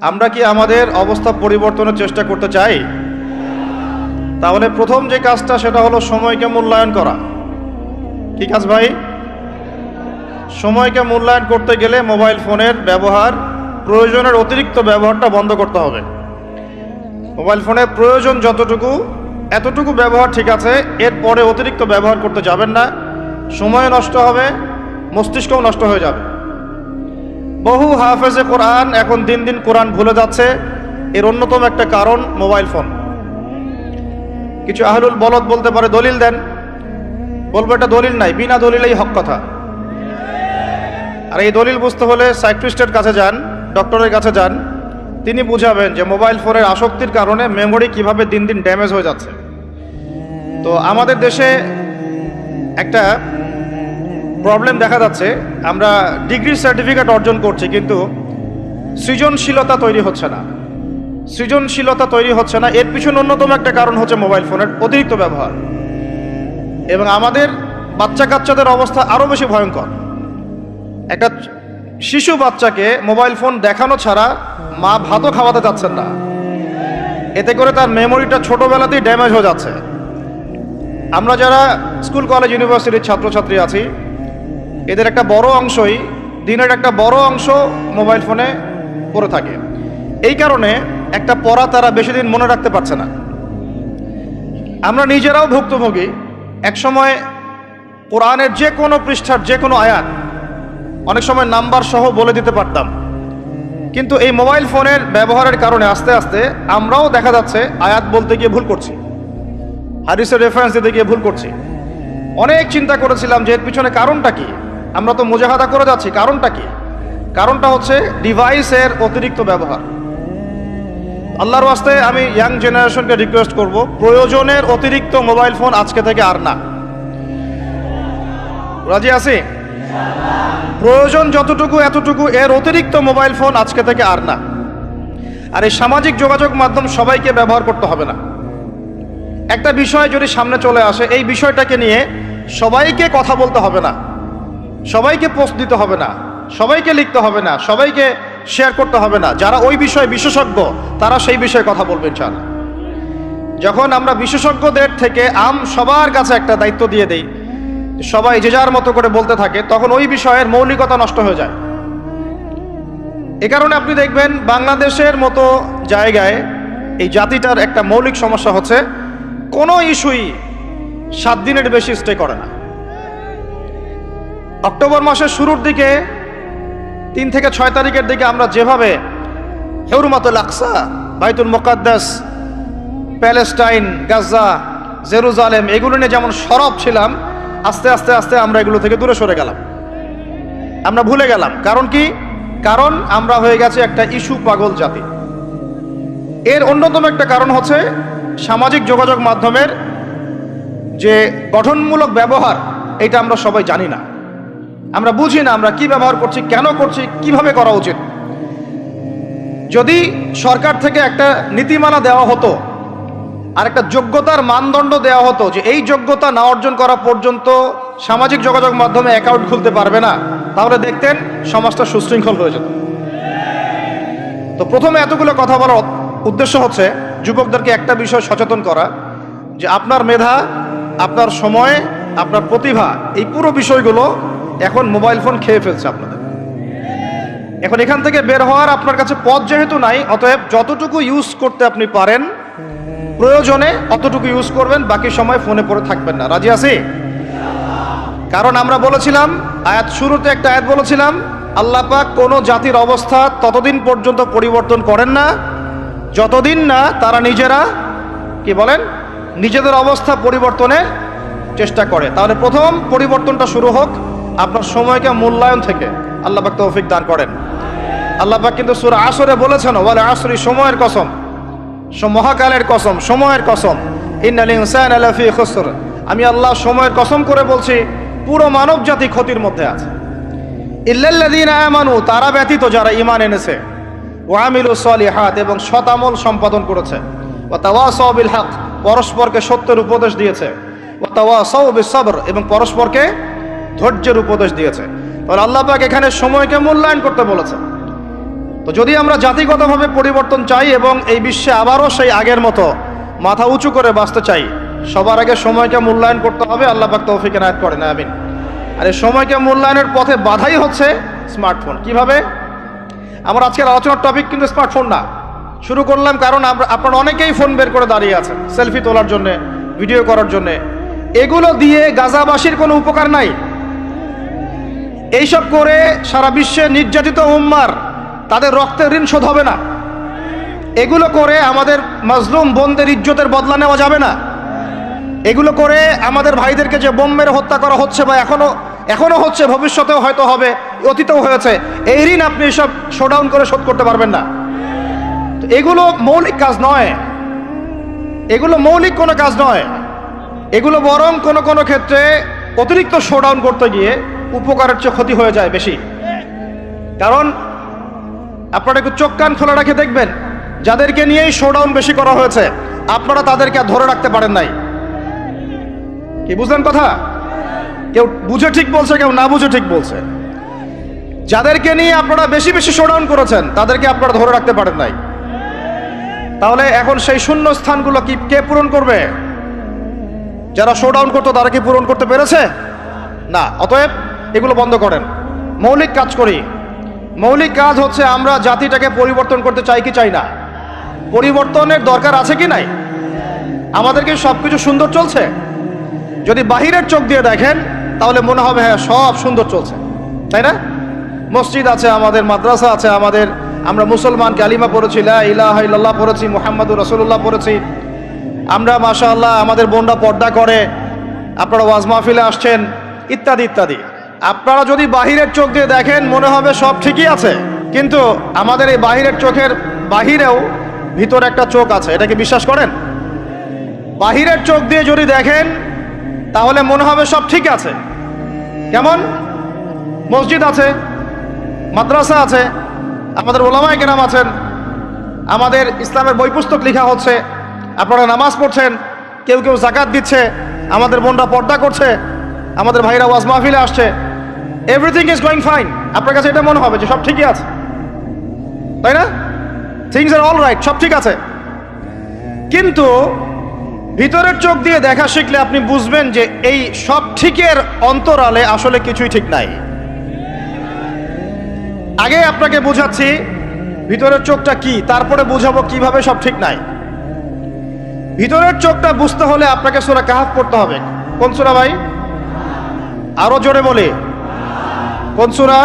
আমরা কি আমাদের অবস্থা পরিবর্তনের চেষ্টা করতে চাই? তাহলে প্রথম যে কাজটা সেটা হলো সময়কে মূল্যায়ন করা। কি কাজ ভাই? সময়কে মূল্যায়ন করতে গেলে মোবাইল ফোনের ব্যবহার, প্রয়োজনের অতিরিক্ত ব্যবহারটা বন্ধ করতে হবে। মোবাইল ফোনের প্রয়োজন যতটুকু এতটুকু ব্যবহার ঠিক আছে, এরপরে অতিরিক্ত ব্যবহার করতে যাবেন না। সময় নষ্ট হবে, মস্তিষ্কও নষ্ট হয়ে যাবে। বহু হাফেজে কোরআন এখন দিন দিন কোরআন ভুলে যাচ্ছে, এর অন্যতম একটা কারণ মোবাইল ফোন। কিছু আহলুল বলদ বলতে পারে দলিল দেন, বলবো এটা দলিল নাই, বিনা দলিলেই হক কথা। আর এই দলিল বুঝতে হলে সাইকিয়াট্রিস্টের কাছে যান, ডক্টরের কাছে যান, তিনি বুঝাবেন যে মোবাইল ফোনের আসক্তির কারণে মেমোরি কিভাবে দিন দিন ড্যামেজ হয়ে যাচ্ছে। তো আমাদের দেশে একটা প্রবলেম দেখা যাচ্ছে, আমরা ডিগ্রি সার্টিফিকেট অর্জন করছি কিন্তু সৃজনশীলতা তৈরি হচ্ছে না। সৃজনশীলতা তৈরি হচ্ছে না, এর পিছনে অন্যতম একটা কারণ হচ্ছে মোবাইল ফোনের অতিরিক্ত ব্যবহার। এবং আমাদের বাচ্চা কাচ্চাদের অবস্থা আরও বেশি ভয়ঙ্কর। একটা শিশু বাচ্চাকে মোবাইল ফোন দেখানো ছাড়া মা ভাতও খাওয়াতে যাচ্ছেন না, এতে করে তার মেমোরিটা ছোটবেলাতেই ড্যামেজ হয়ে যাচ্ছে। আমরা যারা স্কুল কলেজ ইউনিভার্সিটির ছাত্রছাত্রী আছি, এদের একটা বড় অংশই, দিনের একটা বড় অংশ মোবাইল ফোনে পড়ে থাকে। এই কারণে একটা পড়া তারা বেশি দিন মনে রাখতে পারছে না। আমরা নিজেরাও ভুক্তভোগী। একসময় কোরআনের যে কোনো পৃষ্ঠার যে কোনো আয়াত অনেক সময় নাম্বার সহ বলে দিতে পারতাম, কিন্তু এই মোবাইল ফোনের ব্যবহারের কারণে আস্তে আস্তে আমরাও দেখা যাচ্ছে আয়াত বলতে গিয়ে ভুল করছি, হাদিসের রেফারেন্স দিতে গিয়ে ভুল করছি। অনেক চিন্তা করেছিলাম যে এর পিছনে কারণটা কি। আমরা তো মুজাহাদা করে যাচ্ছি, কারণটা কি? কারণটা হচ্ছে ডিভাইসের অতিরিক্ত ব্যবহার। আল্লাহর ওয়াস্তে আমি ইয়াং জেনারেশনকে রিকোয়েস্ট করব, প্রয়োজনের অতিরিক্ত মোবাইল ফোন আজকে থেকে আর না। রাজি আছি? প্রয়োজন যতটুকু এতটুকু, এর অতিরিক্ত মোবাইল ফোন আজকে থেকে আর না। আর এই সামাজিক যোগাযোগ মাধ্যম সবাইকে ব্যবহার করতে হবে না। একটা বিষয় যদি সামনে চলে আসে, এই বিষয়টাকে নিয়ে সবাইকে কথা বলতে হবে না, সবাইকে পোস্ট দিতে হবে না, সবাইকে লিখতে হবে না, সবাইকে শেয়ার করতে হবে না। যারা ওই বিষয়ে বিশেষজ্ঞ তারা সেই বিষয়ে কথা বলবেন। ইনশাআল্লাহ যখন আমরা বিশেষজ্ঞদের থেকে সবার কাছে একটা দায়িত্ব দিয়ে দেই, সবাই যে যার মতো করে বলতে থাকে, তখন ওই বিষয়ের মৌলিকতা নষ্ট হয়ে যায়। এ কারণে আপনি দেখবেন বাংলাদেশের মতো জায়গায় এই জাতিটার একটা মৌলিক সমস্যা হচ্ছে, কোনো ইস্যুই 7 দিনের বেশি স্টে করে না। অক্টোবর মাসের শুরুর দিকে 3 থেকে 6 তারিখের দিকে আমরা যেভাবে হুরমাতুল আকসা, বাইতুল মুকাদ্দাস, প্যালেস্টাইন, গাজা, জেরুজালেম এগুলো নিয়ে যেমন সরব ছিলাম, আস্তে আস্তে আস্তে আমরা এগুলো থেকে দূরে সরে গেলাম, আমরা ভুলে গেলাম। কারণ কি? কারণ আমরা হয়ে গেছে একটা ইস্যু পাগল জাতি। এর অন্যতম একটা কারণ হচ্ছে সামাজিক যোগাযোগ মাধ্যমের যে গঠনমূলক ব্যবহার, এটা আমরা সবাই জানি না, আমরা বুঝি না আমরা কি ব্যবহার করছি, কেন করছি, কিভাবে করা উচিত। যদি সরকার থেকে একটা নীতিমালা দেওয়া হতো আর একটা যোগ্যতার মানদণ্ড দেওয়া হতো যে এই যোগ্যতা না অর্জন করা পর্যন্ত সামাজিক যোগাযোগ মাধ্যমে অ্যাকাউন্ট খুলতে পারবে না, তাহলে দেখতেন সমাজটা সুশৃঙ্খল হয়ে যেত। তো প্রথমে এতগুলো কথা বলার উদ্দেশ্য হচ্ছে যুবকদেরকে একটা বিষয় সচেতন করা, যে আপনার মেধা, আপনার সময়, আপনার প্রতিভা, এই পুরো বিষয়গুলো এখন মোবাইল ফোন খেয়ে ফেলছে আপনাদের। এখন এখান থেকে বের হওয়ার আপনার কাছে পথ যেহেতু নাই, অতএব যতটুকু ইউজ করতে আপনি পারেন প্রয়োজনে অতটুকু ইউজ করবেন, বাকি সময় ফোনে পড়ে থাকবেন না। রাজি আছি? কারণ আমরা বলেছিলাম আয়াত শুরুতে একটা আয়াত বলেছিলাম, আল্লাহ পাক কোনো জাতির অবস্থা ততদিন পর্যন্ত পরিবর্তন করেন না যতদিন না তারা নিজেরা কি বলেন, নিজেদের অবস্থা পরিবর্তনের চেষ্টা করে। তাহলে প্রথম পরিবর্তনটা শুরু হোক আপনার সময়কে মূল্যায়ন থেকে। আল্লাহ পাক তৌফিক দান করেন। আল্লাহ পাক কিন্তু সূরা আসরে বলেছেন, ওয়াল আসরি, সময়ের কসম, মহাকালের কসম, সময়ের কসম, ইন্নাল ইনসানা লাফি খুসর, আমি আল্লাহ সময়ের কসম করে বলছি পুরো মানব জাতি ক্ষতির মধ্যে আছে। ইল্লাল্লাযীনা আমানু, তারা ব্যতীত যারা ঈমান এনেছে, ওয়া আমিলুস সলিহাত, এবং সৎ আমল সম্পাদন করেছে, ওয়া তাওয়াসাউ বিল হক, পরস্পরকে সত্যের উপদেশ দিয়েছে, ওয়া তাওয়াসাউ বিস সবর, এবং পরস্পরকে ধৈর্যের উপদেশ দিয়েছে। তাহলে আল্লাহ পাক এখানে সময়কে মূল্যায়ন করতে বলেছে। তো তো যদি আমরা জাতিগতভাবে পরিবর্তন চাই এবং এই বিশ্বে আবারও সেই আগের মতো মাথা উঁচু করে বাঁচতে চাই, সবার আগে সময়কে মূল্যায়ন করতে হবে। আল্লাহ পাক তৌফিক এনায়েত করেন, আমিন। আর এই সময়কে মূল্যায়নের পথে বাধাই হচ্ছে স্মার্টফোন। কিভাবে? আমার আজকের আলোচনার টপিক কিন্তু স্মার্টফোন না। শুরু করলাম কারণ আপনারা অনেকেই ফোন বের করে দাঁড়িয়ে আছেন সেলফি তোলার জন্যে, ভিডিও করার জন্যে। এগুলো দিয়ে গাজাবাসীর কোনো উপকার নাই। এইসব করে সারা বিশ্বে নির্যাতিত উম্মার তাদের রক্তের ঋণ শোধ হবে না। এগুলো করে আমাদের মাজলুম বোনদের ইজ্জতের বদলা নেওয়া যাবে না। এগুলো করে আমাদের ভাইদেরকে যে বোম মেরে হত্যা করা হচ্ছে বা এখনো হচ্ছে, ভবিষ্যতেও হয়তো হবে, অতীতেও হয়েছে, এই ঋণ আপনি সব শোডাউন করে শোধ করতে পারবেন না। তো এগুলো মৌলিক কাজ নয়, এগুলো মৌলিক কোনো কাজ নয়। এগুলো বরং কোনো ক্ষেত্রে অতিরিক্ত শোডাউন করতে গিয়ে উপকারের চেয়ে ক্ষতি হয়ে যায় বেশি। কারণ আপনারা একটু চোখ কান খোলা রাখে দেখবেন, যাদেরকে নিয়েই শোডাউন বেশি করা হয়েছে আপনারা তাদেরকে আর ধরে রাখতে পারেন নাই। কি বুঝলেন কথা? কেউ বুঝে ঠিক বলছে, কেউ না বুঝে ঠিক বলছে। যাদেরকে নিয়ে আপনারা বেশি শোডাউন করেছেন তাদেরকে আপনারা ধরে রাখতে পারেন নাই। তাহলে এখন সেই শূন্য স্থানগুলো কে পূরণ করবে? যারা শোডাউন করতো তারা কি পূরণ করতে পেরেছে? না। অতএব এগুলো বন্ধ করেন, মৌলিক কাজ করি। মৌলিক কাজ হচ্ছে আমরা জাতিটাকে পরিবর্তন করতে চাই কি চাই না? পরিবর্তনের দরকার আছে কি নাই? আমাদেরকে সবকিছু সুন্দর চলছে? যদি বাহিরের চোখ দিয়ে দেখেন তাহলে মনে হবে হ্যাঁ সব সুন্দর চলছে, তাই না? মসজিদ আছে আমাদের, মাদ্রাসা আছে আমাদের, আমরা মুসলমান কালিমা পড়েছি, লা ইলাহা ইল্লাল্লাহ পড়েছি, মুহাম্মাদুর রাসূলুল্লাহ পড়েছি, আমরা মাশাআল্লাহ আমাদের বোনরা পর্দা করে, আপনারা ওয়াজ মাহফিলে আসছেন, ইত্যাদি ইত্যাদি। আপনারা যদি বাহিরের চোখ দিয়ে দেখেন মনে হবে সব ঠিকই আছে, কিন্তু আমাদের এই বাহিরের চোখের বাহিরেও ভিতরে একটা চোখ আছে। এটাকে বিশ্বাস করেন? বাহিরের চোখ দিয়ে যদি দেখেন তাহলে মনে হবে সব ঠিক আছে। কেমন? মসজিদ আছে, মাদ্রাসা আছে, আমাদের ওলামায়ে কেরাম আছেন, আমাদের ইসলামের বই পুস্তক লেখা হচ্ছে, আপনারা নামাজ পড়ছেন, কেউ যাকাত দিচ্ছে, আমাদের বোনরা পর্দা করছে, আমাদের ভাইরা ওয়াজ মাহফিলে আসছে, এভরিথিং ইজ গোয়িং ফাইন। আপনার কাছে এটা মনে হবে যে সব ঠিকই আছে, তাই না? থিংস আর অল রাইট, সব ঠিক আছে। কিন্তু ভিতরের চোখ দিয়ে দেখা শিখলে আপনি বুঝবেন যে এই সব ঠিকের অন্তরালে আসলে কিছুই ঠিক নাই। আগে আপনাকে বোঝাচ্ছি ভিতরের চোখটা কি, তারপরে বুঝাবো কিভাবে সব ঠিক নাই। ভিতরের চোখটা বুঝতে হলে আপনাকে সূরা কাহফ পড়তে হবে। কোন সূরা ভাই? আরো জোরে বলি, কোন সূরা?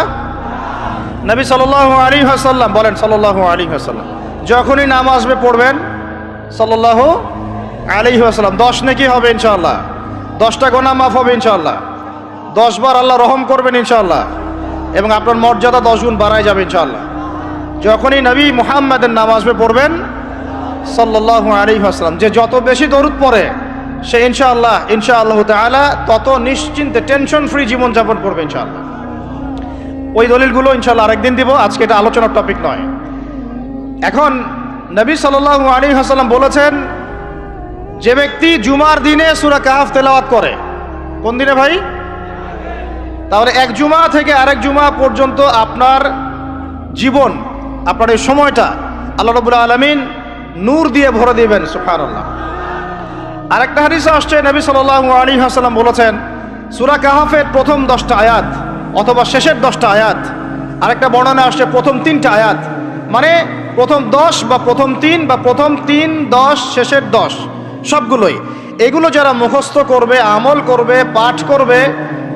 নবী সাল্লাল্লাহু আলাইহি ওয়াসাল্লাম বলেন, সাল্লাল্লাহু আলাইহি ওয়াসাল্লাম যখনই নাম আসবে পড়বেন সাল্লাল্লাহু আলাইহি ওয়াসাল্লাম। 10 নেকি হবে ইনশাআল্লাহ, 10টা গুনাহ মাফ হবে ইনশাআল্লাহ, 10 বার আল্লাহ রহম করবেন ইনশাআল্লাহ, এবং আপনার মর্যাদা 10 গুণ বাড়ায় যাবে ইনশাআল্লাহ। যখনই নবী মুহাম্মাদের নাম আসবে পড়বেন সাল্লাল্লাহু আলাইহি ওয়াসাল্লাম। যে যত বেশি দরুদ পড়ে সে ইনশাআল্লাহ তাআলা তত নিশ্চিন্তে টেনশন ফ্রি জীবন যাপন করবে ইনশাআল্লাহ। ওই দলিলগুলো ইনশাআল্লাহ আরেকদিন দিব, আজকে এটা আলোচনার টপিক নয়। এখন নবী সাল্লাল্লাহু আলাইহি ওয়াসাল্লাম বলেছেন, যে ব্যক্তি জুমার দিনে সূরা কাহফ তেলাওয়াত করে, কোন দিনে ভাই? তাহলে এক জুমা থেকে আরেক জুমা পর্যন্ত আপনার জীবন, আপনার এই সময়টা আল্লাহ রাব্বুল আলামিন নূর দিয়ে ভরে দিবেন। সুবহানাল্লাহ। আরেকটা হাদিসে আসছে নবী সাল্লাল্লাহু আলাইহি ওয়াসাল্লাম বলেছেন, সূরা কাহফের প্রথম 10টা আয়াত অথবা শেষের 10টা আয়াত, আরেকটা বর্ণনা আসছে প্রথম 3টা আয়াত, মানে প্রথম 10 বা প্রথম 3 বা প্রথম 3, 10, শেষের 10 সবগুলোই। এগুলো যারা মুখস্থ করবে, আমল করবে, পাঠ করবে,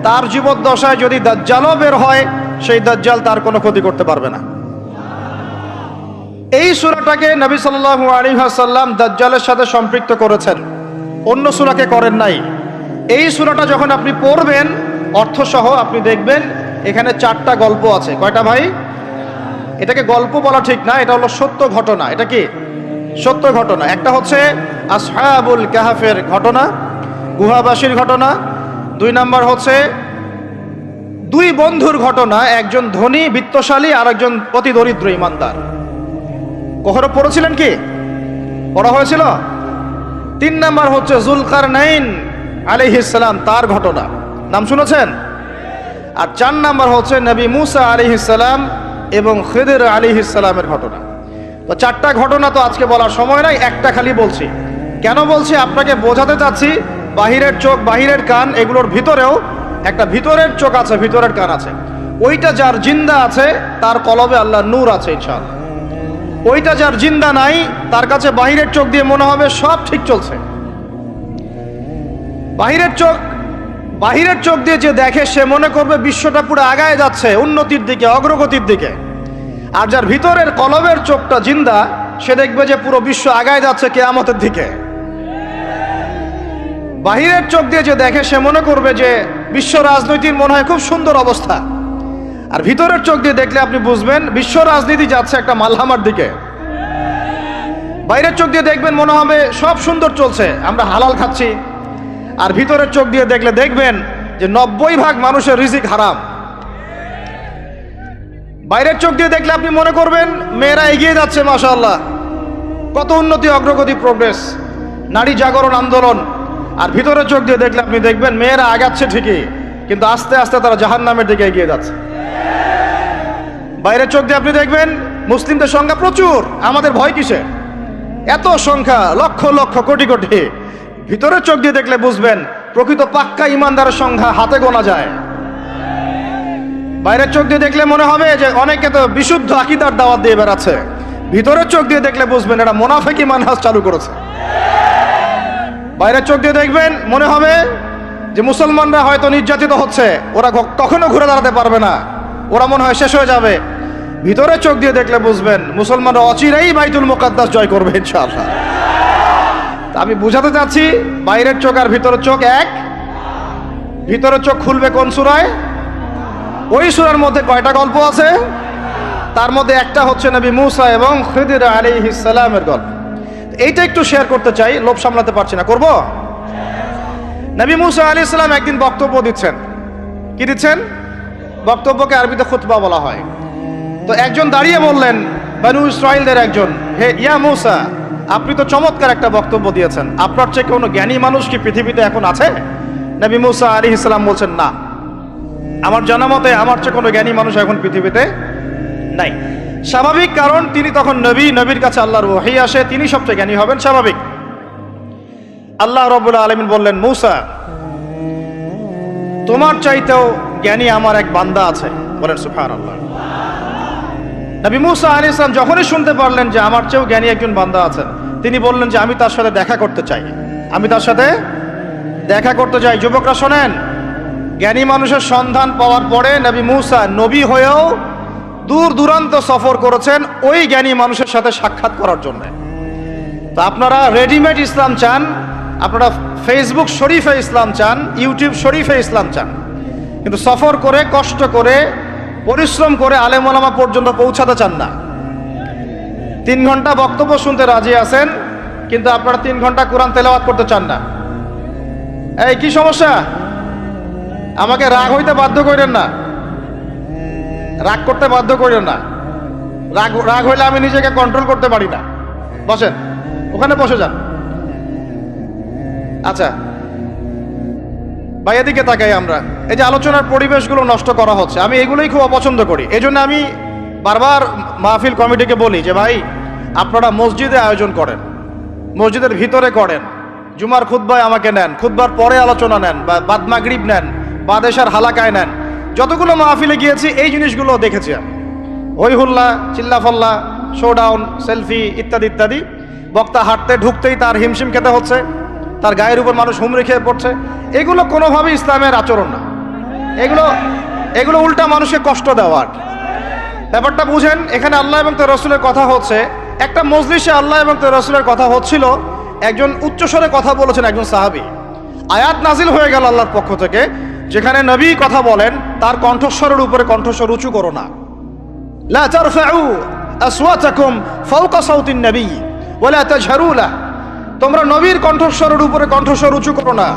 তার জীবদ্দশায় যদি দাজ্জালও বের হয় সেই দাজ্জাল তার কোনো ক্ষতি করতে পারবে না। এই সূরাটাকে নবী সাল্লাল্লাহু আলাইহি ওয়াসাল্লাম দাজ্জালের সাথে সম্পৃক্ত করেছেন, অন্য সূরাকে করেন নাই। এই সূরাটা যখন আপনি পড়বেন অর্থসহ আপনি দেখবেন এখানে 4টা গল্প আছে। কয়টা ভাই? এটাকে গল্প বলা ঠিক না, এটা হলো সত্য ঘটনা। এটা কি? সত্য ঘটনা। একটা হচ্ছে আসহাবুল কাহফের ঘটনা, গুহাবাসীর ঘটনা। 2 নাম্বার হচ্ছে 2 বন্ধুর ঘটনা, একজন ধনী বিত্তশালী আর একজন অতি দরিদ্র ইমানদার। কখনো পড়েছিলেন কি? পড়া হয়েছিল? 3 নাম্বার হচ্ছে যুলকারনাইন আলাইহিস সালাম, তার ঘটনা, নাম শুনেছেন? আর 4 নাম্বার হচ্ছে নবী মুসা আলাইহিস সালাম এবং খিদির আলাইহিস সালামের ঘটনা। তো চারটা ঘটনা তো আজকে বলার সময় নাই, একটা খালি বলছি। কেন বলছি? আপনাকে বোঝাতে চাচ্ছি বাহিরের চোখ, বাহিরের কান, এগুলোর ভিতরেও একটা ভিতরের চোখ আছে, ভিতরের কান আছে। ওইটা যার জিন্দা আছে তার কলবে আল্লাহ নূর আছে ইনশাআল্লাহ। ওইটা যার জিন্দা নাই তার কাছে বাহিরের চোখ দিয়ে মনে হবে সব ঠিক চলছে। বাহিরের চোখ দিয়ে যে দেখে সে মনে করবে বিশ্বটা পুরো আগায় যাচ্ছে উন্নতির দিকে, অগ্রগতির দিকে। আর যার ভিতরের কলবের চোখটা জিন্দা সে দেখবে যে পুরো বিশ্ব আগায় যাচ্ছে কিয়ামতের দিকে। বাহিরের চোখ দিয়ে যে দেখে সে মনে করবে যে বিশ্ব রাজনীতির মনে হয় খুব সুন্দর অবস্থা। আর ভিতরের চোখ দিয়ে দেখলে আপনি বুঝবেন বিশ্ব রাজনীতি যাচ্ছে একটা মালহামার দিকে। বাইরের চোখ দিয়ে দেখবেন মনে হবে সব সুন্দর চলছে, আমরা হালাল খাচ্ছি। আর ভিতরের চোখ দিয়ে দেখলে দেখবেন যে 90% মানুষের রিজিক হারাম। বাইরের চোখ দিয়ে দেখলে আপনি মনে করবেন মেয়েরা এগিয়ে যাচ্ছে, মাশাআল্লাহ, কত উন্নতি, অগ্রগতি, প্রোগ্রেস, নারী জাগরণ আন্দোলন। আর ভিতরের চোখ দিয়ে দেখলে আপনি দেখবেন মেয়েরা আগাচ্ছে ঠিকই, কিন্তু আস্তে আস্তে তারা জাহান্নামের দিকে এগিয়ে যাচ্ছে। বাইরের চোখ দিয়ে আপনি দেখবেন মুসলিমদের সংখ্যা প্রচুর, আমাদের ভয় কিসে, এত সংখ্যা, লক্ষ লক্ষ, কোটি কোটি। ভিতরের চোখ দিয়ে দেখলে বুঝবেন প্রকৃত পাক্কা ইমানদারের সংখ্যা হাতে গোনা যায়। বাইরের চোখ দিয়ে দেখলে মনে হবে যে অনেকে তো বিশুদ্ধ আকীদার দাওয়াত দিয়ে বেড়াচ্ছে। ভিতরের চোখ দিয়ে দেখলে বুঝবেন এটা মুনাফিকি মানহাজ চালু করেছে। বাইরের চোখ দিয়ে দেখবেন মনে হবে যে মুসলমানরা হয়তো নির্যাতিত হচ্ছে, ওরা কখনো ঘুরে দাঁড়াতে পারবে না, ওরা মনে হয় শেষ হয়ে যাবে। ভিতরের চোখ দিয়ে দেখলে বুঝবেন মুসলমানরা অচিরেই বাইতুল মুকাদ্দাস জয় করবে ইনশাআল্লাহ। আমি বুঝাতে চাচ্ছি বাইরের চোখ আর ভিতরের চোখ এক। ভিতরের চোখ খুলবে কোন সূরায়? ওই সূরার মধ্যে কয়টা গল্প আছে? তার মধ্যে একটা হচ্ছে নবী মূসা এবং খিদির আলাইহিস সালামের গল্প। এইটা একটু শেয়ার করতে চাই, লোভ সামলাতে পারছি না, করব। নবী মূসা আলাইহিস সালাম একদিন বক্তব্য দিচ্ছেন। কি দিচ্ছেন? বক্তব্যকে আরবিতে খুতবা বলা হয়। তো একজন দাঁড়িয়ে বললেন, বনু ইসরাইলদের একজন, হে ইয়া মূসা, আপনি তো চমৎকার একটা বক্তব্য দিয়েছেন, আপনার চেয়ে কোনো জ্ঞানী মানুষ কি পৃথিবীতে এখন আছে? নবী মূসা আলাইহিস সালাম বলছেন, না, আমার জানা মতে আমার চেয়ে কোনো জ্ঞানী মানুষ এখন পৃথিবীতে নাই। স্বাভাবিক, কারণ তিনি তখন নবী, নবীর কাছে আল্লাহর ওহী আসে, তিনি সবচেয়ে জ্ঞানী হবেন, স্বাভাবিক। আল্লাহ রাব্বুল আলামিন বললেন, মূসা, তোমার চাইতেও জ্ঞানী আমার এক বান্দা আছে। বলেন সুবহানাল্লাহ। নবী মূসা আলাইহিস সালাম যখনই শুনতে পারলেন যে আমার চেয়েও জ্ঞানী একজন বান্দা আছেন, তিনি বললেন যে আমি তার সাথে দেখা করতে চাই, আমি তার সাথে দেখা করতে চাই। যুবকরা শোনেন, জ্ঞানী মানুষের সন্ধান পাওয়ার পরে নবী মূসা নবী হয়েও দূর দূরান্ত সফর করেছেন ওই জ্ঞানী মানুষের সাথে সাক্ষাৎ করার জন্য। তো আপনারা রেডিমেড ইসলাম চান, আপনারা ফেসবুক শরীফে ইসলাম চান, ইউটিউব শরীফে ইসলাম চান, কিন্তু সফর করে, কষ্ট করে, পরিশ্রম করে আলেম ওলামা পর্যন্ত পৌঁছাতে চান না। 3 ঘন্টা বক্তব্য শুনতে রাজি আছেন, কিন্তু আপনারা 3 ঘন্টা কোরআন তেলাওয়াত করতে চান না। এই কি সমস্যা? আমাকে রাগ হইতে বাধ্য করেন না, রাগ করতে বাধ্য করেন না। রাগ হইলে আমি নিজেকে কন্ট্রোল করতে পারি না। বসেন, ওখানে বসে যান। আচ্ছা ভাই, এদিকে তাকাই আমরা। এই যে আলোচনার পরিবেশগুলো নষ্ট করা হচ্ছে, আমি এগুলোই খুব অপছন্দ করি। এই জন্য আমি বারবার মাহফিল কমিটিকে বলি যে ভাই, আপনারা মসজিদে আয়োজন করেন, মসজিদের ভিতরে করেন, জুমার খুতবায় আমাকে নেন, খুতবার পরে আলোচনা নেন, বা বাদ মাগরিব নেন, বাদেশার হালাকায় নেন। যতগুলো মাহফিলে গিয়েছি এই জিনিসগুলো দেখেছি আমি। হই হুল্লা, চিল্লাফল্লা, শোডাউন, সেলফি ইত্যাদি ইত্যাদি। বক্তা হাঁটতে ঢুকতেই তার হিমশিম খেতে হচ্ছে, তার গায়ের উপর মানুষ হুমড়ি খেয়ে পড়ছে। এগুলো কোনোভাবেই ইসলামের আচরণ না। এগুলো উল্টা মানুষকে কষ্ট দেওয়া। ব্যাপারটা বুঝেন, এখানে আল্লাহ এবং তার রাসূলের কথা হচ্ছে। একটা মজলিসে আল্লাহ এবং তার রাসূলের কথা হচ্ছিল, একজন উচ্চস্বরে কথা বলেছেন একজন সাহাবী। আয়াত নাজিল হয়ে গেল আল্লাহর পক্ষ থেকে, যেখানে নবী কথা বলেন তার কণ্ঠস্বরের উপরে কণ্ঠস্বর উঁচু করো না। লা তারফাউ আসওয়াতাকুম ফাওকা সাউতিন নবী ওয়া লা তাজহারু লাহু, তোমরা নবীর কণ্ঠস্বরের উপরে কণ্ঠস্বর উঁচু করো না।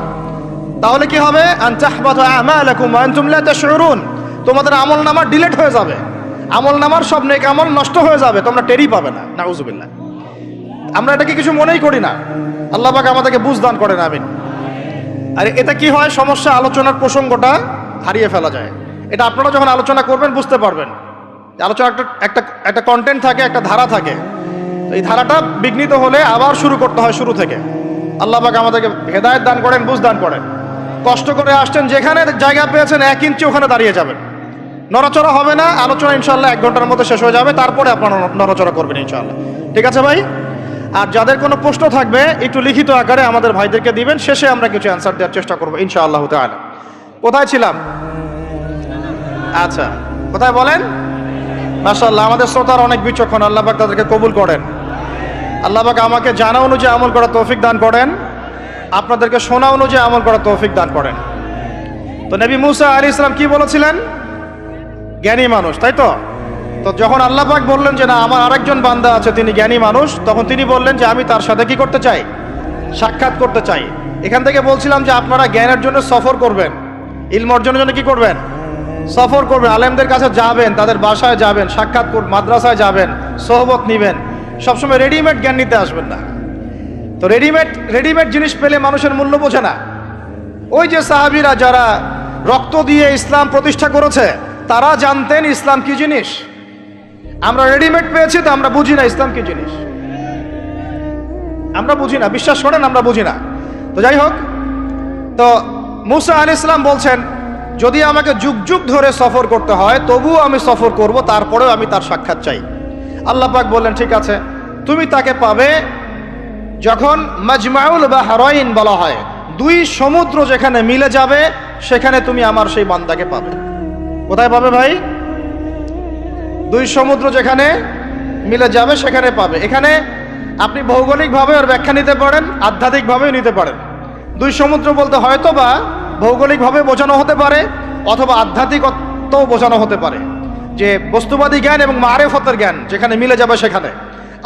তাহলে কি হবে? আন তাহবাতা আমালাকুম ওয়া আনতুম লা তাশউরুন, তোমাদের আমলনামা ডিলিট হয়ে যাবে, আমলনামার সব নেক আমল নষ্ট হয়ে যাবে, তোমরা টেরই পাবে না। নাউযুবিল্লাহ। আমরা এটাকে কিছু মনেই করি না। আল্লাহ পাক আমাদেরকে বুঝ দান করেন, আমিন। আর এটা কি হয়, সমস্যা, আলোচনার প্রসঙ্গটা হারিয়ে ফেলা যায়। এটা আপনারা যখন আলোচনা করবেন বুঝতে পারবেন। আলোচনা একটা একটা একটা কন্টেন্ট থাকে, একটা ধারা থাকে। এই ধারাটা বিঘ্নিত হলে আবার শুরু করতে হয় শুরু থেকে। আল্লাহ পাক আমাদেরকে হেদায়েত দান করেন, বুঝ দান করেন। কষ্ট করে আসছেন, যেখানে জায়গা পেয়েছেন 1 ইঞ্চি ওখানে দাঁড়িয়ে যাবেন, নড়াচড়া হবে না। আলোচনা ইনশাআল্লাহ 1 ঘন্টার মধ্যে শেষ হয়ে যাবে, তারপরে আপনারা নড়াচড়া করবেন ইনশাআল্লাহ। ঠিক আছে ভাই? আর যাদের কোনো প্রশ্ন থাকবে একটু লিখিত আকারে আমাদের ভাইদেরকে দিবেন, শেষে আমরা কিছু অ্যান্সার দেওয়ার চেষ্টা করবো ইনশাআল্লাহ তাআলা। কোথায় ছিলাম? আচ্ছা, কোথায় বলেন? মাশাআল্লাহ, আমাদের শ্রোতার অনেক বিচক্ষণ, আল্লাহ পাক তাদেরকে কবুল করেন। আল্লাহ পাক আমাকে জানা অনুযায়ী আমল করার তৌফিক দান করেন, আপনাদেরকে শোনা অনুযায়ী আমল করার তৌফিক দান করেন। তো নবী মুসা আলাইহিস সালাম কি বলেছিলেন? জ্ঞানী মানুষ, তাই তো? তো যখন আল্লাহ পাক বললেন যে না, আমার আরেকজন বান্দা আছে তিনি জ্ঞানী মানুষ, তখন তিনি বললেন যে আমি তার সাথে কি করতে চাই? সাক্ষাৎ করতে চাই। এখান থেকে বলছিলাম যে আপনারা জ্ঞানের জন্য সফর করবেন, ইলম অর্জনের জন্য কি করবেন? সফর করবেন, আলেমদের কাছে যাবেন, তাদের বাসায় যাবেন, সাক্ষাৎ করবেন, মাদ্রাসায় যাবেন, সোহবত নিবেন। সবসময় রেডিমেড জ্ঞান নিতে আসবেন না। তো রেডিমেড জিনিস পেলে মানুষের মূল্য বোঝে না। ওই যে সাহাবীরা যারা রক্ত দিয়ে ইসলাম প্রতিষ্ঠা করেছে, তারা জানতেন ইসলাম কি জিনিস। আমরা রেডিমেড পেয়েছি তো আমরা বুঝি না ইসলাম কি জিনিস, আমরা বুঝি না, বিশ্বাস করেন আমরা বুঝি না। তো যাই হোক, তো মুসা আলাইহিস সালাম বলছেন যদি আমাকে যুগ যুগ ধরে সফর করতে হয় তবুও আমি সফর করব, তারপরেও আমি তার সাক্ষাৎ চাই। আল্লাহ পাক বললেন ঠিক আছে, তুমি তাকে পাবে যখন মাজমাউল বাহরাইন বলা হয়, 2 সমুদ্র যেখানে মিলে যাবে সেখানে তুমি আমার সেই বান্দাকে পাবে। কোথায় পাবে ভাই? 2 সমুদ্র যেখানে মিলে যাবে সেখানে পাবে। এখানে আপনি ভৌগোলিকভাবে ওর ব্যাখ্যা নিতে পারেন, আধ্যাত্মিকভাবেও নিতে পারেন। 2 সমুদ্র বলতে হয়তো বা ভৌগোলিকভাবে বোঝানো হতে পারে, অথবা আধ্যাত্মিকতাও বোঝানো হতে পারে, যে বস্তুবাদী জ্ঞান এবং মারেফতের জ্ঞান যেখানে মিলে যাবে সেখানে।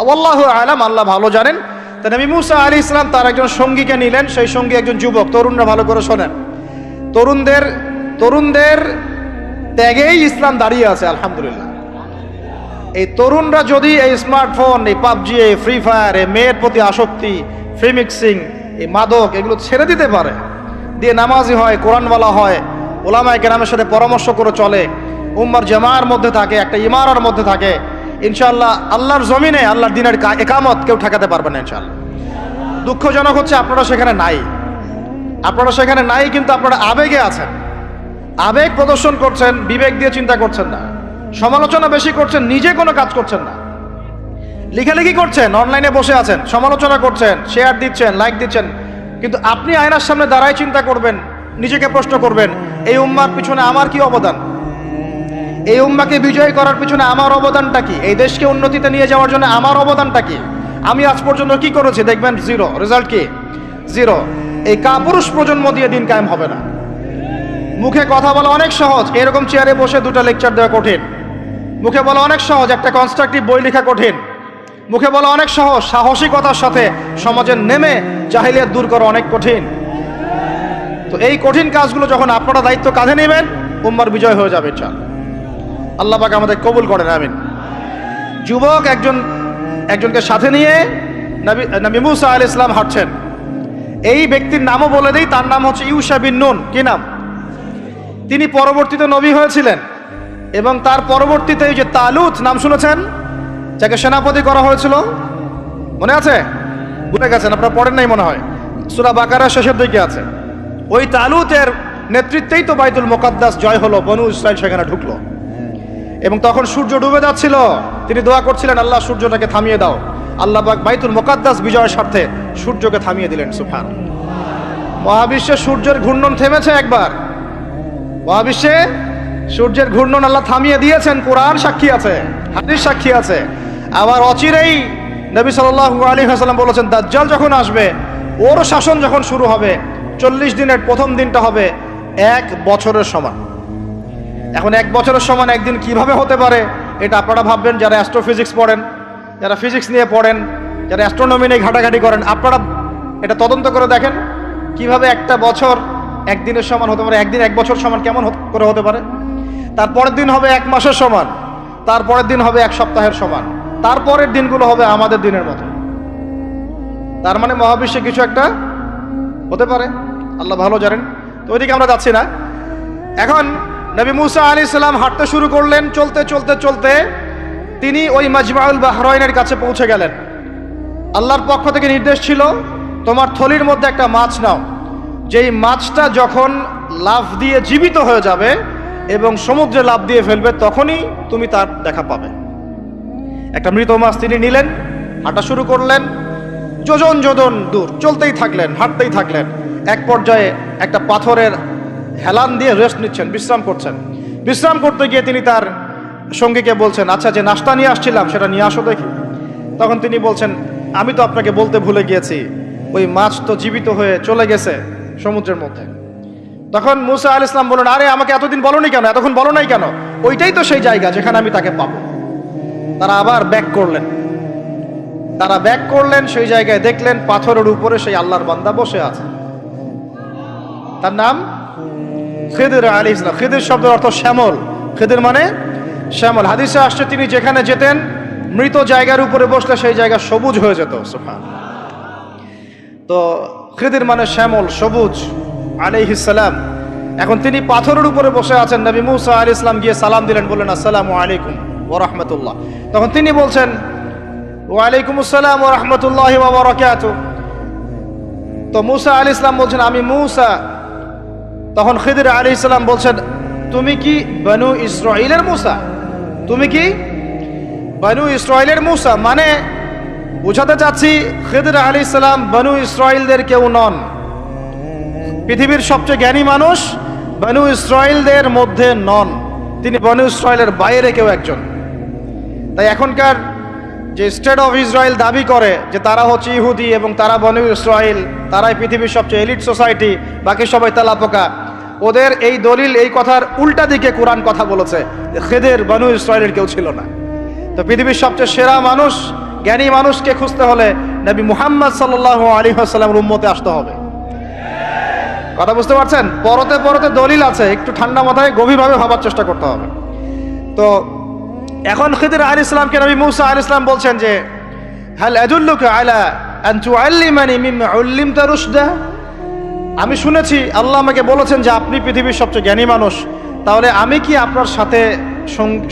আল্লাহু আ'লাম, আল্লাহ ভালো জানেন। তা নবী মুসা আলাইহিস সালাম তার একজন সঙ্গীকে নিলেন, সেই সঙ্গী একজন যুবক। তরুণরা ভালো করে শোনেন, তরুণদের ত্যাগেই ইসলাম দাঁড়িয়ে আছে আলহামদুলিল্লাহ। এই তরুণরা যদি এই স্মার্টফোন, এই পাবজি, এই ফ্রি ফায়ার, এই মেয়ের প্রতি আসক্তি, ফ্রি মিক্সিং, এই মাদক, এগুলো ছেড়ে দিতে পারে, দিয়ে নামাজি হয়, কোরআনওয়ালা হয়, ওলামায়ে কেরামের সাথে পরামর্শ করে চলে, উম্মার জামার মধ্যে থাকে, একটা ইমারার মধ্যে থাকে, ইনশাআল্লাহ আল্লাহর জমিনে আল্লাহর দ্বীনের একামত কেউ ঠেকাতে পারবে না ইনশাআল্লাহ। দুঃখজনক হচ্ছে আপনারা সেখানে নাই, কিন্তু আপনারা আবেগে আছেন, আবেগ প্রদর্শন করছেন, বিবেক দিয়ে চিন্তা করছেন না, সমালোচনা বেশি করছেন, নিজে কোনো কাজ করছেন না, লেখালেখি করছেন, অনলাইনে বসে আছেন, সমালোচনা করছেন, শেয়ার দিচ্ছেন, লাইক দিচ্ছেন, কিন্তু আপনি আয়নার সামনে দাঁড়ায় চিন্তা করবেন, নিজেকে প্রশ্ন করবেন, এই উম্মার পিছনে আমার কি অবদান? এই উম্মাকে বিজয় করার পিছনে আমার অবদানটা কি? এই দেশকে উন্নতিতে নিয়ে যাওয়ার জন্য আমার অবদানটা কি? আমি আজ পর্যন্ত কি করেছি? দেখবেন জিরো, রেজাল্ট কি? জিরো। এই কাপুরুষ প্রজন্ম দিয়ে দিন কায়েম হবে না। মুখে কথা বলা অনেক সহজ, এরকম চেয়ারে বসে 2টা লেকচার দেওয়া কঠিন। মুখে বলা অনেক সহজ, একটা কনস্ট্রাকটিভ বই লেখা কঠিন। মুখে বলা অনেক সহজ, সাহসিকতার সাথে সমাজের নেমে জাহিলিয়াত দূর করা অনেক কঠিন। তো এই কঠিন কাজগুলো যখন আপনারা দায়িত্ব কাঁধে নেবেন, উম্মার বিজয় হয়ে যাবে ইনশাআল্লাহ। আল্লাহ পাক আমাদের কবুল করেন, আমিন। যুবক একজনকে সাথে নিয়ে নবী মুসা আলাইহিস সালাম হাঁটছেন। এই ব্যক্তির নামও বলে দেই, তার নাম হচ্ছে ইউশা বিন নুন। কি নাম? তিনি পরবর্তীতে নবী হয়েছিলেন, এবং তার পরবর্তীতে যে তালুত নাম শুনেছেন, যাকে সেনাপতি করা হয়েছিল, মনে আছে? ভুলে গেছেন, আপনারা পড়েন নাই মনে হয়, সূরা বাকারা শেষের দিকে আছে। ওই তালুতের নেতৃত্বেই তো বাইতুল মুকাদ্দাস জয় হলো, বনু ইসরাইল সেখানে ঢুকলো, এবং তখন সূর্য ডুবে যাচ্ছিল। তিনি দোয়া করছিলেন, আল্লাহ সূর্যটাকে থামিয়ে দাও। আল্লাহ পাক বাইতুল মুকাদ্দাস বিজয়ের স্বার্থে সূর্যকে থামিয়ে দিলেন। সুবহান। মহাবিশ্বে সূর্যের ঘূর্ণন থেমেছে একবার, মহাবিশ্বে সূর্যের ঘূর্ণন আল্লাহ থামিয়ে দিয়েছেন। কোরআন সাক্ষী আছে, হাদিস সাক্ষী আছে। আবার অচিরেই নবী সাল্লাল্লাহু আলাইহি ওয়াসাল্লাম বলেছেন, দাজ্জাল যখন আসবে, ওর শাসন যখন শুরু হবে, 40 দিনের প্রথম দিনটা হবে 1 বছরের সমান। এখন 1 বছরের সমান একদিন কিভাবে হতে পারে, এটা আপনারা ভাববেন যারা অ্যাস্ট্রোফিজিক্স পড়েন, যারা ফিজিক্স নিয়ে পড়েন, যারা অ্যাস্ট্রোনমি নিয়ে ঘাটাঘাটি করেন, আপনারা এটা তদন্ত করে দেখেন কিভাবে একটা বছর একদিনের সমান হতে পারে, একদিন 1 বছর সমান কেমন করে হতে পারে। তারপরের দিন হবে 1 মাসের সমান, তারপরের দিন হবে 1 সপ্তাহের সমান, তারপরের দিনগুলো হবে আমাদের দিনের মতো। তার মানে মহাবিশ্বে কিছু একটা হতে পারে, আল্লাহ ভালো জানেন। তো ওইদিকে আমরা যাচ্ছি না। এখন নবী মুসা আলাইহিস সালাম হাঁটতে শুরু করলেন। চলতে চলতে চলতে তিনি ওই মাজমাউল বাহরাইনের কাছে পৌঁছে গেলেন। আল্লাহর পক্ষ থেকে নির্দেশ ছিল, তোমার থলির মধ্যে একটা মাছ নাও, যেই মাছটা যখন লাফ দিয়ে জীবিত হয়ে যাবে এবং সমুদ্রে লাফ দিয়ে ফেলবে তখনই তুমি তার দেখা পাবে। একটা মৃত মাছ তিনি নিলেন, হাঁটা শুরু করলেন। যোজন যোজন দূর চলতেই থাকলেন, হাঁটতেই থাকলেন। এক পর্যায়ে একটা পাথরের হেলান দিয়ে রেস্ট নিচ্ছেন, বিশ্রাম করছেন। বিশ্রাম করতে গিয়ে তিনি তার সঙ্গীকে বলছেন, আচ্ছা যে নাস্তা নিয়ে আসছিলাম সেটা নিয়ে আসো দেখি। তখন তিনি বলছেন, আমি তো আপনাকে বলতে ভুলে গিয়েছি, ওই মাছ তো জীবিত হয়ে চলে গেছে সমুদ্রের মধ্যে। তখন মুসা আলাইহিস সালাম বললেন, আরে আমাকে এতদিন বলোনি কেন, এতক্ষণ বলো নাই কেন? ওইটাই তো সেই জায়গা যেখানে আমি তাকে পাবো। তারা আবার ব্যাক করলেন। সেই জায়গায় দেখলেন পাথরের উপরে সেই আল্লাহর বান্দা বসে আছে। তার নাম খিদির আলাইহিস সালাম। খিদির শব্দের অর্থ শ্যামল। খিদির মানে শ্যামল। হাদিসে আসছে তিনি যেখানে যেতেন মৃত জায়গার উপরে বসলে সেই জায়গা সবুজ হয়ে যেত। সুবহানাল্লাহ। তো খিদির মানে শ্যামল, সবুজ আলাইহিস সালাম। এখন তিনি পাথরের উপরে বসে আছেন। নবী মুসা আলাইহিস সালাম গিয়ে সালাম দিলেন, বললেন আসসালামু আলাইকুম ওয়া রাহমাতুল্লাহ। তখন তিনি বলছেন, ওয়া আলাইকুম আসসালাম ওয়া রাহমাতুল্লাহি ওয়া বারাকাতুহু। তো মুসা আলাইহিস সালাম বলছেন, আমি মুসা। তখন খিদির আলাইহিস সালাম বলছেন, তুমি কি বনু ইসরাইলের মুসা? তুমি কি বনু ইসরাইলের মুসা? মানে বুঝাতে চাচ্ছি খিদির আলাইহিস সালাম বনু ইসরাইলদের কেউ নন। পৃথিবীর সবচেয়ে জ্ঞানী মানুষ বনু ইসরাইলদের মধ্যে নন, তিনি বনু ইসরাইলের বাইরে কেউ একজন। তাই এখনকার যে স্টেট অফ ইসরায়েল দাবি করে যে তারা হচ্ছে ইহুদি এবং তারা বনু ইসরাইল, তারাই পৃথিবীর সবচেয়ে এলিট সোসাইটি, বাকি সবাই তেলাপোকা, ওদের এই দলিল, এই কথার উল্টা দিকে কোরআন কথা বলেছে, খিদির বনু ইসরাইলের কেউ ছিল না। তো পৃথিবীর সবচেয়ে সেরা মানুষ, জ্ঞানী মানুষকে খুঁজতে হলে নবী মুহাম্মদ সাল্লাল্লাহু আলাইহি ওয়াসাল্লামের উম্মতে আসতে হবে। কথা বুঝতে পারছেন? পরতে পরতে দলিল আছে, একটু ঠান্ডা মাথায় গভীরভাবে ভাবার চেষ্টা করতে হবে। তো এখন খিদির আলাইহিস সালামকে নবী মুসা আলাইহিস সালাম বলছেন যে, হাল আদুল্লুকা আলা আন তুআল্লিমানি মিম্মা উল্লিমতা রুশদা। আমি শুনেছি আল্লাহ আমাকে বলেছেন যে আপনি পৃথিবীর সবচেয়ে জ্ঞানী মানুষ, তাহলে আমি কি আপনার সাথে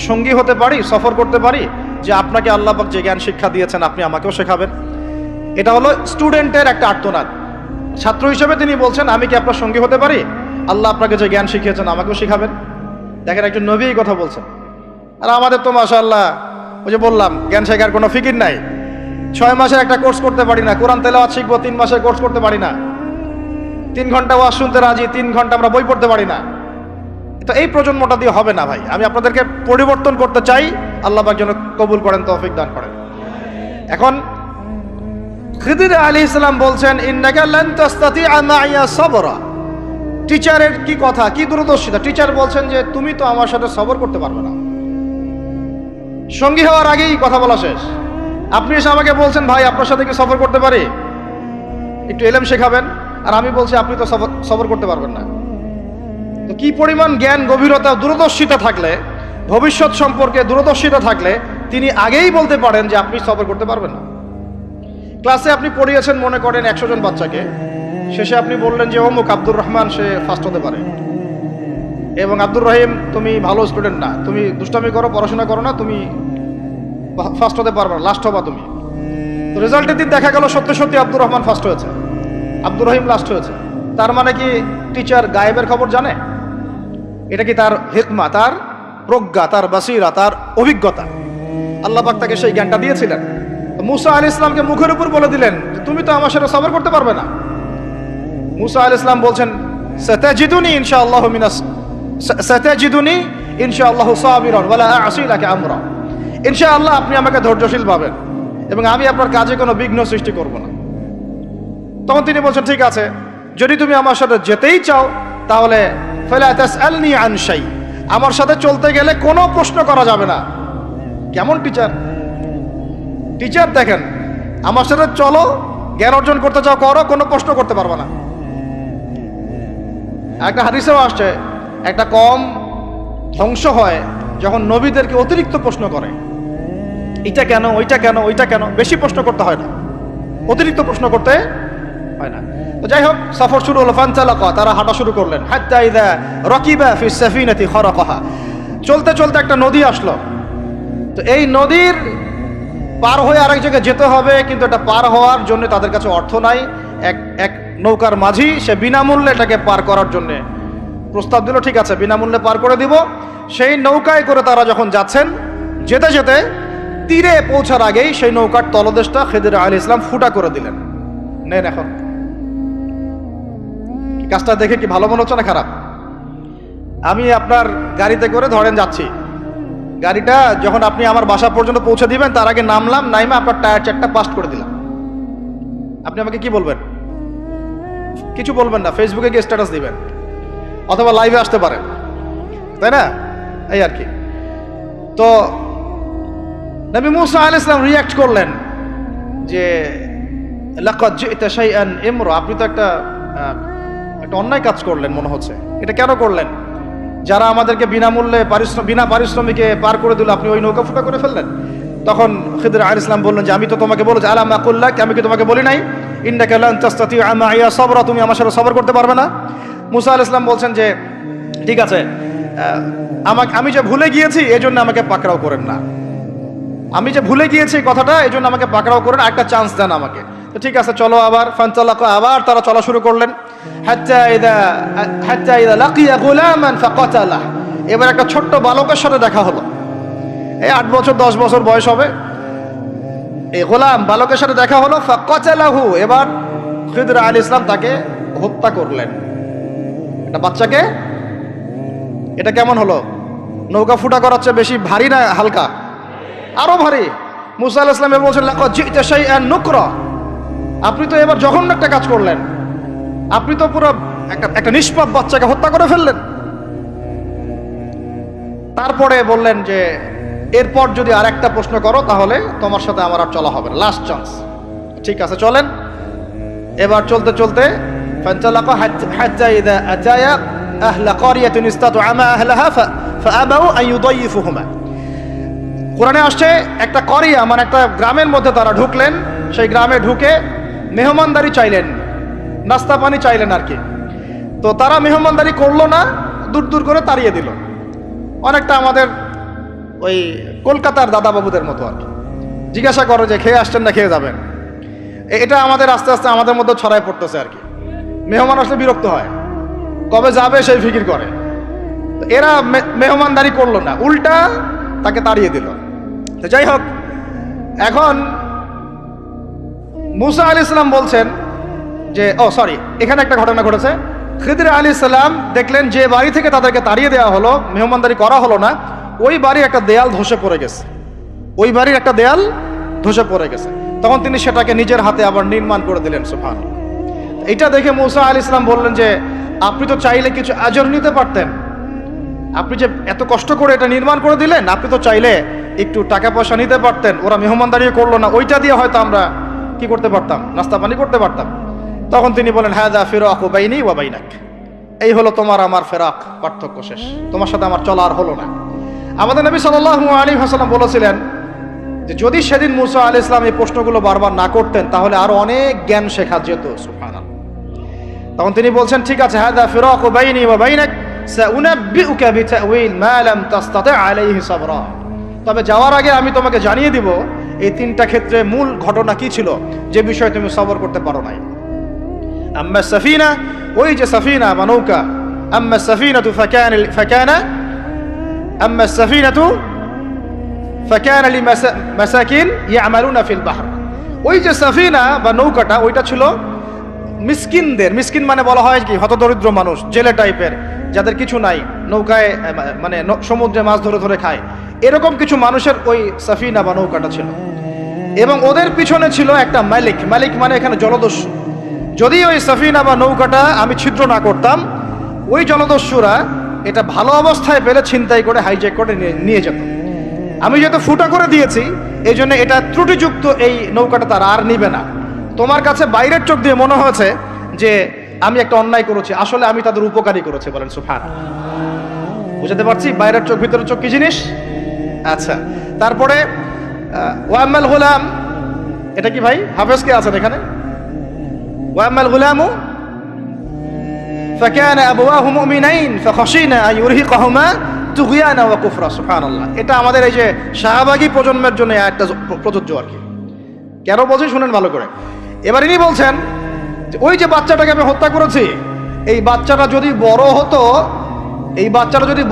সঙ্গী হতে পারি, সফর করতে পারি, যে আপনাকে আল্লাহ পাক যে জ্ঞান শিক্ষা দিয়েছেন আপনি আমাকেও শেখাবেন? এটা হলো স্টুডেন্টের একটা আর্তনাদ। ছাত্র হিসেবে তিনি বলছেন, আমি কি আপনার সঙ্গী হতে পারি? আল্লাহ আপনাকে যে জ্ঞান শিখিয়েছেন আমাকেও শিখাবেন। দেখেন, একজন নবী এই কথা বলছেন। আর আমাদের তো মাশাআল্লাহ, ওই যে বললাম, জ্ঞান শেখার কোনো ফিকির নাই। 6 মাসের একটা কোর্স করতে পারি না, কোরআন তেলাওয়াত শিখবো 3 মাসের কোর্স করতে পারি না, 3 ঘন্টা ওয়াজ শুনতে রাজি, 3 ঘন্টা আমরা বই পড়তে পারি না। তো এই প্রজন্মটা দিয়ে হবে না ভাই। আমি আপনাদেরকে পরিবর্তন করতে চাই, আল্লাহ পাক যেন কবুল করেন, তৌফিক দান করেন। এখন খিদির আলাইহিস সালাম বলছেন, ইন্নাকা লান তাস্তাতিআ মাইয়া সাবরা। টিচারের কি কথা, কি দূরদর্শিতা! টিচার বলছেন যে তুমি তো আমার সাথে সবর করতে পারবে না। সঙ্গী হওয়ার আগেই কথা বলা শেষ। আপনি এসে আমাকে বলছেন, ভাই আপনার সাথে কি সফর করতে পারি, একটু এলেম শেখাবেন, আর আমি বলছি আপনি তো সফর করতে পারবেন না। তো কি পরিমাণ জ্ঞান, গভীরতা, দূরদর্শিতা থাকলে, ভবিষ্যৎ সম্পর্কে দূরদর্শিতা থাকলে তিনি আগেই বলতে পারেন যে আপনি সফর করতে পারবেন না। ক্লাসে আপনি পড়িয়েছেন মনে করেন 100 জন বাচ্চাকে, শেষে আপনি বললেন যে অমুক আব্দুর রহমান সে ফার্স্ট হতে পারে, এবং আব্দুর রহিম তুমি ভালো স্টুডেন্ট না, তুমি দুষ্টামি করো, পড়াশোনা করো না, তুমি ফার্স্ট হতে পারবে না, লাস্ট হবা তুমি। তো রেজাল্টের দিন দেখা গেল সত্যি সত্যি আব্দুর রহমান ফার্স্ট হয়েছে, আব্দুর রহিম লাস্ট হয়েছে। তার মানে কি টিচার গায়েবের খবর জানে? এটা কি তার হিকমা, তার প্রজ্ঞা, তার বাসিরা, তার অভিজ্ঞতা? আল্লাহ পাক তাকে সেই জ্ঞানটা দিয়েছিলেন। মুসা আলাইহিস সালামকে মুখের উপর বলে দিলেন যে তুমি তো আমার সাথে সবর করতে পারবে না। মুসা আলাইহিস সালাম বলছেন, সাতাজিদুনি ইনশাআল্লাহু সাবিরান ওয়ালা আ'সি লাকা আমরা। ইনশাআল্লাহ আপনি আমাকে ধৈর্যশীল পাবেন এবং আমি আপনার কাজে কোনো বিঘ্ন সৃষ্টি করব না। তখন তিনি বলছেন, ঠিক আছে, যদি তুমি আমার সাথে যেতেই চাও তাহলে ফালা তাসআলনি আন শাই, আমার সাথে চলতে গেলে কোনো প্রশ্ন করা যাবে না। কেমন টিচার! টিচার দেখেন, আমার সাথে চলো, জ্ঞান অর্জন করতে চাও করো, কোনো প্রশ্ন করতে পারবে না। একটা হাদিসেও আসছে, একটা কম ধ্বংস হয় যখন নবীদেরকে অতিরিক্ত প্রশ্ন করে, এটা কেন, ওইটা কেন, ওইটা কেন। বেশি প্রশ্ন করতে হয় না, অতিরিক্ত প্রশ্ন করতে হয় না। তো যাই হোক, সফর শুরু হলো। ফানতালাকা, তারা হাঁটা শুরু করলেন। হাত্তা ইযা রাকিবা ফিস সাফিনাতি খারাকাহা, চলতে চলতে একটা নদী আসলো। তো এই নদীর পার হয়ে আরেক জায়গায় যেতে হবে, কিন্তু এটা পার হওয়ার জন্য তাদের কাছে অর্থ নাই। এক নৌকার মাঝি, সে বিনামূল্যে এটাকে পার করার জন্য প্রস্তাব দিল, ঠিক আছে বিনামূল্যে পার করে দিব। সেই নৌকায় করে তারা যখন যাচ্ছেন, যেতে যেতে তীরে পৌঁছার আগেই সেই নৌকার তলদেশটা খিদির আলাইহিস সালাম ফুটা করে দিলেন। নেন এখন, কাজটা দেখে কি ভালো মনে হচ্ছে না খারাপ? আমি আপনার গাড়িতে করে ধরেন যাচ্ছি, গাড়িটা যখন আপনি আমার বাসা পর্যন্ত পৌঁছে দিবেন, তার আগে নামলাম, নাইমা আপনার টায়ার চারটা পাস্ট করে দিলাম, আপনি আমাকে কি বলবেন? কিছু বলবেন না, ফেসবুকে গিয়ে স্ট্যাটাস দিবেন অথবা লাইভে আসতে পারেন, তাই না? এই আর কি। তো নবী মুসা আলাইহিস সালাম রিঅ্যাক্ট করলেন যে লাকাদ জি'তা শাইআন ইমরা, আপনি তো একটা অন্যায় কাজ করলেন মনে হচ্ছে। এটা কেন করলেন? যারা আমাদেরকে বিনামূল্যে বিনা পারিশ্রমিকে পার করে দিল, আপনি ওই নৌকা ফুটা করে ফেললেন। তখন খিদির আলাইহিস সালাম বললেন যে আমি তো তোমাকে বলেছি, আলা মা কুল্লাক, আমি কি তোমাকে বলি নাই ইন্নাকা লান তাসতাতিআ মাইয়া সাবরা, তুমি আমার সাথে সবর করতে পারবে না? মুসা আলাইহিস সালাম বলছেন যে ঠিক আছে, আমি যে ভুলে গিয়েছি এজন্য আমাকে পাকড়াও করেন না, আমি যে ভুলে গিয়েছি কথাটা, এজন্য আমাকে পাকড়াও করেন, একটা চান্স দেন আমাকে। তো ঠিক আছে চলো আবার। ফানতালাকা, আবার তারা চলা শুরু করলেন। হাত্তা ইযা লাকিয়া গুলামান ফাকাতালা, এবার একটা ছোট্ট বালকের সাথে দেখা হলো। এই 8 বছর 10 বছর বয়স হবে, এই গোলাম বালকের সাথে দেখা হলো। ফাকাতালাহু, এবার খিদির আলাইহিস সালাম তাকে হত্যা করলেন। একটা বাচ্চাকে, এটা কেমন হলো? নৌকা ফুটা করার চেয়ে বেশি ভারী না হালকা? আরো ভারী। মুসা আলাইহিস সালাম বলছেন লাকাদ জি'তা শাইআন নুকরা, আপনি তো এবার জঘন্য একটা কাজ করলেন, আপনি তো পুরো একটা নিষ্পাপ বাচ্চাকে হত্যা করে ফেললেন। তারপরে বললেন যে এরপর যদি আর একটা প্রশ্ন করো তাহলে তোমার সাথে আমার আর চলা হবে না, লাস্ট চান্স। ঠিক আছে চলেন। এবার চলতে চলতে ফানতালাকা হাত্তা ইযা আতায়া আহলা ক্বরিয়াতিন ইসতাতআমা আহলাহা ফাআবাউ আন ইউদাইফুহুমা, কোরআনে আসছে একটা করিয়া মানে একটা গ্রামের মধ্যে তারা ঢুকলেন। সেই গ্রামে ঢুকে মেহমানদারি চাইলেন, নাস্তা পানি চাইলেন আর কি। তো তারা মেহমানদারি করলো না, দূর দূর করে তাড়িয়ে দিল। অনেকটা আমাদের ওই কলকাতার দাদা বাবুদের মতো আর কি, জিজ্ঞাসা করো যে খেয়ে আসছেন না খেয়ে যাবেন। এটা আমাদের আস্তে আস্তে আমাদের মধ্যে ছড়ায় পড়তেছে আর কি। মেহমান আসলে বিরক্ত হয়, কবে যাবে সেই ফিকির করে। তো এরা মেহমানদারি করলো না, উল্টা তাকে তাড়িয়ে দিল। তো যাই হোক, এখন মুসা আলাইহিস সালাম বলছেন যে এখানে একটা ঘটনা ঘটেছে। খিদির আলাইহিস সালাম দেখলেন যে বাড়ি থেকে তাদেরকে তাড়িয়ে দেওয়া হলো, মেহমানদারি করা হলো না, ওই বাড়ির একটা দেয়াল ধসে পড়ে গেছে, ওই বাড়ির একটা দেয়াল ধসে পড়ে গেছে। তখন তিনি সেটাকে নিজের হাতে আবার নির্মাণ করে দিলেন। সুবহানাল্লাহ। এটা দেখে মুসা আলাইহিস সালাম বললেন যে আপনি তো চাইলে কিছু আজর নিতে পারতেন, আপনি যে এত কষ্ট করে এটা নির্মাণ করে দিলেন, আপনি তো চাইলে একটু টাকা পয়সা নিতে পারতেন। ওরা মেহমানদারি করলো না, ওইটা দিয়ে হয়তো আমরা কি করতে পারতাম, নাস্তা পানি করতে পারতাম। তখন তিনি বলেন হাযা ফিরাকু বাইনি ওয়া বাইনাক, এই হলো তোমার আমার ফেরাক, পার্থক্য শেষ, তোমার সাথে আমার চলা আর হলো না। আমাদের নবী সাল্লাল্লাহু আলাইহি ওয়াসাল্লাম বলেছিলেন যে যদি সেদিন মুসা আলাইহিস সালাম এই প্রশ্নগুলো বারবার না করতেন তাহলে আরো অনেক জ্ঞান শেখা যেত। সুবহানাল্লাহ। তখন তিনি বলছেন ঠিক আছে, হাযা ফিরাকু বাইনি ওয়া বাইনাক সাউনাব্বিউকা বিতাউইল মা লাম তাসতাতি' আলাইহি সাবরা, তবে যাওয়ার আগে আমি তোমাকে জানিয়ে দিব এই 3টা ক্ষেত্রে মূল ঘটনা কি ছিল যে বিষয়ে তুমি সবর করতে পারো নাই। আম্মা সাফিনা, ওই যে সাফিনা বা নৌকা, আম্মা সাফিনাতু আম্মা সাফিনাতু ফাকানা লিমাসাকিন ইয়ামালুনা ফিল বাহর, ওই যে সাফিনা বা নৌকাটা ওইটা ছিল মিসকিনদের, মিসকিন মানে বলা হয় কি হতদরিদ্র মানুষ, জেলে টাইপের, যাদের কিছু নাই, নৌকায় মানে সমুদ্রে মাছ ধরে ধরে খায়, এরকম কিছু মানুষের ওই সাফিনা বা নৌকাটা ছিল। এবং ওদের পিছনে ছিল একটা মালিক, মালিক মানে এখানে জলদস্যু। যদি ওই সাফিনা বা নৌকাটা আমি ছিদ্র না করতাম, ওই জলদস্যুরা এটা ভালো অবস্থায় পেলে ছিনতাই করে হাইজ্যাক করে নিয়ে যেত। আমি যেহেতু ফুটা করে দিয়েছি এই জন্য এটা ত্রুটিযুক্ত, এই নৌকাটা তারা আর নিবে না। তোমার কাছে বাইরের চোখ দিয়ে মনে হয়েছে যে আমি একটা অন্যায় করেছি, আসলে আমি তাদের উপকারী করেছি। বলেন সুবহানাল্লাহ। বুঝতে পারছি বাইরের চোখ ভিতরের চোখ কি জিনিস। আচ্ছা, তারপরে ওয়াম্মাল গুলাম, এটা কি ভাই হাফেজ কে আছেন এখানে? ওয়াম্মাল গুলামু فكان أبواه مؤمنين فخشينا أن يرهقهما طغيانا وكفرا سبحان الله। এটা আমাদের এই যে শাহবাগী প্রজন্মের জন্য একটা প্রযোজ্য আর কি। কেন বলছি শুনেন ভালো করে। এবার ইনি বলছেন যে ওই যে বাচ্চাটাকে আমি হত্যা করেছি, এই বাচ্চাটা যদি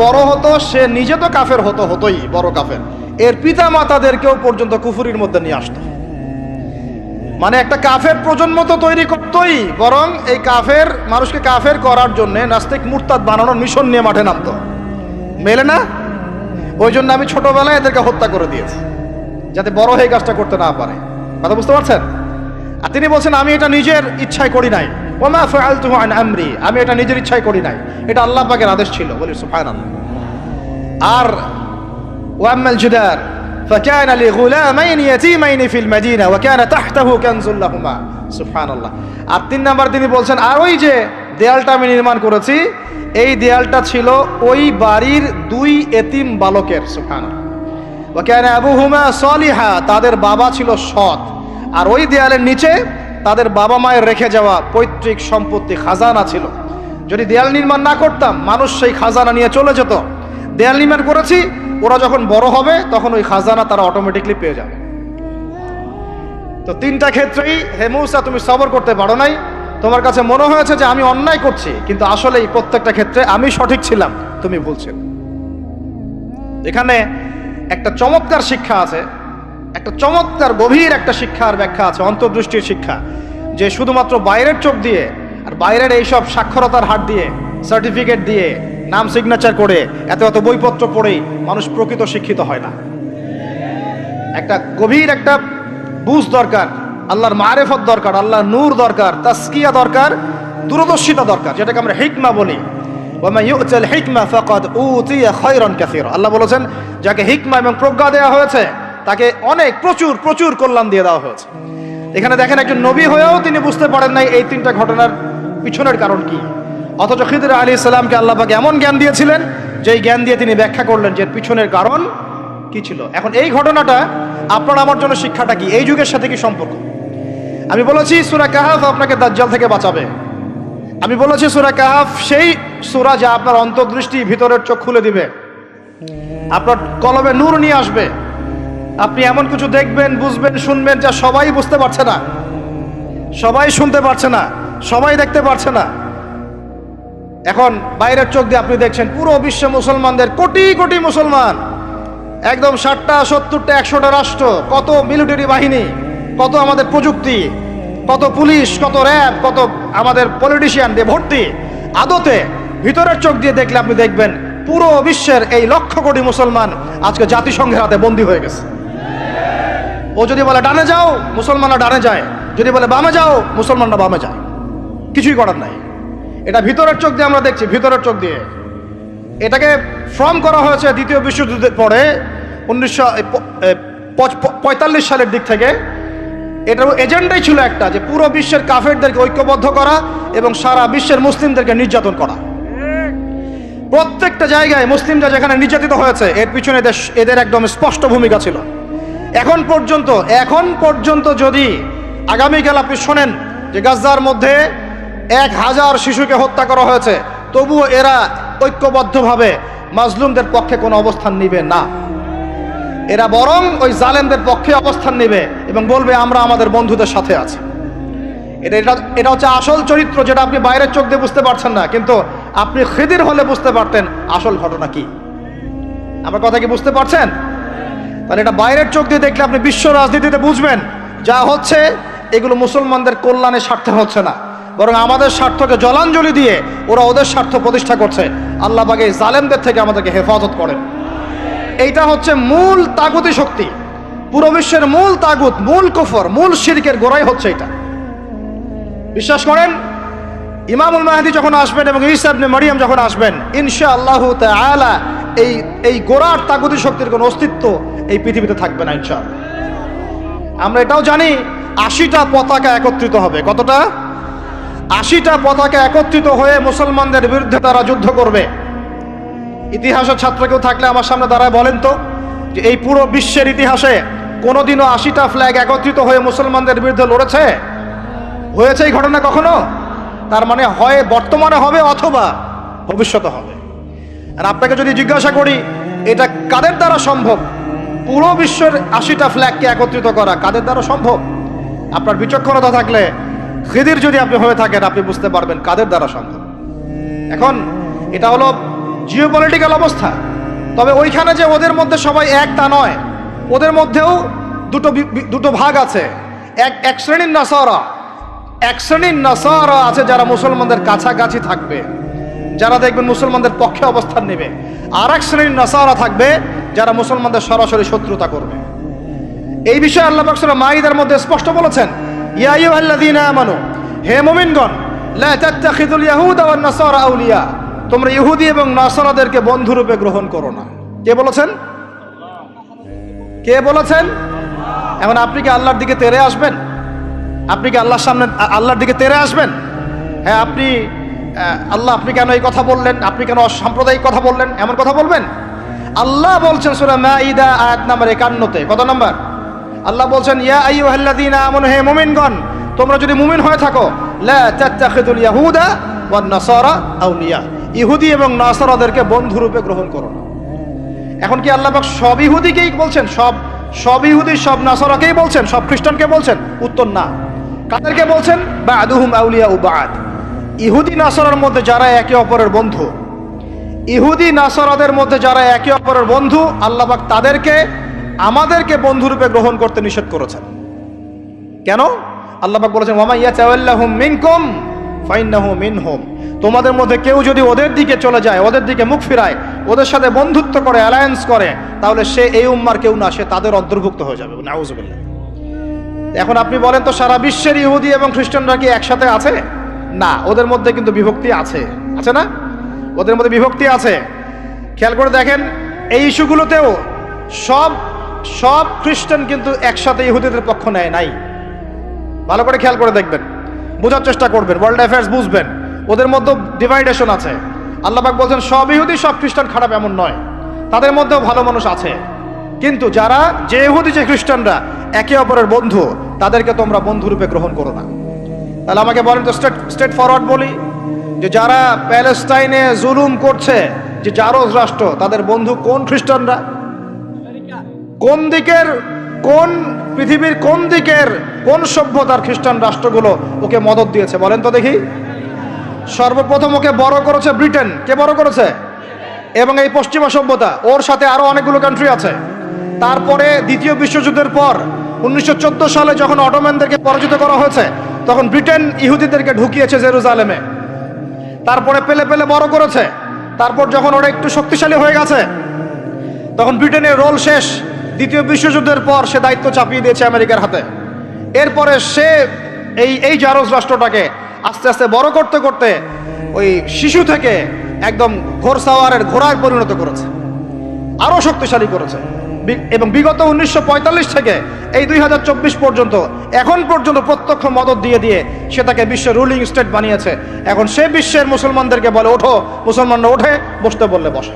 বড় হতো সে নিজে তো কাফের হতোই বড় কাফের, এর পিতা মাতাদেরকেও পর্যন্ত কুফরির মধ্যে নিয়ে আসতো। মানে একটা কাফের প্রজন্ম তো তৈরি করতোই, বরং এই কাফের মানুষকে কাফের করার জন্য নাস্তিক মুরতাদ বানানোর মিশন নিয়ে মাঠে নামতো। মেলে না? ওই জন্য আমি ছোটবেলায় এদেরকে হত্যা করে দিয়েছি, যাতে বড় হয়ে কাজটা করতে না পারে। কথা বুঝতে পারছেন? আর তিনি বলছেন আমি এটা নিজের ইচ্ছায় করি নাই, ওমা ফাআলতুহু আন আমরি, আমি এটা নিজের ইচ্ছায় করি নাই, এটা আল্লাহ পাকের আদেশ ছিল। বলি সুবহানাল্লাহ। আর ওয়াম্মাল জিদার فكان لغلامين يتيمين في المدينة وكان تحته كنز لهما সুবহানাল্লাহ। আর 3 নাম্বার তিনি বলছেন আর ওই যে দেয়ালটা আমি নির্মাণ করেছি, এই দেয়ালটা ছিল ওই বাড়ির 2 এতিম বালকের। সুবহানাল্লাহ। ওয়াকানা আবুহুমা সালিহা, তাদের বাবা ছিল সৎ। আর ওই দেয়ালের নিচে তাদের বাবা মায়ের রেখে যাওয়া পৈতৃক সম্পত্তি খাজানা ছিল। যদি দেয়াল নির্মাণ না করতাম মানুষ সেই খাজানা নিয়ে চলে যেত। দেয়াল নির্মাণ করেছি, ওরা যখন বড় হবে তখন ওই খাজানা তারা অটোমেটিকলি পেয়ে যাবে। তো 3টা ক্ষেত্রেই হে মূসা তুমি সবর করতে পারো নাই, তোমার কাছে মনে হয়েছে যে আমি অন্যায় করছি, কিন্তু আসলে এই প্রত্যেকটা ক্ষেত্রে আমি সঠিক ছিলাম, তুমি ভুল ছিলে। এখানে একটা চমৎকার শিক্ষা আছে, একটা চমৎকার গভীর একটা শিক্ষার ব্যাখ্যা আছে, অন্তর্দৃষ্টির শিক্ষা, যে শুধুমাত্র বাইরের চোখ দিয়ে আর বাইরের এইসব সাক্ষরতার হাত দিয়ে সার্টিফিকেট দিয়ে নাম সিগনেচার করে এত বইপত্র পড়েই মানুষ প্রকৃত শিক্ষিত হয় না। একটা গভীর একটা বুঝ দরকার, আল্লাহর মারেফত দরকার, আল্লাহর নূর দরকার, তাসকিয়া দরকার, দূরদর্শিতা দরকার, যেটাকে আমরা হিকমা বলি। ওয়ামা ইউতাল হিকমা ফাকাদ উতিয়া খায়রান কাসীরা। আল্লাহ বলেছেন যাকে হিকমা এবং প্রজ্ঞা দেওয়া হয়েছে তাকে অনেক প্রচুর কল্যাণ দিয়ে দেওয়া হয়েছে। এখানে দেখেন একজন নবী হয়েও তিনি বুঝতে পারেন নাই এই 3টা ঘটনার পিছনের কারণ কি, অথচ খিদর আলাইহিস সালামকে আল্লাহ পাক এমন জ্ঞান দিয়েছিলেন যেই জ্ঞান দিয়ে তিনি ব্যাখ্যা করলেন যে পিছনের কারণ কি ছিল। এখন এই ঘটনাটা আপনার আমার জন্য শিক্ষাটা কি, এই যুগের সাথে কি সম্পর্ক? আমি বলেছি সূরা কাহাফ আপনাকে দাজ্জাল থেকে বাঁচাবে। আমি বলেছি সূরা কাহাফ সেই সূরা যা আপনার অন্তর্দৃষ্টি ভিতরের চোখ খুলে দিবে, আপনার কলবে নূর নিয়ে আসবে। আপনি এমন কিছু দেখবেন, বুঝবেন, শুনবেন যা সবাই বুঝতে পারছে না, সবাই শুনতে পারছে না, সবাই দেখতে পারছে না। এখন বাইরের চোখ দিয়ে আপনি দেখছেন পুরো বিশ্বে মুসলমানদের কোটি মুসলমান, একদম 60টা 70টা 100টা রাষ্ট্র, কত মিলিটারি বাহিনী, কত আমাদের প্রযুক্তি, কত পুলিশ, কত র্যাব, কত আমাদের পলিটিশিয়ান দিয়ে ভর্তি। আদতে ভিতরের চোখ দিয়ে দেখলে আপনি দেখবেন পুরো বিশ্বের এই লক্ষ কোটি মুসলমান আজকে জাতিসংঘের হাতে বন্দী হয়ে গেছে। ও যদি বলে ডানে যাও, মুসলমানরা ডানে যায়, যদি বলে বামে যাও, মুসলমানরা বামে যায়, কিছুই করার নাই। এটা ভিতরের চোখ দিয়ে আমরা দেখছি, ভিতরের চোখ দিয়ে। এটাকে ফর্ম করা হয়েছে দ্বিতীয় বিশ্বযুদ্ধের পরে 1945 সালের দিক থেকে। এটার এজেন্ডাই ছিল একটা, যে পুরো বিশ্বের কাফেরদেরকে ঐক্যবদ্ধ করা এবং সারা বিশ্বের মুসলিমদেরকে নির্যাতন করা। প্রত্যেকটা জায়গায় মুসলিমরা যেখানে নির্যাতিত হয়েছে এর পিছনে এদের একদম স্পষ্ট ভূমিকা ছিল। এখন পর্যন্ত যদি আগামীকাল আপনি শোনেন যে গাজার মধ্যে 1000 শিশুকে হত্যা করা হয়েছে, তবুও এরা ঐক্যবদ্ধভাবে মাজলুমদের পক্ষে কোনো অবস্থান নিবে না। এরা বরং ওই জালেমদের পক্ষে অবস্থান নেবে এবং বলবে আমরা আমাদের বন্ধুদের সাথে আছি। এটা হচ্ছে আসল চরিত্র, যেটা আপনি বাইরের চোখ দিয়ে বুঝতে পারছেন না, কিন্তু আপনি খিদির হলে বুঝতে পারতেন আসল ঘটনা কি। আমার কথা কি বুঝতে পারছেন? তাহলে এটা বাইরের চোখ দিয়ে দেখলে আপনি বিশ্ব রাজনীতিতে বুঝবেন যা হচ্ছে এগুলো মুসলমানদের কল্যাণের স্বার্থে হচ্ছে না, বরং আমাদের স্বার্থকে জলাঞ্জলি দিয়ে ওরা ওদের স্বার্থ প্রতিষ্ঠা করছে। আল্লাহ পাক এই জালেমদের থেকে আমাদেরকে হেফাজত করেন। এইটা হচ্ছে মূল তাগুতি শক্তি, পুরো বিশ্বের মূল তাগুত, মূল কুফর, মূল শিরকের গোড়াই হচ্ছে এটা। বিশ্বাস করেন ইমামুল মাহদী যখন আসবেন এবং ঈসা ইবনে মারইয়াম যখন আসবেন, ইনশাআল্লাহু তাআলা এই গোড়ার তাগুতি শক্তির কোনো অস্তিত্ব এই পৃথিবীতে থাকবে না ইনশাআল্লাহ। আমরা এটাও জানি 80টা পতাকা একত্রিত হবে। কতটা? 80টা পতাকা একত্রিত হয়ে মুসলমানদের বিরুদ্ধে তারা যুদ্ধ করবে। ইতিহাসের ছাত্র কেউ থাকলে আমার সামনে দাঁড়ায় বলেন তো, যে এই পুরো বিশ্বের ইতিহাসে কোনোদিনও 80টা ফ্ল্যাগ একত্রিত হয়ে মুসলমানদের বিরুদ্ধে লড়েছে? হয়েছে এই ঘটনা কখনো? তার মানে হয় বর্তমানে হবে অথবা ভবিষ্যতে হবে। আর আপনাকে যদি জিজ্ঞাসা করি এটা কাদের দ্বারা সম্ভব, পুরো বিশ্বের 80টা ফ্ল্যাগকে একত্রিত করা কাদের দ্বারা সম্ভব? আপনার বিচক্ষণতা থাকলে খিদির যদি আপনি হয়ে থাকেন আপনি বুঝতে পারবেন কাদের দ্বারা সম্ভব। এখন এটা হলো জিওপলিটিক্যাল অবস্থা। তবে ওইখানে যে ওদের মধ্যে সবাই এক তা নয়, ওদের মধ্যেও দুটো ভাগ আছে। এক শ্রেণীর নাসারা আছে যারা মুসলমানদের কাছাকাছি থাকবে, যারা দেখবেন মুসলমানদের পক্ষে অবস্থান নেবে। আর এক শ্রেণীর নাসারা থাকবে যারা মুসলমানদের সরাসরি শত্রুতা করবে। এই বিষয়ে আল্লাহ পাক সূরা মাইদার মধ্যে স্পষ্ট বলেছেন, ইয়া আইয়ুহাল্লাযীনা আমানু, হে মুমিনগণ, লা তাত্তাখিযুল ইয়াহুদা ওয়ান নাসারা আউলিয়া, তোমরা ইহুদি এবং নাসারাদেরকে বন্ধুরূপে গ্রহণ করো না। কে বলেছেন? কে বলেছেন? এখন আপনি কি আল্লাহর দিকে তেরে আসবেন? আপনি কি আল্লাহর সামনে আল্লাহর দিকে তেরে আসবেন? হ্যাঁ, আল্লাহ আপনি কেন এই কথা বললেন, আপনি কেন অসাম্প্রদায়িক কথা বললেন, এমন কথা বলবেন? আল্লাহ বলছেন সূরা মাইদা আয়াত নাম্বার 51-তে, কত নাম্বার? আল্লাহ বলছেন, ইয়া আইয়ুহাল্লাযীনা আমানু, হে মুমিনগণ, তোমরা যদি মুমিন হয়ে থাকো, লা তাত্তাখিযুল ইয়াহুদা ওয়ান নাসারা আউলিয়া, ইহুদি এবং নাসারাদেরকে বন্ধুরূপে গ্রহণ করো না। এখন কি আল্লাহ পাক সব ইহুদিকেই বলছেন, সব ইহুদি সব নাসারাকেই বলছেন, সব খ্রিস্টানকে বলছেন? উত্তর না। কাদেরকে বলছেন? বা'দুহুম আউলিয়াউ বা'দ, ইহুদি নাসারার মধ্যে যারা একে অপরের বন্ধু, ইহুদি নাসারাদের মধ্যে যারা একে অপরের বন্ধু, আল্লাহ পাক তাদেরকে আমাদেরকে বন্ধুরূপে গ্রহণ করতে নিষেধ করেছেন। কেন? আল্লাহ পাক বলেছেন, ওয়া মান ইয়াতাওয়াল্লাহুম মিনকুম ফাইন্নাহু মিনহুম, তোমাদের মধ্যে কেউ যদি ওদের দিকে চলে যায়, ওদের দিকে মুখ ফিরায়, ওদের সাথে বন্ধুত্ব করে, অ্যালায়েন্স করে, তাহলে সে এই উম্মার কেউ না, সে তাদের অন্তর্ভুক্ত হয়ে যাবে। নাউযুবিল্লাহ। এখন আপনি বলেন তো সারা বিশ্বের ইহুদি এবং খ্রিস্টানরা কি একসাথে আছে? না, ওদের মধ্যে কিন্তু বিভক্তি আছে, আছে না? ওদের মধ্যে বিভক্তি আছে। খেয়াল করে দেখেন, এই ইস্যুগুলোতেও সব খ্রিস্টান কিন্তু একসাথে ইহুদিদের পক্ষ নেয় নাই। ভালো করে খেয়াল করে দেখবেন, বোঝার চেষ্টা করবেন, ওয়ার্ল্ড অ্যাফেয়ার্স বুঝবেন। ওদের মধ্যে ডিভাইডেশন আছে। আল্লাহ পাক বলছেন সব ইহুদি সব খ্রিস্টান খারাপ এমন নয়, তাদের মধ্যেও ভালো মানুষ আছে। কিন্তু যে ইহুদি যে খ্রিস্টানরা একে অপরের বন্ধু, তাদেরকে তোমরা বন্ধুরূপে গ্রহণ করো না। তাহলে আমাকে বলেন তো, স্ট্রেট ফরওয়ার্ড বলি, যে যারা প্যালেস্টাইনে জুলুম করছে, যে জারজ রাষ্ট্র, তাদের বন্ধু কোন খ্রিস্টানরা? কোন দিকের, কোন পৃথিবীর কোন দিকের, কোন সভ্যতার খ্রিস্টান রাষ্ট্রগুলো ওকে মদদ দিয়েছে বলেন তো দেখি? সর্বপ্রথম ওকে বড় করেছে ব্রিটেন। কে বড় করেছে? এবং এই পশ্চিমা সভ্যতা, ওর সাথে আরো অনেকগুলো কান্ট্রি আছে। তারপরে দ্বিতীয় বিশ্বযুদ্ধের পর 1914 সালে যখন অটোম্যানদেরকে পরাজিত করা হয়েছে, তখন ব্রিটেন ইহুদিদেরকে ঢুকিয়েছে জেরুজালেমে। তারপরে পেলে বড় করেছে। তারপর যখন ওরা একটু শক্তিশালী হয়ে গেছে, তখন ব্রিটেনের রোল শেষ। দ্বিতীয় বিশ্বযুদ্ধের পর সে দায়িত্ব চাপিয়ে দিয়েছে আমেরিকার হাতে। এরপরে সে এই জারজ রাষ্ট্রটাকে আস্তে আস্তে বড় করতে করতে ওই শিশু থেকে একদম ঘোড়সাওয়ারের ঘোড়ায় পরিণত করেছে, আরো শক্তিশালী করেছে। এবং বিগত 1945 থেকে এই 2024 পর্যন্ত, এখন পর্যন্ত প্রত্যক্ষ মদত দিয়ে সে তাকে বিশ্বের রুলিং স্টেট বানিয়েছে। এখন সে বিশ্বের মুসলমানদেরকে বলে, ওঠো, মুসলমানরা ওঠে, বসতে বললে বসে।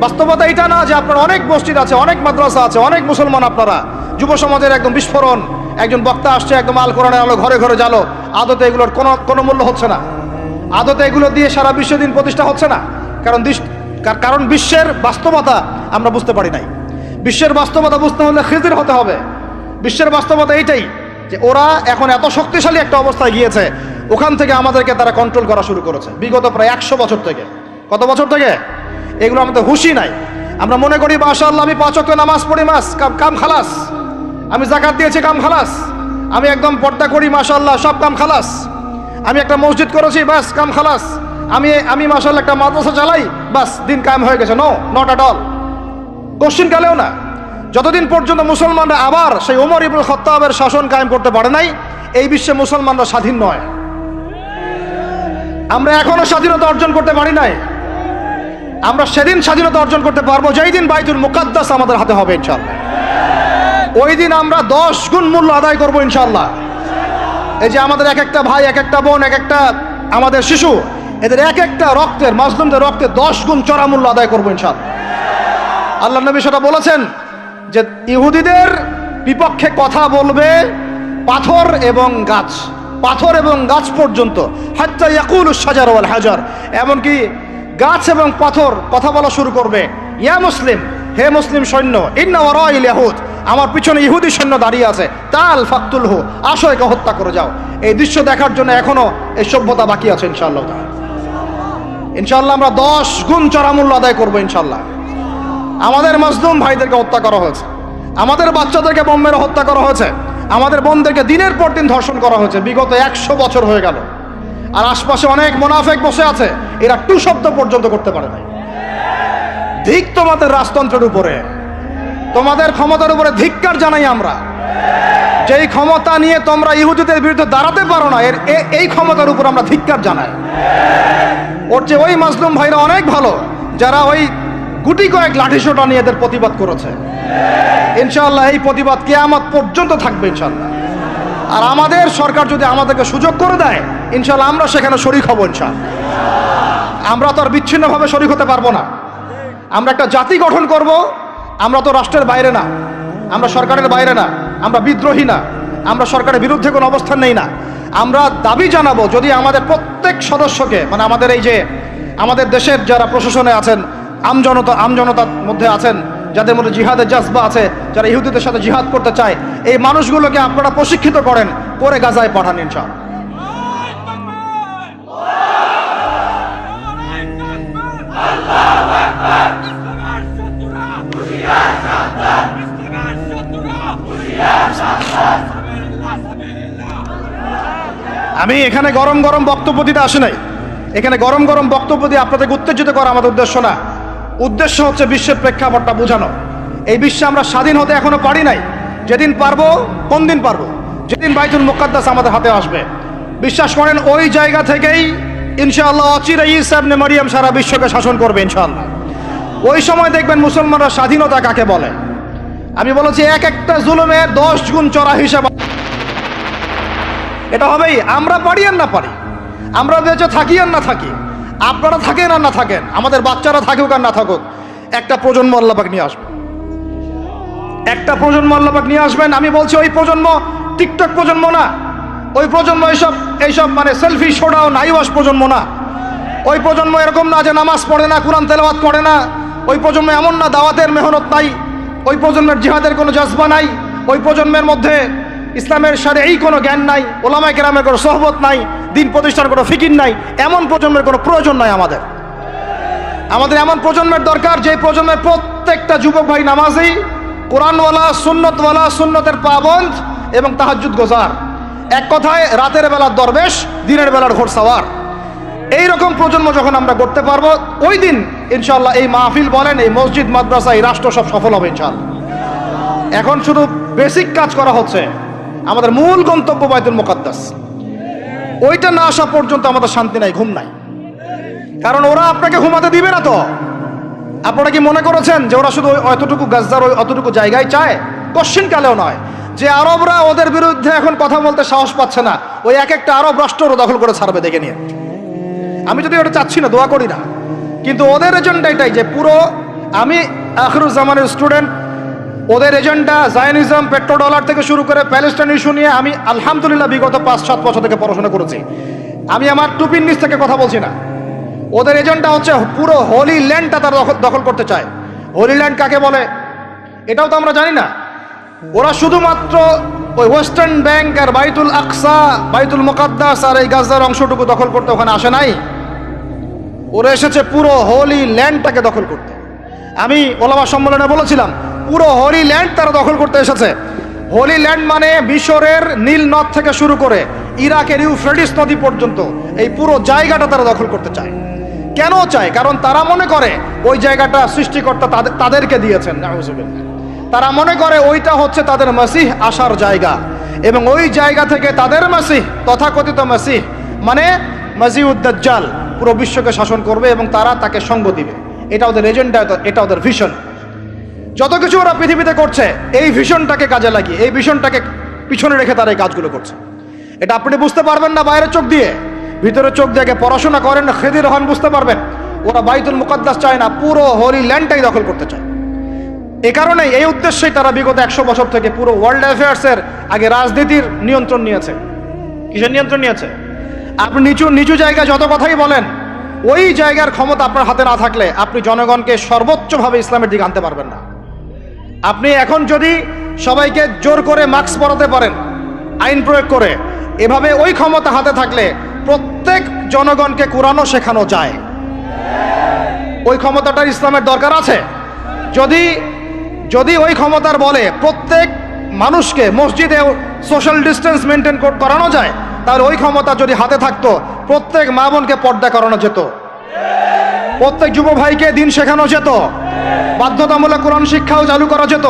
বাস্তবতা এটা না যে আপনার অনেক মসজিদ আছে, অনেক মাদ্রাসা আছে, অনেক মুসলমান, আপনারা যুব সমাজের একদম বিস্ফোরণ, একজন বক্তা আসছে, একদম আল কোরআনের আলো ঘরে ঘরে জ্বালো। আদতে এগুলোর কোনো মূল্য হচ্ছে না। আদতে এগুলো দিয়ে সারা বিশ্ব দিন প্রতিষ্ঠা হচ্ছে না। কারণ বিশ্বের বাস্তবতা আমরা বুঝতে পারি নাই। বিশ্বের বাস্তবতা বুঝতে হলে খিজির হতে হবে। বিশ্বের বাস্তবতা এইটাই যে ওরা এখন এত শক্তিশালী একটা অবস্থায় গিয়েছে, ওখান থেকে আমাদেরকে তারা কন্ট্রোল করা শুরু করেছে বিগত প্রায় 100 বছর থেকে। কত বছর থেকে? এগুলো আমাদের হুঁশই নাই। আমরা মনে করি মাশাআল্লাহ আমি 5 ওয়াক্ত নামাজ পড়ি, কাম খালাস, আমি যাকাত দিয়েছি, কাম খালাস, আমি একদম পর্দা করি, মাশাআল্লাহ সব কাম খালাস, আমি একটা মসজিদ করেছি, বাস কাম খালাস, আমি মাশাআল্লাহ একটা মাদ্রাসা চালাই, বাস দিন কায়েম হয়ে গেছে। No, not at all. কোশ্চিন কালেও না। যতদিন পর্যন্ত মুসলমানরা আবার সেই ওমর ইবনুল খাত্তাবের শাসন কায়েম করতে পারে নাই, এই বিশ্বে মুসলমানরা স্বাধীন নয়। আমরা এখনো স্বাধীনতা অর্জন করতে পারি নাই। আমরা সেদিন স্বাধীনতা অর্জন করতে পারবো যেই দিন বাইতুল মুকাদ্দাস আমাদের হাতে হবে ইনশাআল্লাহ। ওই দিন আমরা 10 গুণ মূল্য আদায় করবো ইনশাআল্লাহ। এই যে আমাদের এক একটা ভাই, এক একটা বোন, এক একটা আমাদের শিশু, এদের এক একটা রক্তের, মাজলুমদের রক্তের 10 গুণ চড়া মূল্য আদায় করবো ইনশাআল্লাহ। আল্লাহ নবী সেটা বলেছেন যে ইহুদিদের বিপক্ষে কথা বলবে পাথর এবং গাছ। পাথর এবং গাছ পর্যন্ত, হাত্তা ইয়াকুলুশ শাজার ওয়াল হাজার, এমনকি গাছ এবং পাথর কথা বলা শুরু করবে, ইয়া মুসলিম, হে মুসলিম সৈন্য, ইন্না ওয়ারাইল ইয়াহুদ, আমার পিছনে ইহুদি সৈন্য দাঁড়িয়ে আছে, তাল ফাকতুলহু, আসো একে হত্যা করে যাও। এই দৃশ্য দেখার জন্য এখনো এই সভ্যতা বাকি আছে ইনশাআল্লাহ। ইনশাআল্লাহ আমরা 10 গুণ চড়া মূল্য আদায় করবো ইনশাআল্লাহ। আমাদের মাজলুম ভাইদেরকে হত্যা করা হয়েছে, আমাদের বাচ্চাদেরকে বোম মেরে হত্যা করা হয়েছে, আমাদের বোনদেরকে দিনের পর দিন ধর্ষণ করা হয়েছে, বিগত 100 বছর হয়ে গেল। আর আশপাশে অনেক মুনাফিক বসে আছে, এরা টু শব্দ পর্যন্ত করতে পারে নাই। ধিক তোমাদের রাজতন্ত্রের উপরে, তোমাদের ক্ষমতার উপরে ধিক্কার জানাই আমরা। যেই ক্ষমতা নিয়ে তোমরা ইহুদিদের বিরুদ্ধে দাঁড়াতে পারো না, এই ক্ষমতার উপর আমরা ধিক্কার জানাই। ওর যে ওই মাজলুম ভাইরা অনেক ভালো, যারা ওই গুটি কয়েক লাঠিসোঁটা নিয়ে এদের প্রতিবাদ করেছে। ইনশাআল্লাহ এই প্রতিবাদ কিয়ামত পর্যন্ত থাকবে ইনশাআল্লাহ। আর আমাদের সরকার যদি আমাদেরকে সুযোগ করে দেয়, ইনশাআল্লাহ আমরা সেখানে শরীক হব ইনশাআল্লাহ। আমরা তো আর বিচ্ছিন্নভাবে শরীক হতে পারবো না। আমরা একটা জাতি গঠন করব। আমরা তো রাষ্ট্রের বাইরে না, আমরা সরকারের বাইরে না, আমরা বিদ্রোহী না, আমরা সরকারের বিরুদ্ধে কোনো অবস্থান নেই না। আমরা দাবি জানাবো, যদি আমাদের প্রত্যেক সদস্যকে, মানে আমাদের এই যে আমাদের দেশের যারা প্রশাসনে আছেন, আমজনতার মধ্যে আছেন, যাদের মধ্যে জিহাদের জজবা আছে, যারা ইহুদিদের সাথে জিহাদ করতে চায়, এই মানুষগুলোকে আপনারা প্রশিক্ষিত করেন, করে গাজায় পাঠান ইনশাআল্লাহ। আমি এখানে গরম গরম বক্তব্য দিতে আসি নাই। এখানে গরম গরম বক্তব্য দিয়ে আপনাদেরকে উত্তেজিত করা আমাদের উদ্দেশ্য না। উদ্দেশ্য হচ্ছে বিশ্বের প্রেক্ষাপটটা বোঝানো। এই বিশ্বে আমরা স্বাধীন হতে এখনো পারি নাই। যেদিন পারবো, কোন দিন পারবো? যেদিন বাইতুল মুকাদ্দাস আমাদের হাতে আসবে। বিশ্বাস করেন, ওই জায়গা থেকেই ইনশাআল্লাহ অচিরে ঈসা ইবনে মারিয়াম সারা বিশ্বকে শাসন করবে ইনশাআল্লাহ। ওই সময় দেখবেন মুসলমানরা স্বাধীনতা কাকে বলে। আমি বলেছি, এক একটা জুলুমের 10 গুণ চড়া হিসাব। এটা হবেই, আমরা পারি আর না পারি, আমরা বেঁচে থাকি আর না থাকি, আপনারা থাকেন আর না থাকেন, আমাদের বাচ্চারা থাকুক আর না থাকুক, একটা প্রজন্ম আল্লাহ পাক নিয়ে আসবেন। একটা প্রজন্ম আল্লাহ পাক নিয়ে আসবেন। আমি বলছি, ওই প্রজন্ম টিকটক প্রজন্ম না, ওই প্রজন্ম এইসব মানে সেলফি সোডাও নাইওয়াস প্রজন্ম না। ওই প্রজন্ম এরকম না যে নামাজ পড়ে না, কোরআন তেলাওয়াত করে না। ওই প্রজন্ম এমন না দাওয়াতের মেহনত নাই, ওই প্রজন্মের জিহাদের কোনো জজবা নাই, ওই প্রজন্মের মধ্যে ইসলামের শারঈ কোনো জ্ঞান নাই, ওলামায়ে কেরামের কোনো সোহবত নাই, দিন প্রতিষ্ঠার কোনো ফিকির নাই। এমন প্রজন্মের কোনো প্রয়োজন নাই আমাদের। আমাদের এমন প্রজন্মের দরকার, যে প্রজন্মের প্রত্যেকটা যুবক ভাই নামাজি, কোরআনওয়ালা, সুন্নতওয়ালা, সুন্নতের পাবন্দ এবং তাহাজ্জুদ গোজার। এক কথায় রাতের বেলার দরবেশ, দিনের বেলার ঘোড়সাওয়ার। এইরকম প্রজন্ম যখন আমরা করতে পারবো, ওই দিন ইনশাআল্লাহ এই মাহফিল বলেন, এই মসজিদ, মাদ্রাসা, এই রাষ্ট্র সব সফল হবে ইনশাআল্লাহ। এখন শুধু বেসিক কাজ করা হচ্ছে। আমাদের মূল গন্তব্য বাইতুল মুকাদ্দাস। ওইটা না আসা পর্যন্ত আমাদের শান্তি নাই, ঘুম নাই। কারণ ওরা আপনাকে ঘুমাতে দিবে না। তো আপনারা কি মনে করেছেন যে ওরা শুধু অতটুকু গাজার ওই অতটুকু জায়গায় চায়? কোশ্চিন কালেও নয়। যে আরবরা ওদের বিরুদ্ধে এখন কথা বলতে সাহস পাচ্ছে না, ওই এক একটা আরব রাষ্ট্র ওরা দখল করে ছাড়বে দেখে নিয়ে। আমি যদি ওটা চাচ্ছি না, দোয়া করি না, কিন্তু ওদের এজেন্ডা এটাই যে পুরো, আমি আখিরুজ্জামানের স্টুডেন্ট, ওদের এজেন্ডা জায়নিজম, পেট্রো ডলার থেকে শুরু করে প্যালেস্টাইন ইস্যু নিয়ে আমি আলহামদুলিল্লাহ বিগত 5-7 বছর থেকে পড়াশোনা করেছি। আমি আমার টুপির নিচ থেকে কথা বলছি না। ওদের এজেন্ডা হচ্ছে পুরো হোলি ল্যান্ডটা তারা দখল করতে চায়। হোলি ল্যান্ড কাকে বলে এটাও তো আমরা জানি না। ওরা শুধুমাত্র ওই ওয়েস্টার্ন ব্যাংক আর বাইতুল আকসা, বাইতুল মুকাদ্দাস আর এই গাজার অংশটুকু দখল করতে ওখানে আসে নাই। ওরা এসেছে পুরো হোলি ল্যান্ডটাকে দখল করতে। আমি ওলামা সম্মেলনে বলেছিলাম, পুরো হোলি ল্যান্ড তারা দখল করতে এসেছে। হোলি ল্যান্ড মানে মিশরের নীল নদ থেকে শুরু করে ইরাকের ইউফ্রেটিস নদী পর্যন্ত এই পুরো জায়গাটা তারা দখল করতে চায়। কেন চায়? কারণ তারা মনে করে ওই জায়গাটা সৃষ্টিকর্তা তাদেরকে দিয়েছেন। নাউজুবিল্লাহ। তারা মনে করে ওইটা হচ্ছে তাদের মসিহ আসার জায়গা, এবং ওই জায়গা থেকে তাদের মসিহ, তথাকথিত মসিহ মানে মসিহুদ দাজ্জাল, পুরো বিশ্বকে শাসন করবে এবং তারা তাকে সঙ্গ দিবে। এটা ওদের এজেন্ডা, এটা ওদের ভিশন। যত কিছু ওরা পৃথিবীতে করছে এই ভিশনটাকে কাজে লাগিয়ে, এই ভিশনটাকে পিছনে রেখে তারা এই কাজগুলো করছে। এটা আপনি বুঝতে পারবেন না বাইরের চোখ দিয়ে, ভিতরে চোখ দিয়ে পড়াশোনা করেন, খেদির হন, বুঝতে পারবেন। ওরা বাইতুল মুকাদ্দাস চায় না, পুরো হোলি ল্যান্ডটাই দখল করতে চায়। এ কারণে এই উদ্দেশ্যেই তারা বিগত 100 বছর থেকে পুরো ওয়ার্ল্ড অ্যাফেয়ার্সের আগে রাজনীতির নিয়ন্ত্রণ নিয়েছে। কিসের নিয়ন্ত্রণ নিয়েছে? আপনি নিচু নিচু জায়গায় যত কথাই বলেন, ওই জায়গার ক্ষমতা আপনার হাতে না থাকলে আপনি জনগণকে সর্বোচ্চভাবে ইসলামের দিকে আনতে পারবেন না। আপনি এখন যদি সবাইকে জোর করে মাস্ক পরাতে পারেন আইন প্রয়োগ করে, এভাবে ওই ক্ষমতা হাতে থাকলে প্রত্যেক জনগণকে কোরআনও শেখানো যায়। ওই ক্ষমতাটার ইসলামের দরকার আছে। যদি যদি ওই ক্ষমতার বলে প্রত্যেক মানুষকে মসজিদে সোশ্যাল ডিস্টেন্স মেনটেন করানো যায়, তাহলে ওই ক্ষমতা যদি হাতে থাকতো প্রত্যেক মা বোনকে পর্দা করানো যেত, প্রত্যেক যুব ভাইকে দিন শেখানো যেত, বাধ্যতামূলক কোরআন শিক্ষাও চালু করা যেত,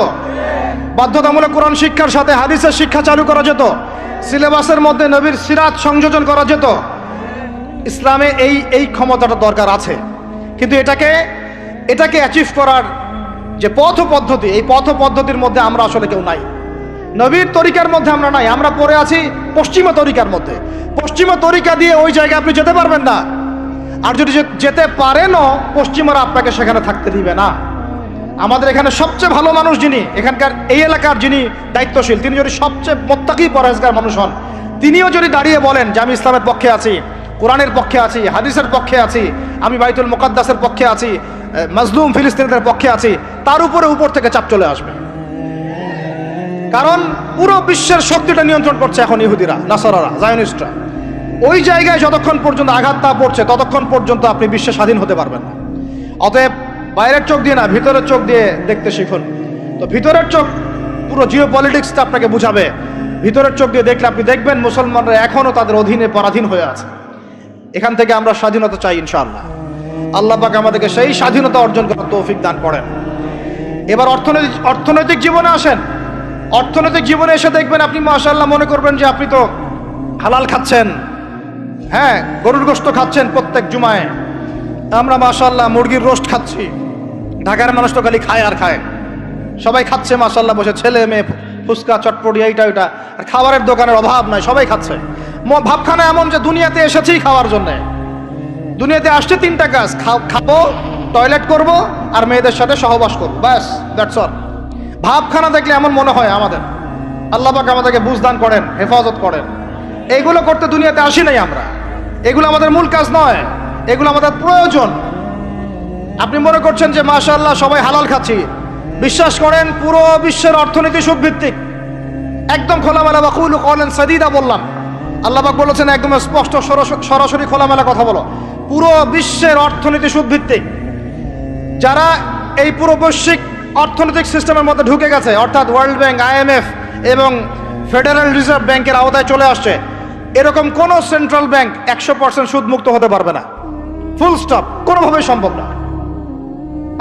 বাধ্যতামূলক কোরআন শিক্ষার সাথে হাদিসের শিক্ষা চালু করা যেত, সিলেবাসের মধ্যে নবীর সিরাত সংযোজন করা যেত। ইসলামে এই ক্ষমতাটা দরকার আছে। কিন্তু এটাকে অ্যাচিভ করার যে পথ পদ্ধতি, এই পথ পদ্ধতির মধ্যে আমরা আসলে কেউ নাই। নবীর তরিকার মধ্যে আমরা নাই, আমরা পড়ে আছি পশ্চিমা তরিকার মধ্যে। পশ্চিমা তরিকা দিয়ে ওই জায়গায় আপনি যেতে পারবেন না। আর যদি যেতে পারেনও, পশ্চিমারা আপনাকে সেখানে থাকতে দিবে না। আমাদের এখানে সবচেয়ে ভালো মানুষ যিনি, এখানকার এই এলাকার যিনি দায়িত্বশীল, তিনি যদি সবচেয়ে মুত্তাকি পরহেজগার মানুষ হন, তিনিও যদি দাঁড়িয়ে বলেন যে আমি ইসলামের পক্ষে আছি, কোরআনের পক্ষে আছি, হাদিসের পক্ষে আছি, আমি বাইতুল মুকাদ্দাসের পক্ষে আছি, মাজলুম ফিলিস্তিনিদের পক্ষে আছি, তার উপর থেকে চাপ চলে আসবে। কারণ পুরো বিশ্বের শক্তিটা নিয়ন্ত্রণ করছে এখন ইহুদিরা, নাসারারা, জায়নিস্টরা। ওই জায়গায় যতক্ষণ পর্যন্ত আঘাত না পড়ছে ততক্ষণ পর্যন্ত আপনি বিশ্বে স্বাধীন হতে পারবেন না। অতএব বাইরের চোখ দিয়ে না, ভিতরের চোখ দিয়ে দেখতে শিখুন। তো ভিতরের চোখ পুরো জিও পলিটিক্সটা আপনাকে বুঝাবে। ভিতরের চোখ দিয়ে দেখলে আপনি দেখবেন মুসলমানরা এখনও তাদের অধীনে পরাধীন হয়ে আছে। এখান থেকে আমরা স্বাধীনতা চাই ইনশাআল্লাহ। আল্লাহ পাক আমাদেরকে সেই স্বাধীনতা অর্জন করার তৌফিক দান করেন। এবার অর্থনৈতিক জীবনে আসেন। অর্থনৈতিক জীবনে এসে দেখবেন আপনি মাশাআল্লাহ মনে করবেন যে আপনি তো হালাল খাচ্ছেন, হ্যাঁ, গরুর গোশত খাচ্ছেন প্রত্যেক জুমায়। আমরা মাশাআল্লাহ মুরগির রোস্ট খাচ্ছি। ঢাকার মানুষ তো খালি খায় আর খায়, সবাই খাচ্ছে মাশাআল্লাহ বসে, ছেলে মেয়ে, ফুচকা চটপটি এইটা ওইটা, আর খাবারের দোকানের অভাব নাই, সবাই খাচ্ছে। ভাবখানা এমন যে দুনিয়াতে এসেছি খাওয়ার জন্যে। দুনিয়াতে আসছে তিনটা কাজ, খাবো, টয়লেট করব, আর মেয়েদের সাথে সহবাস করবো, ব্যাস, দ্যাটস অল। ভাবখানা দেখলে এমন মনে হয় আমাদের। আল্লাহ পাক আমাদেরকে বুঝদান করেন, হেফাজত করেন। এইগুলো করতে দুনিয়াতে আসি নাই আমরা। এগুলো আমাদের মূল কাজ নয়, এগুলো আমাদের প্রয়োজন। আপনি মনে করছেন যে মাশাআল্লাহ সবাই হালাল খাচ্ছি, বিশ্বাস করেন পুরো বিশ্বের অর্থনীতি সুদভিত্তিক। একদম খোলামেলা ওয়াকুলু কওলান সাদীদা বললাম। আল্লাহ পাক বলেছেন একদম স্পষ্ট সরাসরি খোলামেলা কথা বলো। পুরো বিশ্বের অর্থনীতি সুদভিত্তিক। যারা এই পুরো বৈশ্বিক অর্থনৈতিক সিস্টেমের মধ্যে ঢুকে গেছে, অর্থাৎ ওয়ার্ল্ড ব্যাংক, IMF এবং ফেডারেল রিজার্ভ ব্যাংকের আওতায় চলে আসছে, এরকম কোনো সেন্ট্রাল ব্যাংক 100% সুদমুক্ত হতে পারবে না। ফুল স্টপ, কোনোভাবেই সম্ভব না।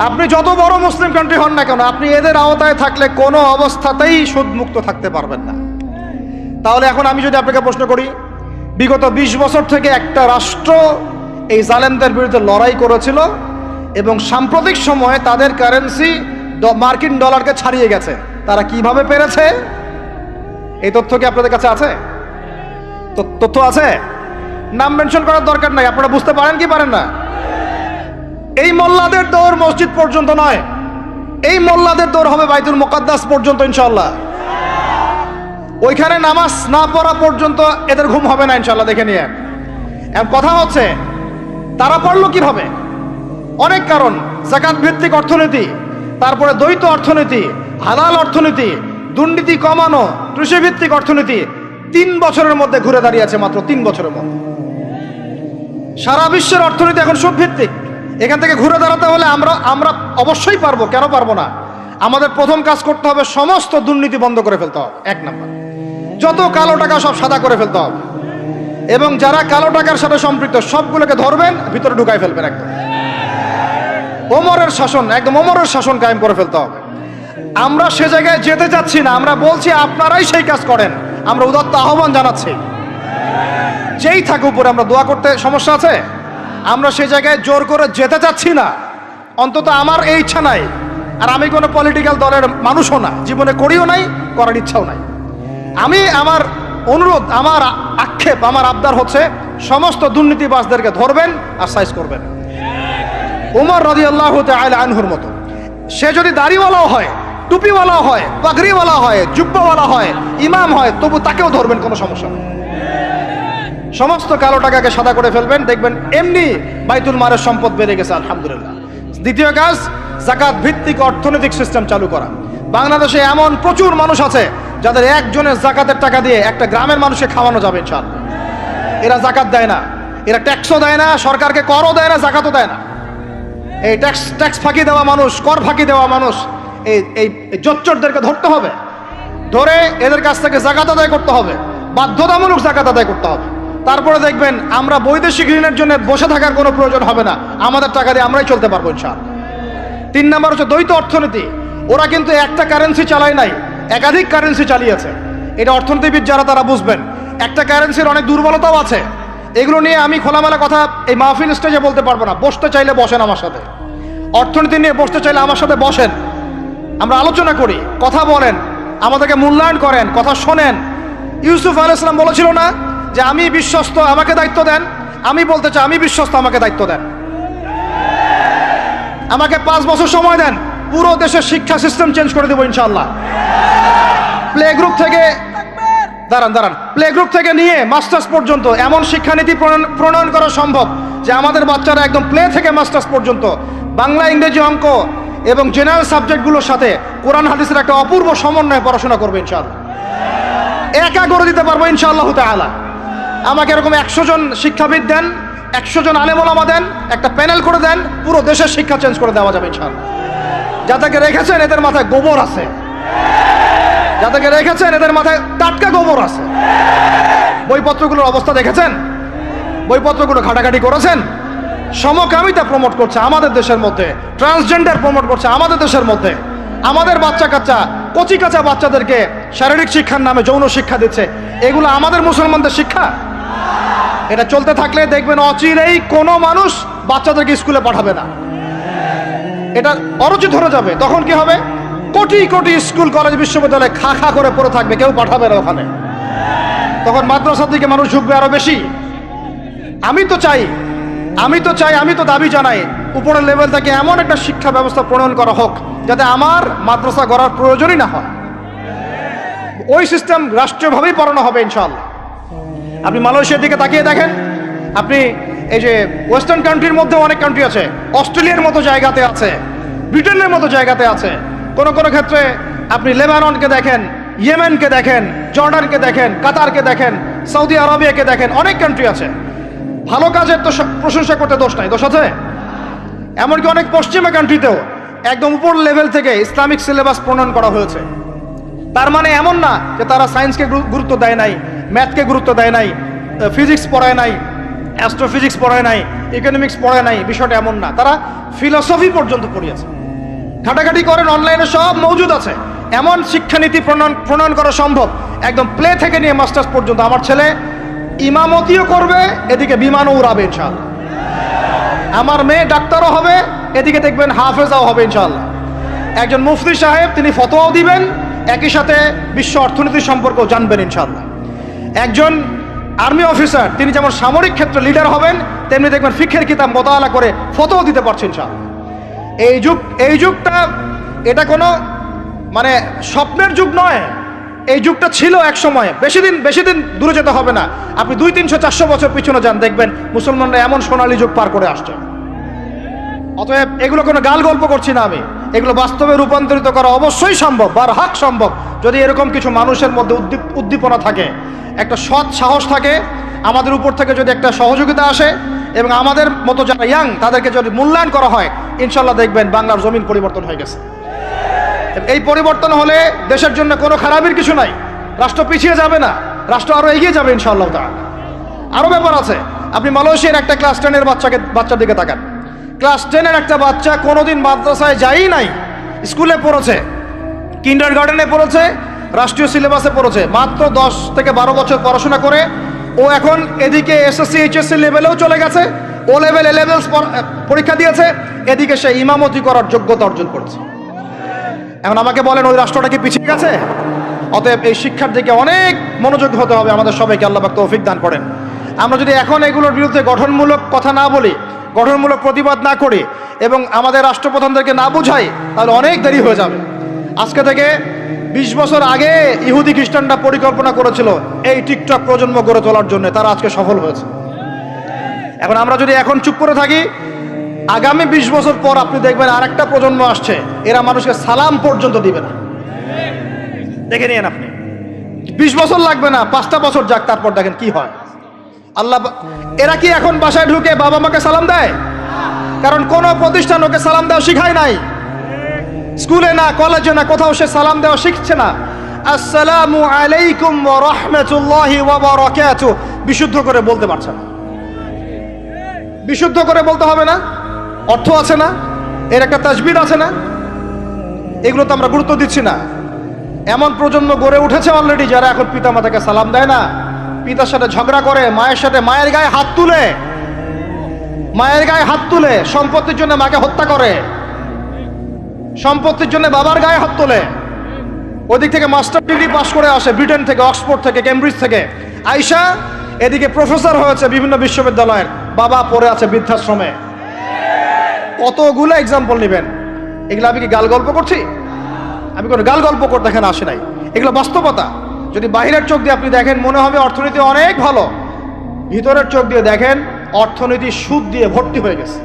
আপনি যত বড় মুসলিম কান্ট্রি হন না কেন, আপনি এদের আওতায় থাকলে কোনো অবস্থাতেই সুদমুক্ত থাকতে পারবেন না। তাহলে এখন আমি যদি আপনাকে প্রশ্ন করি, বিগত 20 বছর থেকে একটা রাষ্ট্র এই জালেমদের বিরুদ্ধে লড়াই করেছিল এবং সাম্প্রতিক সময়ে তাদের কারেন্সি মার্কিন ডলারকে ছাড়িয়ে গেছে, তারা কিভাবে পেরেছে? এই তথ্য কি আপনাদের কাছে আছে? তথ্য আছে? নাম মেনশন করার দরকার নাই, আপনারা বুঝতে পারেন কি পারেন না? এই মোল্লাদের দৌড় মসজিদ পর্যন্ত নয়, এই মোল্লাদের দৌড় হবে বাইতুল মুকাদ্দাস পর্যন্ত ইনশাআল্লাহ। ওইখানে নামাজ না পড়া পর্যন্ত এদের ঘুম হবে না ইনশাআল্লাহ, দেখে নিয়ে। কথা হচ্ছে তারা পড়লো কিভাবে? অনেক কারণ। যাকাত ভিত্তিক অর্থনীতি, তারপরে দ্বৈত অর্থনীতি, হালাল অর্থনীতি, দুর্নীতি কমানো, কৃষিভিত্তিক অর্থনীতি। 3 বছরের মধ্যে ঘুরে দাঁড়িয়েছে, মাত্র 3 বছরের মধ্যে। সারা বিশ্বের অর্থনীতি এখন সুদভিত্তিক। এখান থেকে ঘুরে দাঁড়াতে হলে আমরা অবশ্যই পারবো, কেন পারবো না? আমাদের প্রথম কাজ করতে হবে সমস্ত দুর্নীতি বন্ধ করে ফেলতে হবে। 1 নাম্বার, যত কালো টাকা সব সাদা করে ফেলতে হবে, এবং যারা কালো টাকার সাথে সম্পৃক্ত সবগুলোকে ধরবেন, ভিতরে ঢুকাই ফেলবেন। একদম ওমরের শাসন, একদম ওমরের শাসন কায়েম করে ফেলতে হবে। আমরা সে জায়গায় যেতে চাচ্ছি না, আমরা বলছি আপনারাই সেই কাজ করেন। আমরা উদাত্ত আহ্বান জানাচ্ছি, যেই থাকে উপরে। আমরা দোয়া করতে সমস্যা আছে? আমরা সেই জায়গায় জোর করে যেতে চাচ্ছি না, অন্তত আমার এই ইচ্ছা নাই। আর আমি কোনো পলিটিক্যাল দলের মানুষও না, জীবনে করিও নাই, করার ইচ্ছাও নাই। আমি আমার অনুরোধ, আমার আক্ষেপ, আমার আবদার হচ্ছে সমস্ত দুর্নীতিবাজদেরকে ধরবেন আর সাইজ করবেন। ওমর রাদিয়াল্লাহু তাআলা আনহুর মতো। সে যদি দাড়িওয়ালাও হয়, টুপিওয়ালাও হয়, পাগড়িওয়ালা হয়, জুব্বাওয়ালা হয়, ইমাম হয়, তবু তাকেও ধরবেন, কোনো সমস্যা নেই। সমস্ত কালো টাকাকে সাদা করে ফেলবেন, দেখবেন এমনি বাইতুল মালের সম্পদ বেড়ে গেছে আলহামদুলিল্লাহ। দ্বিতীয় কাজ, যাকাত ভিত্তিক অর্থনৈতিক সিস্টেম চালু করা। বাংলাদেশে এমন প্রচুর মানুষ আছে যাদের একজনের যাকাতের টাকা দিয়ে একটা গ্রামের মানুষকে খাওয়ানো যাবে ইনশাআল্লাহ। এরা যাকাত দেয় না, এরা ট্যাক্সও দেয় না, সরকারকে করও দেয় না, যাকাতও দেয় না। এই ট্যাক্স ফাঁকি দেওয়া মানুষ, কর ফাঁকি দেওয়া মানুষ, এই জোচ্চরদেরকে ধরতে হবে, ধরে এদের কাছ থেকে যাকাত আদায় করতে হবে, বাধ্যতামূলক যাকাত আদায় করতে হবে। তারপরে দেখবেন আমরা বৈদেশিক ঋণের জন্য বসে থাকার কোনো প্রয়োজন হবে না, আমাদের টাকা দিয়ে আমরাই চলতে পারবো ইনশাআল্লাহ। 3 নাম্বার হচ্ছে দ্বৈত অর্থনীতি। ওরা কিন্তু একটা কারেন্সি চালায় নাই, একাধিক কারেন্সি চালিয়েছে। এটা অর্থনীতিবিদ যারা তারা বুঝবেন। একটা কারেন্সির অনেক দুর্বলতাও আছে, এগুলো নিয়ে আমি খোলামেলা কথা এই মাহফিল স্টেজে বলতে পারবো না। বসতে চাইলে বসেন আমার সাথে, অর্থনীতি নিয়ে বসতে চাইলে আমার সাথে বসেন, আমরা আলোচনা করি, কথা বলেন, আমাদেরকে মূল্যায়ন করেন, কথা শোনেন। ইউসুফ আলাইহিস সালাম বলেছিল না যে আমি বিশ্বস্ত, আমাকে দায়িত্ব দেন? আমি বলতে চাই আমি বিশ্বস্ত, আমাকে দায়িত্ব দেন। আমাকে 5 বছর সময় দেন, পুরো দেশের শিক্ষা সিস্টেম চেঞ্জ করে দেবো ইনশাআল্লাহ। প্লে গ্রুপ থেকে প্লে গ্রুপ থেকে নিয়ে মাস্টার্স পর্যন্ত এমন শিক্ষানীতি প্রণয়ন করা সম্ভব যে আমাদের বাচ্চারা একদম প্লে থেকে মাস্টার্স পর্যন্ত বাংলা, ইংরেজি, অঙ্ক এবং জেনারেল সাবজেক্টগুলোর সাথে কোরআন হাদিসের একটা অপূর্ব সমন্বয়ে পড়াশোনা করবে ইনশাআল্লাহ। একা করে দিতে পারবো ইনশাআল্লাহ তাআলা। আমাকে এরকম 100 জন শিক্ষাবিদ দেন, 100 জন আলেম ওলামা দেন, একটা প্যানেল করে দেন, পুরো দেশের শিক্ষা চেঞ্জ করে দেওয়া যাবে ইনশাআল্লাহ। যাদেরকে রেখেছেন এদের মাথায় গোবর আছে, যাদেরকে রেখেছেন এদের মাথায় টাটকা গোবর আছে। বইপত্রগুলোর অবস্থা দেখেছেন? বইপত্রগুলো ঘাটাঘাটি করেছেন? সমকামিতা প্রমোট করছে আমাদের দেশের মধ্যে, ট্রান্সজেন্ডার প্রমোট করছে আমাদের দেশের মধ্যে, আমাদের বাচ্চা কাচ্চা কচি কাঁচা বাচ্চাদেরকে শারীরিক শিক্ষার নামে যৌন শিক্ষা দিচ্ছে। এগুলো আমাদের মুসলমানদের শিক্ষা? এটা চলতে থাকলে দেখবেন অচিরেই কোনো মানুষ বাচ্চাদেরকে স্কুলে পাঠাবে না, এটা অরুচি ধরে যাবে। তখন কি হবে? কোটি কোটি স্কুল, কলেজ, বিশ্ববিদ্যালয় খা খা করে পড়ে থাকবে, কেউ পাঠাবে না ওখানে। তখন মাদ্রাসার দিকে মানুষ ঝুঁকবে আরো বেশি। আমি তো চাই, আমি তো দাবি জানাই উপরের লেভেল থেকে এমন একটা শিক্ষা ব্যবস্থা প্রণয়ন করা হোক যাতে আমার মাদ্রাসা গড়ার প্রয়োজনই না হয়। ওই সিস্টেম রাষ্ট্রীয়ভাবেই পড়ানো হবে ইনশাআল্লাহ। আপনি মালয়েশিয়ার দিকে তাকিয়ে দেখেন, আপনি এই যে ওয়েস্টার্ন কান্ট্রির মধ্যে অনেক কান্ট্রি আছে, অস্ট্রেলিয়ার মতো জায়গাতে আছে, ব্রিটেনের মতো জায়গাতে আছে, কোনো কোনো ক্ষেত্রে আপনি লেবাননকে দেখেন, ইয়েমেনকে দেখেন, জর্ডানকে দেখেন, কাতারকে দেখেন, সৌদি আরবিয়াকে দেখেন, অনেক কান্ট্রি আছে। ভালো কাজের তো প্রশংসা করতে দোষ নাই, দোষ আছে? এমনকি অনেক পশ্চিমা কান্ট্রিতেও একদম উপর লেভেল থেকে ইসলামিক সিলেবাস প্রণয়ন করা হয়েছে। তার মানে এমন না যে তারা সায়েন্সকে গুরুত্ব দেয় নাই, ম্যাথকে গুরুত্ব দেয় নাই, ফিজিক্স পড়ায় নাই, অ্যাস্ট্রোফিজিক্স পড়ায় নাই, ইকোনমিক্স পড়ায় নাই, বিষয়টা এমন না। তারা ফিলসফি পর্যন্ত পড়িয়েছে। ঘাটাঘাটি করেন, অনলাইনে সব মজুদ আছে। এমন শিক্ষানীতি প্রণয়ন করা সম্ভব একদম প্লে থেকে নিয়ে মাস্টার্স পর্যন্ত। আমার ছেলে ইমামতিও করবে, এদিকে বিমানও উড়াবে ইনশাআল্লাহ। আমার মেয়ে ডাক্তারও হবে, এদিকে দেখবেন হাফেজাও হবে ইনশাআল্লাহ। একজন মুফতি সাহেব, তিনি ফতোয়াও দিবেন, একই সাথে বিশ্ব অর্থনীতি সম্পর্কেও জানবেন ইনশাআল্লাহ। একজন আর্মি অফিসার, তিনি যেমন সামরিক ক্ষেত্রে লিডার হবেন, তেমনি দেখবেন ফিকহের কিতাব মোতালা করে ফতোয়া দিতে পারছেন ইনশাআল্লাহ। এই যুগটা এটা কোনো মানে স্বপ্নের যুগ নয়, এই যুগটা ছিল এক সময়। বেশি দিন দূরে যেতে হবে না, আপনি 200, 300, 400 বছর পিছনে যান, দেখবেন মুসলমানরা এমন সোনালী যুগ পার করে আসছে। অতএব এগুলো কোনো গাল গল্প করছি না আমি, এগুলো বাস্তবে রূপান্তরিত করা অবশ্যই সম্ভব, বারহাক সম্ভব, যদি এরকম কিছু মানুষের মধ্যে উদ্দীপনা থাকে, একটা সৎ সাহস থাকে, আমাদের উপর থেকে যদি একটা সহযোগিতা আসে এবং আমাদের মতো যারা ইয়াং তাদেরকে যদি মূল্যায়ন করা হয়, ইনশাল্লাহ দেখবেন বাংলার জমিন পরিবর্তন হয়ে গেছে। এই পরিবর্তন হলে দেশের জন্য কোনো খারাপের কিছু নাই, রাষ্ট্র পিছিয়ে যাবে না, রাষ্ট্র আরো এগিয়ে যাবে ইনশাআল্লাহ তাআলা। আরো ব্যাপার আছে, আপনি মালয়েশিয়ার একটা ক্লাস 10-এর বাচ্চার দিকে তাকান। ক্লাস 10-এর একটা বাচ্চা কোনোদিন মাদ্রাসায় যায়ই নাই, স্কুলে পড়েছে, কিন্ডারগার্টেনে পড়েছে, রাষ্ট্রীয় সিলেবাসে পড়েছে, মাত্র 10 থেকে 12 বছর পড়াশোনা করে ও এখন এদিকে এসএসসি এইচএসসি লেভেলেও চলে গেছে, ও লেভেল এ লেভেলস পরীক্ষা দিয়েছে, এদিকে সে ইমামতি করার যোগ্যতা অর্জন করেছে। এখন আমাকে বলেন ওই রাষ্ট্রটা কি পিছিয়ে গেছে? অতএব এই শিক্ষার দিকে অনেক মনোযোগ হতে হবে আমাদের সবাইকে, আল্লাহ পাক তৌফিক দান করেন। আমরা যদি এখন এগুলোর বিরুদ্ধে গঠনমূলক কথা না বলি, গঠনমূলক প্রতিবাদ না করি এবং আমাদের রাষ্ট্রপ্রধানদেরকে না বুঝাই, তাহলে অনেক দেরি হয়ে যাবে। আজকে থেকে 20 বছর আগে ইহুদি খ্রিস্টানরা পরিকল্পনা করেছিল এই টিকটক প্রজন্ম গড়ে তোলার জন্য, তারা আজকে সফল হয়েছে। এখন আমরা যদি এখন চুপ করে থাকি, আগামী 20 বছর পর আপনি দেখবেন আরেকটা প্রজন্ম আসছে, এরা মানুষকে সালাম পর্যন্ত দিবে না। দেখে নিন আপনি, 20 বছর লাগবে না, 5টা বছর যাক, তারপর দেখেন কি হয়। আল্লাহ, এরা কি এখন বাসায় ঢুকে বাবা মাকে সালাম দেয়? কারণ কোন প্রতিষ্ঠান ওকে সালাম দেওয়া শিখায় নাই, স্কুলে না, কলেজে না, কোথাও সে সালাম দেওয়া শিখছে না। আসসালামু আলাইকুম ওয়া রাহমাতুল্লাহি ওয়া বারাকাতুহু বিশুদ্ধ করে বলতে পারছে না। বিশুদ্ধ করে বলতে হবে না? অর্থ আছে না? এর একটা তাজবিদ আছে না? এগুলো তো আমরা গুরুত্ব দিচ্ছি না। এমন প্রজন্ম গড়ে উঠেছে অলরেডি যারা এখন পিতা মাতাকে সালাম দেয় না, পিতার সাথে ঝগড়া করে, মায়ের সাথে, মায়ের গায়ে হাত তুলে, মায়ের গায়ে হাত তুলে, সম্পত্তির জন্য মাকে হত্যা করে, সম্পত্তির জন্য বাবার গায়ে হাত তোলে। ওদিক থেকে মাস্টার ডিগ্রি পাশ করে আসে ব্রিটেন থেকে, অক্সফোর্ড থেকে, কেমব্রিজ থেকে আইসা এদিকে প্রফেসর হয়েছে বিভিন্ন বিশ্ববিদ্যালয়ের, বাবা পড়ে আছে বৃদ্ধাশ্রমে। কতগুলো এক্সাম্পল নেবেন। এগুলো আমি কি গাল গল্প করছি? আমি কোনো গাল গল্প করতে এখানে আসি নাই, এগুলো বাস্তবতা। যদি বাহিরের চোখ দিয়ে আপনি দেখেন মনে হবে অর্থনীতি অনেক ভালো, ভিতরের চোখ দিয়ে দেখেন অর্থনীতি সুদ দিয়ে ভর্তি হয়ে গেছে।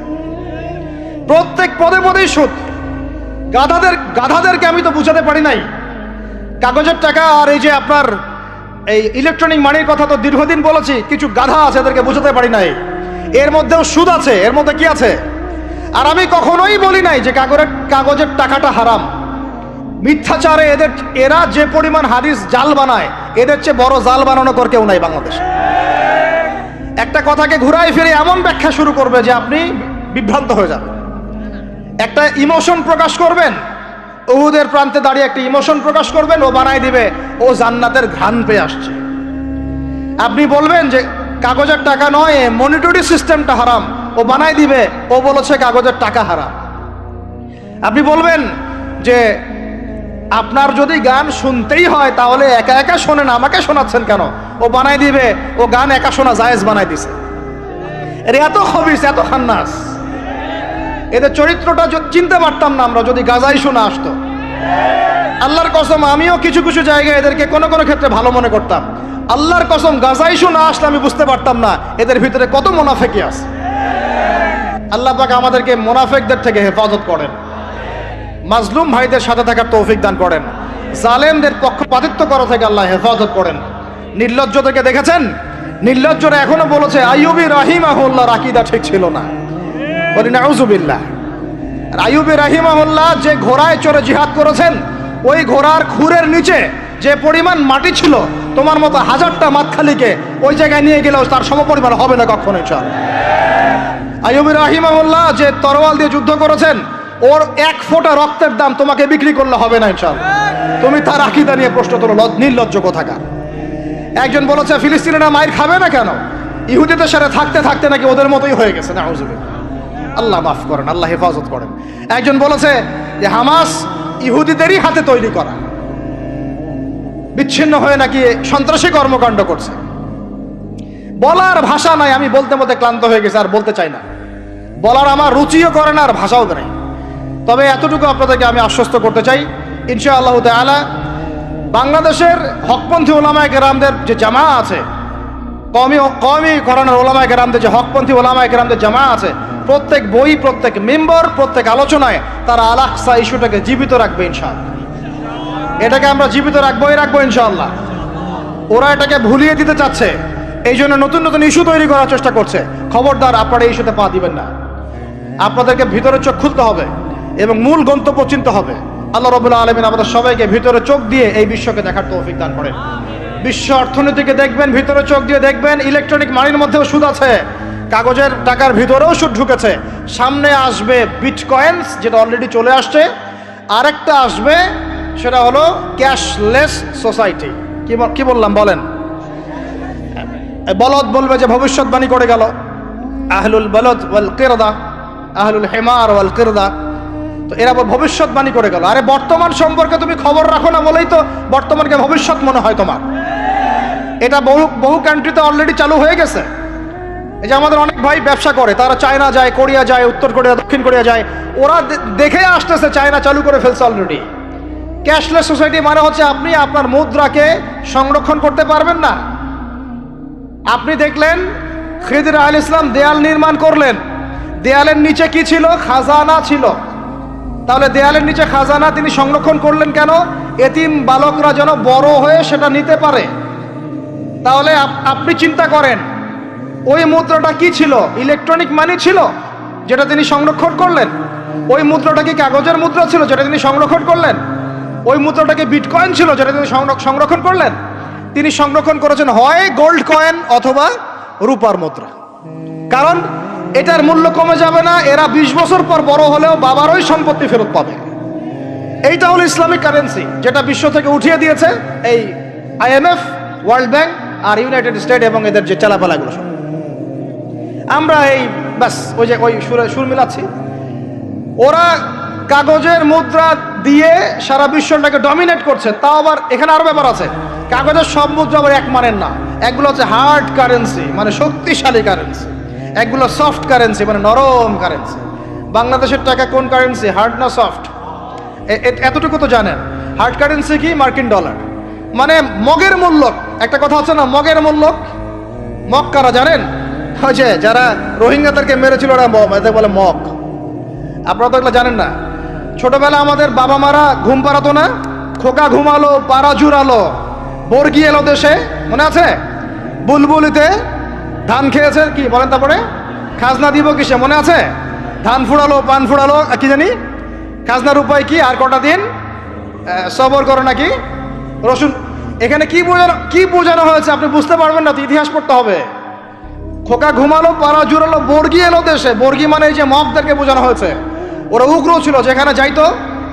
প্রত্যেক পদে পদেই সুদ। গাধাদেরকে আমি তো বুঝাতে পারি নাই, কাগজের টাকা আর এই যে আপনার এই ইলেকট্রনিক মানির কথা তো দীর্ঘদিন বলেছি, কিছু গাধা আছে এদেরকে বুঝাতে পারি নাই। এর মধ্যেও সুদ আছে, এর মধ্যে কি আছে? আর আমি কখনোই বলি নাই যে কাগজের টাকাটা হারাম। মিথ্যাচারে এরা যে পরিমাণ হাদিস জাল বানায়, এদের চেয়ে বড় জাল বানানো কর কেউ নাই বাংলাদেশে। একটা কথাকে ঘুরাই ফিরে এমন ব্যাখ্যা শুরু করবে যে আপনি বিভ্রান্ত হয়ে যাবেন। একটা ইমোশন প্রকাশ করবেন, উহুদের প্রান্তে দাঁড়িয়ে একটা ইমোশন প্রকাশ করবেন, ও বানাই দিবে ও জান্নাতের ঘ্রাণ পেয়ে আসছে। আপনি বলবেন যে কাগজের টাকা নয়, মনিটরি সিস্টেমটা হারাম, ও বানাই দিবে ও বলেছে কাগজের টাকা হারাম। আপনি বলবেন যে আপনার যদি গান শুনতেই হয় তাহলে একা একা শোনেন, আমাকে শোনাচ্ছেন কেন? ও বানাই দিবে ও গান একা শোনা জায়েজ বানাই দিছে। এর এত খবিস, এত খান্নাস, এদের চরিত্রটা চিনতে পারতাম না আমরা যদি গাজাই শোনা আসতো। আল্লাহর কসম, আমিও কিছু কিছু জায়গায় এদেরকে কোনো কোনো ক্ষেত্রে ভালো মনে করতাম। আল্লাহর কসম, গাজাই শোনা আসলে আমি বুঝতে পারতাম না এদের ভিতরে কত মুনাফেকি আছে। আল্লাহ পাক আমাদেরকে মুনাফেকদের থেকে হেফাজত করেন, মাজলুম ভাইদের সাথে থাকার তৌফিক দান করেন, জালেমদের পক্ষপাতিত্ব করা থেকে আল্লাহ হেফাজত করেন। নির্লজ্জদেরকে দেখেছেন? নির্লজ্জরা এখনো বলেছে আইয়ুবী রাহিমাহুল্লাহর আকীদা ঠিক ছিল না। বলি নাউযুবিল্লাহ। আইয়ুবী রাহিমাহুল্লাহ যে ঘোড়ায় চড়ে জিহাদ করেছেন, ওই ঘোড়ার খুরের নিচে যে পরিমাণ মাটি ছিল, তোমার মতো হাজারটা মাতখালিকে ওই জায়গায় নিয়ে গেলেও তার সমপরিমাণ হবে না কখনো ইনশাআল্লাহ। আইয়ুবী রাহিমাহুল্লাহ যে তরোয়াল দিয়ে যুদ্ধ করেছেন, ওর এক ফোঁটা রক্তের দাম তোমাকে বিক্রি করলে হবে না ইনশাআল্লাহ। তুমি তার আকীদা নিয়ে প্রশ্ন তোলো, নির্লজ্জ কোথাকার। একজন বলেছে ফিলিস্তিনিরা মাইর খাবে না কেন? ইহুদিদের সাথে থাকতে থাকতে নাকি ওদের মতোই হয়ে গেছে। নাউযুবিল্লাহ। আল্লাহ মাফ করেন, আল্লাহ হেফাজত করেন। একজন বলেছে যে হামাস ইহুদিদেরই হাতে তৈরি করা, বিচ্ছিন্ন হয়ে নাকি সন্ত্রাসী কর্মকাণ্ড করছে। বলার ভাষা নাই, আমি বলতে বলতে ক্লান্ত হয়ে গেছি, আর বলতে চাই না। বলার আমার রুচিও করে না, আর ভাষাও নেই। তবে এতটুকু আপনাদেরকে আমি আশ্বস্ত করতে চাই, ইনশাআল্লাহ তাআলা বাংলাদেশের হকপন্থী ওলামায়ে কেরামদের যে জামা আছে, কওমি ঘরানার ওলামায়ে কেরামদের যে হকপন্থী ওলামায়ে কেরামদের জামা আছে, প্রত্যেক বই, প্রত্যেক মেম্বার, প্রত্যেক আলোচনায় তারা আল আকসা ইস্যুটাকে জীবিত রাখবে ইনশাআল্লাহ। এটাকে আমরা জীবিত রাখবো ইনশাআল্লাহ। ওরা এটাকে ভুলিয়ে দিতে চাচ্ছে, এই জন্য নতুন নতুন ইস্যু তৈরি করার চেষ্টা করছে। খবরদার, আপনারা এই ইস্যুতে পা দিবেন না। আপনাদেরকে ভিতরে চোখ খুলতে হবে এবং মূল গন্তব্য চিনতে হবে। আল্লাহ রাব্বুল আলামিন আমাদের সবাইকে ভিতরে চোখ দিয়ে এই বিশ্বকে দেখার তৌফিক দান করেন। বিশ্ব অর্থনীতিকে দেখবেন, ভিতরে চোখ দিয়ে দেখবেন। ইলেকট্রনিক মানির মধ্যেও সুদ আছে, কাগজের টাকার ভিতরেও সুদ ঢুকেছে। সামনে আসবে বিটকয়েন্স, যেটা অলরেডি চলে আসছে। আরেকটা আসবে, সেটা হলো ক্যাশলেস সোসাইটি। কি বললাম বলেন? বলদ বলবে যে ভবিষ্যৎবাণী করে গেল, আহলুল বলদ ওয়াল কিরদা, আহলুল হিমার ওয়াল কিরদা। তো এরা ভবিষ্যৎবাণী করে গেল। আরে বর্তমান সম্পর্কে তুমি খবর রাখো না বলেই তো বর্তমানকে ভবিষ্যৎ মনে হয় তোমার। এটা বহু কান্ট্রিতে অলরেডি চালু হয়ে গেছে। এই যে আমাদের অনেক ভাই ব্যবসা করে, তারা চায়না যায়, কোরিয়া যায়, উত্তর কোরিয়া, দক্ষিণ কোরিয়া যায়। ওরা দেখে আসতেছে চায়না চালু করে ফেলছে অলরেডি। ক্যাশলেস সোসাইটি মানে হচ্ছে আপনি আপনার মুদ্রাকে সংরক্ষণ করতে পারবেন না। আপনি দেখলেন খিদির আলাইহিস সালাম দেয়াল নির্মাণ করলেন, দেয়ালের নিচে কি ছিল? খাজানা ছিল। তাহলে দেয়ালের নিচে খাজানা তিনি সংরক্ষণ করলেন কেন? এতিম বালকরা যেন বড় হয়ে সেটা নিতে পারে। তাহলে আপনি চিন্তা করেন ওই মুদ্রাটা কি ছিল? ইলেকট্রনিক মানি ছিল যেটা তিনি সংরক্ষণ করলেন। ওই মুদ্রাটা কি কাগজের মুদ্রা ছিল যেটা তিনি সংরক্ষণ করলেন? ওই মুদ্রাটাকে বিটকয়েন ছিল যেটা তিনি সংরক্ষণ করলেন? তিনি সংরক্ষণ করেছেন হয় গোল্ড কয়েন অথবা রূপার মুদ্রা। কারণ এটার মূল্য কমে যাবে না, এরা 20 বছর পর বড় হলেও বাবারই সম্পত্তি ফেরত পাবে। এইটা হলো ইসলামিক কারেন্সি, যেটা বিশ্ব থেকে উঠিয়ে দিয়েছে এই IMF, ওয়ার্ল্ড ব্যাংক আর ইউনাইটেড স্টেট এবং এদের যে চালাপালাগুলো সব। আমরা এই ব্যাস ওই সুর মিলাচ্ছি। ওরা কাগজের মুদ্রা দিয়ে সারা বিশ্বটাকে ডমিনেট করছে। তাও আবার এখানে আরো ব্যাপার আছে, কাগজের সব মুদ্রা আবার এক মানের না। একগুলো হচ্ছে হার্ড কারেন্সি মানে শক্তিশালী কারেন্সি, একগুলো সফট কারেন্সি মানে নরম কারেন্সি। বাংলাদেশের টাকা কোন কারেন্সি, হার্ড না সফট? এতটুকু তো জানেন। হার্ড কারেন্সি কি? মার্কিন ডলার, মানে মগের মূল্যক। একটা কথা আছে না, মগের মূল্যক। মগ কারা জানেন? ওই যে যারা রোহিঙ্গাদেরকে মেরেছিল ওরা এদের বলে মগ। আপনারা তো এগুলো জানেন না। ছোটবেলা আমাদের বাবা মারা ঘুম পাড়াতো না, খোকা ঘুমালো পাড়া জুড়ালো বর্গি এলো দেশে, মনে আছে? বুলবুলিতে ধান খেয়েছে কি বলেন, তারপরে খাজনা দিব কিসে, মনে আছে? ধান ফুড়ালো পান ফুড়ালো কি জানি, খাজনার উপায় কি, আর কটা দিন সবর করো নাকি রসুন। এখানে কি বোঝানো হয়েছে আপনি বুঝতে পারবেন না, তো ইতিহাস পড়তে হবে। খোকা ঘুমালো পাড়া জুড়ালো বর্গি এলো দেশে। বর্গি মানে এই যে মগদেরকে বোঝানো হয়েছে। ওরা উগ্র ছিল, যেখানে যাইতো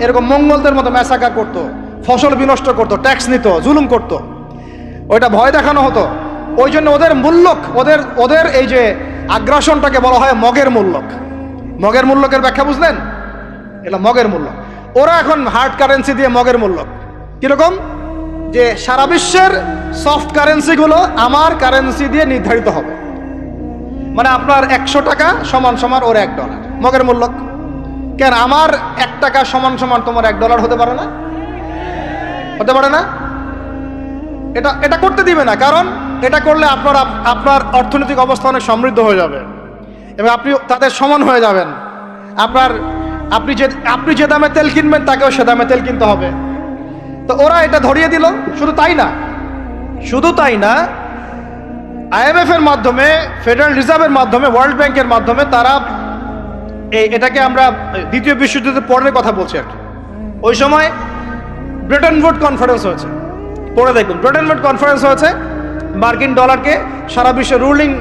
এরকম মঙ্গলদের মতো ম্যাসাকার করতো, ফসল বিনষ্ট করতো, ট্যাক্স নিত, জুলুম করতো। ওইটা ভয় দেখানো হতো। ওই জন্য ওদের মূল্যক, ওদের এই যে আগ্রাসনটাকে বলা হয় মগের মূল্যক। মগের মূল্যকের ব্যাখ্যা বুঝলেন? এটা মগের মূল্য। ওরা এখন হার্ড কারেন্সি দিয়ে মগের মূল্যক। কিরকম? যে সারা বিশ্বের সফট কারেন্সিগুলো আমার কারেন্সি দিয়ে নির্ধারিত হবে, মানে আপনার 100 টাকা সমান সমান ওর $1 মগের মূল্যক। কেন আমার 1 টাকা সমান সমান তোমার $1 হতে পারে না? হতে পারে না। এটা করতে দিবে না, কারণ এটা করলে আপনার অর্থনৈতিক অবস্থা অনেক সমৃদ্ধ হয়ে যাবে এবং আপনি তাদের সমান হয়ে যাবেন। আপনি যে দামে তেল কিনবেন তাকেও সে দামে তেল কিনতে হবে। তো ওরা এটা ধরিয়ে দিল। শুধু তাই না, IMF এর মাধ্যমে, ফেডারেল রিজার্ভের মাধ্যমে, ওয়ার্ল্ড ব্যাংকের মাধ্যমে তারা এটাকে আমরা দ্বিতীয় বিশ্বযুদ্ধের পরের কথা বলছি আর কি। ওই সময় ব্রেটন উড কনফারেন্স হয়েছে, পড়ে দেখুন। ব্রেটন উড কনফারেন্স হয়েছে, মার্কিন ডলারকে সারা বিশ্বের রুলিং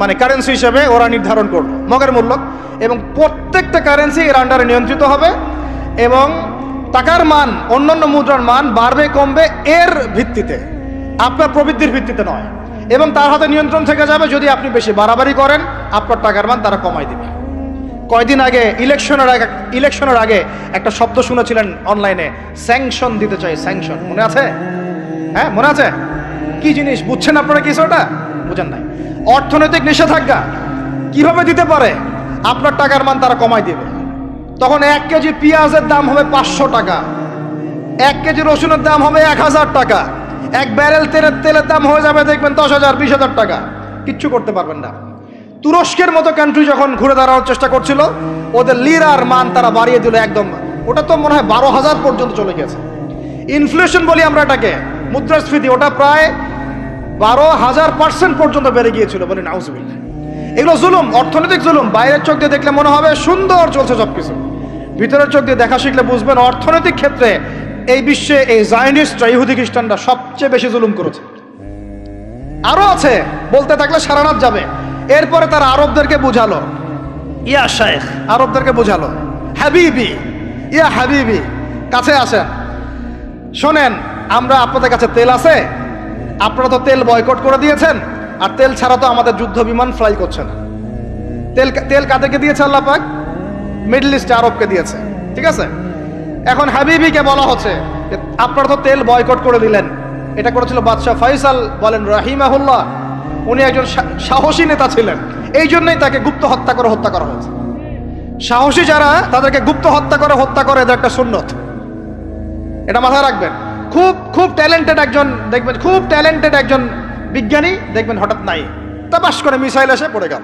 মানে কারেন্সি হিসেবে ওরা নির্ধারণ করলো, মগের মূল্যক। এবং প্রত্যেকটা কারেন্সি এর আন্ডারে নিয়ন্ত্রিত হবে এবং টাকার মান, অন্যান্য মুদ্রার মান বাড়বে কমবে এর ভিত্তিতে, আপনার প্রবৃদ্ধির ভিত্তিতে নয়। এবং তার হাতে নিয়ন্ত্রণ থেকে যাবে। যদি আপনি বেশি বাড়াবাড়ি করেন আপনার টাকার মান তারা কমাই দেবে। কয়দিন আগে ইলেকশনের আগে একটা শব্দ শুনেছিলেন অনলাইনে, স্যাংশন দিতে চাই, স্যাংশন, মনে আছে? হ্যাঁ মনে আছে? কি জিনিস বুঝছেন আপনারা? কিছু ওটা বুঝেন নাই। অর্থনৈতিক নিষেধাজ্ঞা কিভাবে দিতে পারে? আপনার টাকার মান তারা কমাই দিবে। তখন 1 কেজি পেঁয়াজের দাম হবে 500 টাকা, 1 কেজি রসুনের দাম হবে 1000 টাকা, 1 ব্যারেল তেলের দাম হয়ে যাবে দেখবেন 10,000 20,000 টাকা। কিচ্ছু করতে পারবেন না। তুরস্কের মতো কান্ট্রি যখন ঘুরে দাঁড়ানোর চেষ্টা করছিল, ওদের লিরার মান তারা বাড়িয়ে দিল একদম। ওটা তো মনে হয় 12,000 পর্যন্ত চলে গেছে। ইনফ্লেশন বলি আমরা এটাকে, মুদ্রাস্ফীতি, ওটা প্রায় 12,000% পর্যন্ত বেড়ে গিয়েছিল। বলি নাউজুবিল্লাহ। এগুলো জুলুম, অর্থনৈতিক জুলুম। বাইরের চোখ দিয়ে দেখলে মনে হবে সুন্দর চলছে সবকিছু, ভিতরের চোখ দিয়ে দেখা শিখলে বুঝবেন অর্থনৈতিক ক্ষেত্রে এই বিশ্বে এই জায়নিস্টরা, ইহুদি খ্রিস্টানরা সবচেয়ে বেশি জুলুম করেছে। আরো আছে, বলতে থাকলে সারা রাত যাবে। এরপরে তারা আরবদেরকে বুঝালো, ইয়া শাইখ, আরবদেরকে বুঝালো, হাবিবি, ইয়া হাবিবি, কাছে আসেন, শোনেন, আমরা আপনাদের কাছে তেল আছে, আপনারা তো তেল বয়কট করে দিয়েছেন, আর তেল ছাড়া তো আমাদের যুদ্ধ বিমান ফ্লাই করছে না। তেল কাদেরকে দিয়েছে আল্লাহ পাক? মিডল ইস্টে আরবকে দিয়েছে, ঠিক আছে? এখন হাবিবিকে বলা হচ্ছে আপনারা তো তেল বয়কট করে দিলেন। এটা করেছিল বাদশাহ ফয়সাল, বলেন রাহিমাহুল্লাহ। উনি একজন সাহসী নেতা ছিলেন, এই জন্যই তাকে গুপ্ত হত্যা করা হয়েছে। সাহসী যারা তাদেরকে গুপ্ত হত্যা করে, এদের একটা সুন্নত। এটা মাথায় রাখবেন। খুব খুব ট্যালেন্টেড একজন দেখবেন, খুব ট্যালেন্টেড একজন বিজ্ঞানী দেখবেন হঠাৎ নাই, তাপাস করে মিসাইল এসে পড়ে গেল।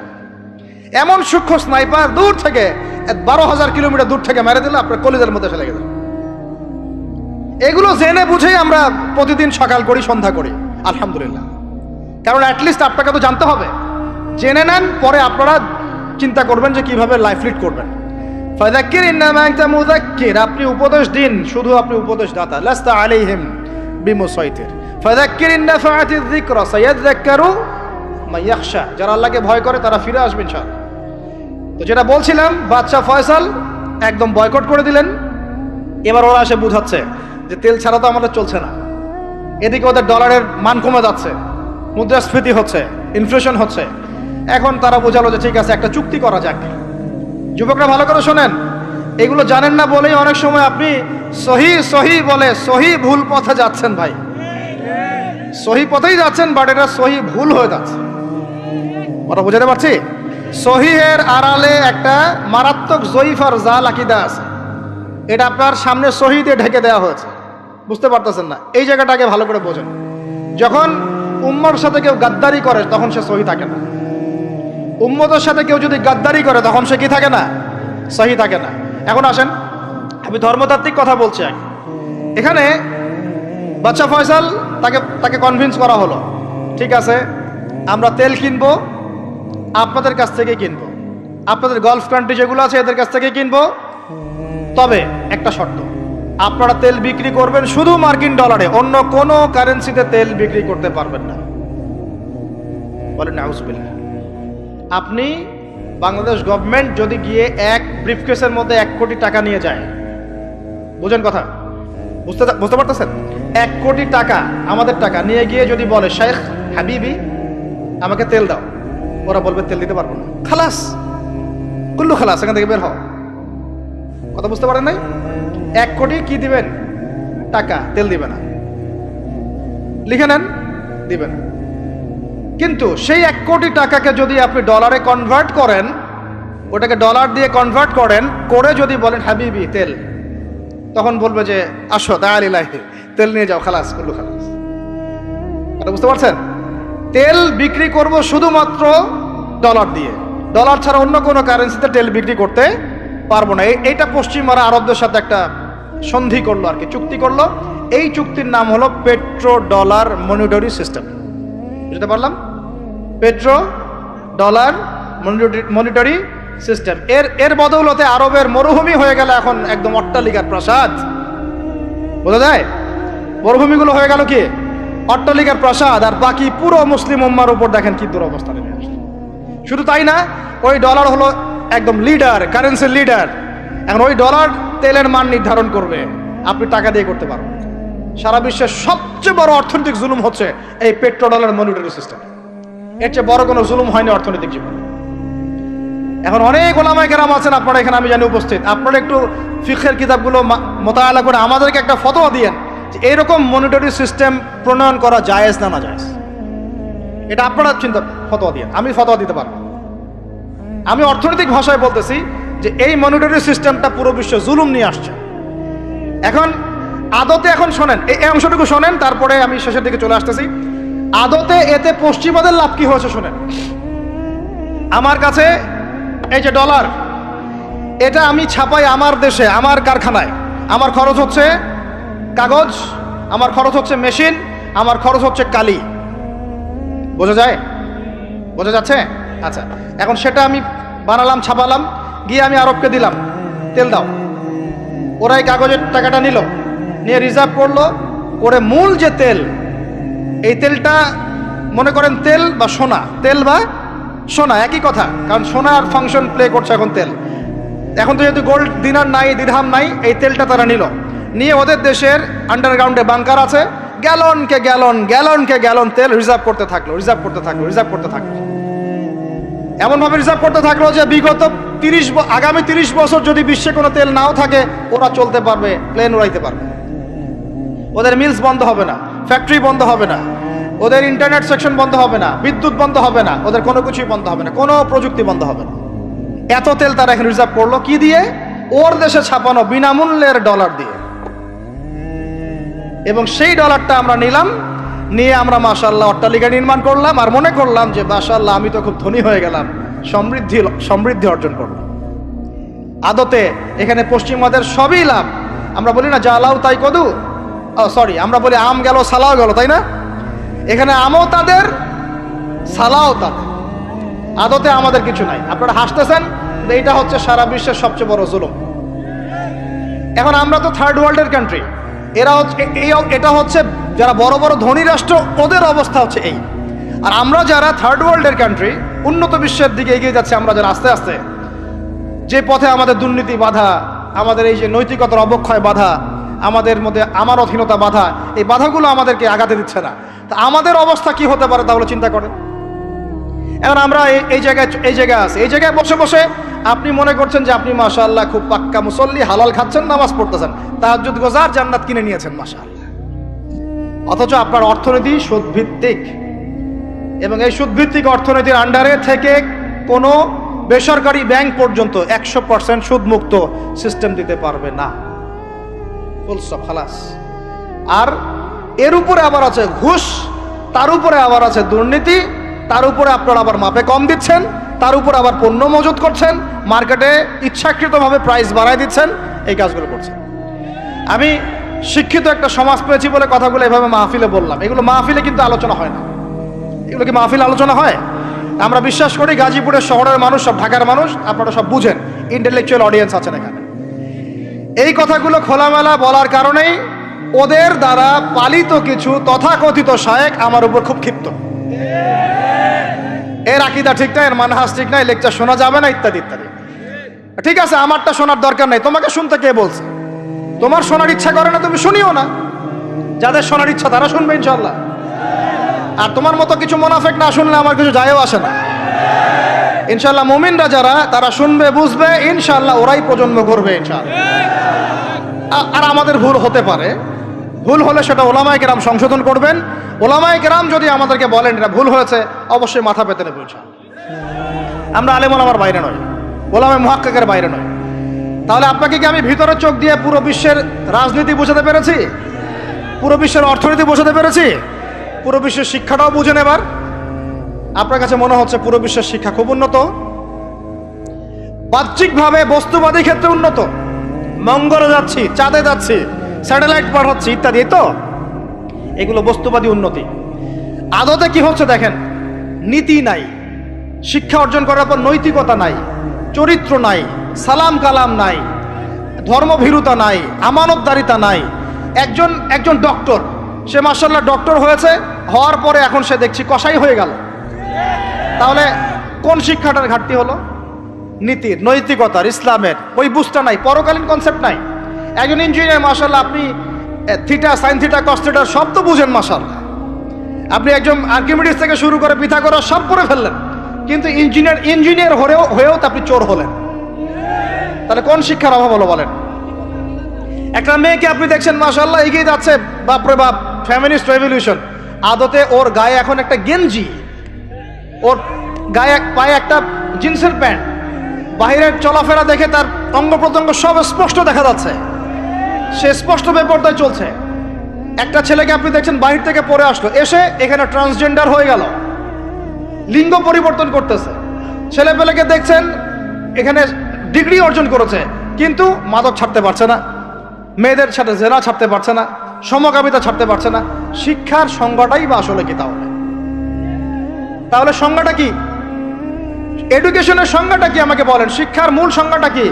এমন সূক্ষ্ম স্নাইপার দূর থেকে 12,000 কিলোমিটার দূর থেকে মেরে দিলে আপনার কলিজার মধ্যে ফেলে গেল। এগুলো জেনে বুঝেই আমরা প্রতিদিন সকাল করি, সন্ধ্যা করি, আলহামদুলিল্লাহ। কারণ অ্যাটলিস্ট আপনাকে তো জানতে হবে। জেনে নেন, পরে আপনারা চিন্তা করবেন যে কিভাবে লাইফ লিড করবেন। ফাযাক্কির ইন্নামা আনতা মুযাক্কির, আপনি উপদেশ দিন, শুধু আপনি উপদেশ দাতা। লাস্তা আলাইহিম বিমুসাইতির। ফাযাক্কির ইন নাফাআতিয যিকরা সায়াযাক্কারু মান ইয়াখশা, যারা আল্লাহকে ভয় করে তারা ফিরে আসবে ইনশাআল্লাহ। তো যেটা বলছিলাম, বাদশা ফয়সাল একদম বয়কট করে দিলেন। এবার ওরা এসে বুঝাচ্ছে যে তেল ছাড়া তো আমাদের চলছে না। এদিকে ওদের ডলারের মান কমে যাচ্ছে, মুদ্রাস্ফীতি হচ্ছে, ইনফ্লেশন হচ্ছে। এখন তারা বোঝালো যে ঠিক আছে, একটা চুক্তি করা যাক। যুবকরা ভালো করে শোনেন, এগুলো জানেন না বলেই অনেক সময় আপনি সহি সহি বলে সহি ভুল পথে যাচ্ছেন ভাই। সহি পথেই যাচ্ছেন, বাট এটা সহি ভুল হয়ে যাচ্ছে। ওরা বোঝাতে পারছি? সহিহের আড়ালে একটা মারাত্মক জয়ীফ আর জাল আকীদা আছে। এটা আপনার সামনে সহি দিয়ে ঢেকে দেওয়া হয়েছে, বুঝতে পারতেছেন না। এই জায়গাটাকে ভালো করে বোঝেন। যখন উম্মর সাথে কেউ গাদ্দারি করে তখন সে সহি থাকে না। উম্মতের সাথে কেউ যদি গাদ্দারি করে তখন সে কি থাকে না? সহি থাকে না। এখন আসেন, আমি ধর্মতাত্ত্বিক কথা বলছি। এখানে বাদশা ফয়সাল তাকে কনভিন্স করা হলো, ঠিক আছে আমরা তেল কিনবো, আপনাদের কাছ থেকে কিনবো, আপনাদের গালফ কান্ট্রি যেগুলো আছে এদের কাছ থেকে কিনবো, তবে একটা শর্ত, আপনারা তেল বিক্রি করবেন শুধু মার্কিন ডলারে, অন্য কোনো কারেন্সিতে তেল বিক্রি করতে পারবেন না। বলেন নাউজুবিল্লাহ। আপনি বাংলাদেশ গভর্নমেন্ট যদি গিয়ে এক ব্রিফকেসের মধ্যে 1 কোটি টাকা নিয়ে যায়, বুঝেন কথা, বুঝতে পারতেছেন? 1 কোটি টাকা আমাদের টাকা নিয়ে গিয়ে যদি বলে শেখ হাবিবি আমাকে তেল দাও, ওরা বলবে তেল দিতে পারবো না, খালাস, কুল্লু খালাস, এখান থেকে বের হও। কথা বুঝতে পারেন নাই? 1 কোটি কি দিবেন? টাকা, তেল দিবে না। লিখে নেন, দিবে না। কিন্তু সেই 1 কোটি টাকাকে যদি আপনি ডলারে কনভার্ট করেন, ওটাকে ডলার দিয়ে কনভার্ট করেন, করে যদি বলেন হাবিবি তেল, তখন বলবে যে আসো দায়ালিলাহি, তেল নিয়ে যাও, খালাস, কুল্লু খালাস। এটা বুঝতে পারছেন? তেল বিক্রি করব শুধুমাত্র ডলার দিয়ে, ডলার ছাড়া অন্য কোনো কারেন্সিতে তেল বিক্রি করতে পারবো না। এইটা পশ্চিমারা আরবদের সাথে একটা সন্ধি করলো আর কি, চুক্তি করলো। এই চুক্তির নাম হলো পেট্রো ডলার মনিটরি সিস্টেম। বুঝতে পারলাম? Petro dollar monetary system. এর বদৌলতে আরবের মরুভূমি হয়ে গেল এখন একদম অট্টালিকার প্রাসাদ। বোঝা যায়? মরুভূমিগুলো হয়ে গেল কি অট্টালিকার প্রাসাদ, আর বাকি পুরো মুসলিম উম্মার উপর দেখেন কি দুরবস্থা নেমে আসছে। শুধু তাই না, ওই ডলার হলো একদম লিডার, কারেন্সির লিডার। এখন ওই ডলার তেলের মান নির্ধারণ করবে, আপনি টাকা দিয়ে করতে পারবেন। সারা বিশ্বের সবচেয়ে বড় অর্থনৈতিক জুলুম হচ্ছে এই পেট্রো ডলার মনিটরি সিস্টেম। এর চেয়ে বড় কোনো জুলুম হয়নি অর্থনৈতিক জীবনে। এখন অনেক ওলামায়ে কেরাম আছেন আপনারা এখানে, আমি জানি উপস্থিত, আপনারা একটু ফিকহের কিতাবগুলো মোতালা করে আমাদেরকে একটা ফতোয়া দিয়েন যে এইরকম মনিটরি সিস্টেম প্রণয়ন করা জায়েজ না না জায়েজ। এটা আপনারা চিন্তা ফতোয়া দিয়েন, আমি ফতোয়া দিতে পারবো। আমি অর্থনৈতিক ভাষায় বলতেছি যে এই মনিটরি সিস্টেমটা পুরো বিশ্ব জুলুম নিয়ে আসছে। এখন আদতে, এখন শোনেন এই অংশটুকু শোনেন, তারপরে আমি শেষের দিকে চলে আসতেছি। আদতে এতে পশ্চিমাদের লাভ কি হয়েছে শোনেন। আমার কাছে এই যে ডলার, এটা আমি ছাপাই আমার দেশে, আমার কারখানায়। আমার খরচ হচ্ছে কাগজ, আমার খরচ হচ্ছে মেশিন, আমার খরচ হচ্ছে কালি। বোঝা যায়? বোঝা যাচ্ছে? আচ্ছা, এখন সেটা আমি বানালাম, ছাপালাম, গিয়ে আমি আরবকে দিলাম, তেল দাও। ওরা এই কাগজের টাকাটা নিল, নিয়ে রিজার্ভ করলো, করে মূল যে তেল, এই তেলটা মনে করেন তেল বা সোনা, তেল বা সোনা একই কথা, কারণ সোনার ফাংশন প্লে করছে এখন তেল। এখন তো যেহেতু গোল্ড দিনার নাই, দিরহাম নাই, এই তেলটা তারা নিয়ে ওদের দেশের আন্ডারগ্রাউন্ডে বাংকার আছে, গ্যালনকে গ্যালন তেল রিজার্ভ করতে থাকলো। এমনভাবে রিজার্ভ করতে থাকলো যে বিগত আগামী 30 বছর যদি বিশ্বে কোনো তেল নাও থাকে, ওরা চলতে পারবে, প্লেন উড়াইতে পারবে। ওদের মিলস বন্ধ হবে না, ফ্যাক্টরি বন্ধ হবে না, ওদের ইন্টারনেট সেকশন বন্ধ হবে না, বিদ্যুৎ বন্ধ হবে না, ওদের কোনো কিছুই বন্ধ হবে না, কোনো প্রযুক্তি বন্ধ হবে না। এত তেল তারা এখন রিজার্ভ করলো কি দিয়ে? ওর দেশে ছাপানো বিনামূল্যের ডলার দিয়ে। এবং সেই ডলারটা আমরা নিলাম, নিয়ে আমরা মাশাআল্লাহ অট্টালিকা নির্মাণ করলাম, আর মনে করলাম যে মাশাআল্লাহ আমি তো খুব ধনী হয়ে গেলাম, সমৃদ্ধি অর্জন করলাম। আদতে এখানে পশ্চিমাদের সবই লাভ। আমরা বলি না জালাও তাই কদু, সরি, আমরা বলি আম গেল সালাও গেল, তাই না? এখানে আমও তাদের, সালাও তাদের। আদতে আমাদের কিছু নাই। আপনারা হাসতেছেন, এইটা হচ্ছে সারা বিশ্বের সবচেয়ে বড় জুলুম। এখন আমরা তো থার্ড ওয়ার্ল্ডের কান্ট্রি, এটা হচ্ছে যারা বড় বড় ধনী রাষ্ট্র, ওদের অবস্থা হচ্ছে এই। আর আমরা যারা থার্ড ওয়ার্ল্ডের কান্ট্রি, উন্নত বিশ্বের দিকে এগিয়ে যাচ্ছে, আমরা যারা আস্তে আস্তে, যে পথে আমাদের দুর্নীতি বাধা, আমাদের এই যে নৈতিকতার অবক্ষয় বাধা, আমাদের মধ্যে আমানতহীনতা বাধা, এই বাধাগুলো আমাদেরকে আগাতে দিচ্ছে না। তা আমাদের অবস্থা কি হতে পারে তাহলে চিন্তা করেন। এখন আমরা এই জায়গায় আছি, এই জায়গায় বসে বসে আপনি মনে করছেন যে আপনি মাশাআল্লাহ খুব পাক্কা মুসল্লি, হালাল খাচ্ছেন, নামাজ পড়তেছেন, তাহাজ্জুদ গোজার, জান্নাত কিনে নিয়েছেন মাশাআল্লাহ। অথচ আপনার অর্থনীতি সুদভিত্তিক, এবং এই সুদভিত্তিক অর্থনীতির আন্ডারে থেকে কোনো বেসরকারি ব্যাংক পর্যন্ত 100% সুদমুক্ত সিস্টেম দিতে পারবে না। ফুল স্টপ, খালাস। আর এর উপরে আবার আছে ঘুষ, তার উপরে আবার আছে দুর্নীতি, তার উপরে আপনারা আবার মাপে কম দিচ্ছেন, তার উপর আবার পণ্য মজুত করছেন, মার্কেটে ইচ্ছাকৃতভাবে প্রাইস বাড়ায় দিচ্ছেন, এই কাজগুলো করছেন। আমি শিক্ষিত একটা সমাজ পেয়েছি বলে কথাগুলো এভাবে মাহফিলে বললাম। এগুলো মাহফিলে কিন্তু আলোচনা হয় না। এগুলো কি মাহফিলে আলোচনা হয়? আমরা বিশ্বাস করি গাজীপুরের শহরের মানুষ, সব ঢাকার মানুষ, আপনারা সব বুঝেন, ইন্টেলেকচুয়াল অডিয়েন্স আছেন এখানে। এই কথাগুলো খোলামেলা বলার কারণেই ওদের দ্বারা পালিত কিছু তথাকথিত শায়েখ আমার উপর খুব ক্ষিপ্ত। এর আকীদা ঠিক না, এর মানহাজ ঠিক না, লেকচার শোনা যাবে না, ইত্যাদি ইত্যাদি। ঠিক আছে, আমারটা শোনার দরকার নেই, তোমাকে শুনতে কে বলছে? তোমার শোনার ইচ্ছা করে না, তুমি শুনিও না। যাদের শোনার ইচ্ছা তারা শুনবে ইনশাআল্লাহ। আর তোমার মতো কিছু মুনাফিক না শুনলে আমার কিছু যায়ও আসে না। ইনশাআল্লাহ মুমিনরা যারা, তারা শুনবে, বুঝবে, ইনশাআল্লাহ ওরাই প্রজন্ম করবে ইনশাআল্লাহ। আর আমাদের ভুল হতে পারে, ভুল হলে সেটা ওলামায়ে কেরাম সংশোধন করবেন। ওলামায়ে কেরাম যদি আমাদেরকে বলেন এটা ভুল হয়েছে, অবশ্যই মাথা পেতে নেব ইনশাআল্লাহ। আমরা আলেম ওলামার বাইরে নয়, ওলামায়ে মুহাক্কিকের বাইরে নয়। তাহলে আপনাকে কি আমি ভিতরের চোখ দিয়ে পুরো বিশ্বের রাজনীতি বোঝাতে পেরেছি? পুরো বিশ্বের অর্থনীতি বোঝাতে পেরেছি? পুরো বিশ্বের শিক্ষাটাও বুঝেন এবার? আপনার কাছে মনে হচ্ছে পুরো বিশ্বের শিক্ষা খুব উন্নত? বাহ্যিকভাবে বস্তুবাদী ক্ষেত্রে উন্নত, মঙ্গলে যাচ্ছি, চাঁদে যাচ্ছি, স্যাটেলাইট পাঠাচ্ছি ইত্যাদি, তো এগুলো বস্তুবাদী উন্নতি। আদতে কি হচ্ছে দেখেন, নীতি নাই, শিক্ষা অর্জন করার পর নৈতিকতা নাই, চরিত্র নাই, সালাম কালাম নাই, ধর্মভীরুতা নাই, আমানতদারিতা নাই। একজন ডক্টর, সে মাশাআল্লাহ ডক্টর হয়েছে, হওয়ার পরে এখন সে দেখছি কসাই হয়ে গেল। তাহলে কোন শিক্ষাটার ঘাটতি হলো? নীতির, নৈতিকতার, ইসলামের ওই বুঝটা নাই, পরকালীন কনসেপ্ট নাই। একজন ইঞ্জিনিয়ার মাশাআল্লাহ, আপনি theta, sine theta, cos theta সব তো বুঝেন মাশাআল্লাহ। আপনি একজন আর্কিমিডিস থেকে শুরু করে পিথাগোরাস সব পড়ে ফেললেন, কিন্তু ইঞ্জিনিয়ার হয়েও তো আপনি চোর হলেন। তাহলে কোন শিক্ষার অভাব হলো বলেন? একটা মেয়েকে আপনি দেখছেন মাশাআল্লাহ এগিয়ে যাচ্ছে, বাপরে বাপ, ফেমিনিস্ট রেভলিউশন। আদতে ওর গায়ে এখন একটা গেঞ্জি, ওর গায়ে পায়ে একটা জিন্সের প্যান্ট, বাহিরের চলাফেরা দেখে তার অঙ্গ প্রত্যঙ্গ সব স্পষ্ট দেখা যাচ্ছে, সে স্পষ্ট বেপরদায় চলছে। একটা ছেলেকে আপনি দেখছেন বাহির থেকে পড়ে আসলো, এসে এখানে ট্রান্সজেন্ডার হয়ে গেল, লিঙ্গ পরিবর্তন করতেছে। ছেলেপেলেকে দেখছেন এখানে ডিগ্রি অর্জন করেছে, কিন্তু মাদক ছাড়তে পারছে না, মেয়েদের সাথে জেনা ছাড়তে পারছে না, সমকামিতা ছাড়তে পারছে না। শিক্ষার সংজ্ঞাটাই বা আসলে কি? তাহলে সংজ্ঞাটা কি? এডুকেশনের সংজ্ঞাটা কি আমাকে বলেন? শিক্ষার মূল সংজ্ঞাটা কি?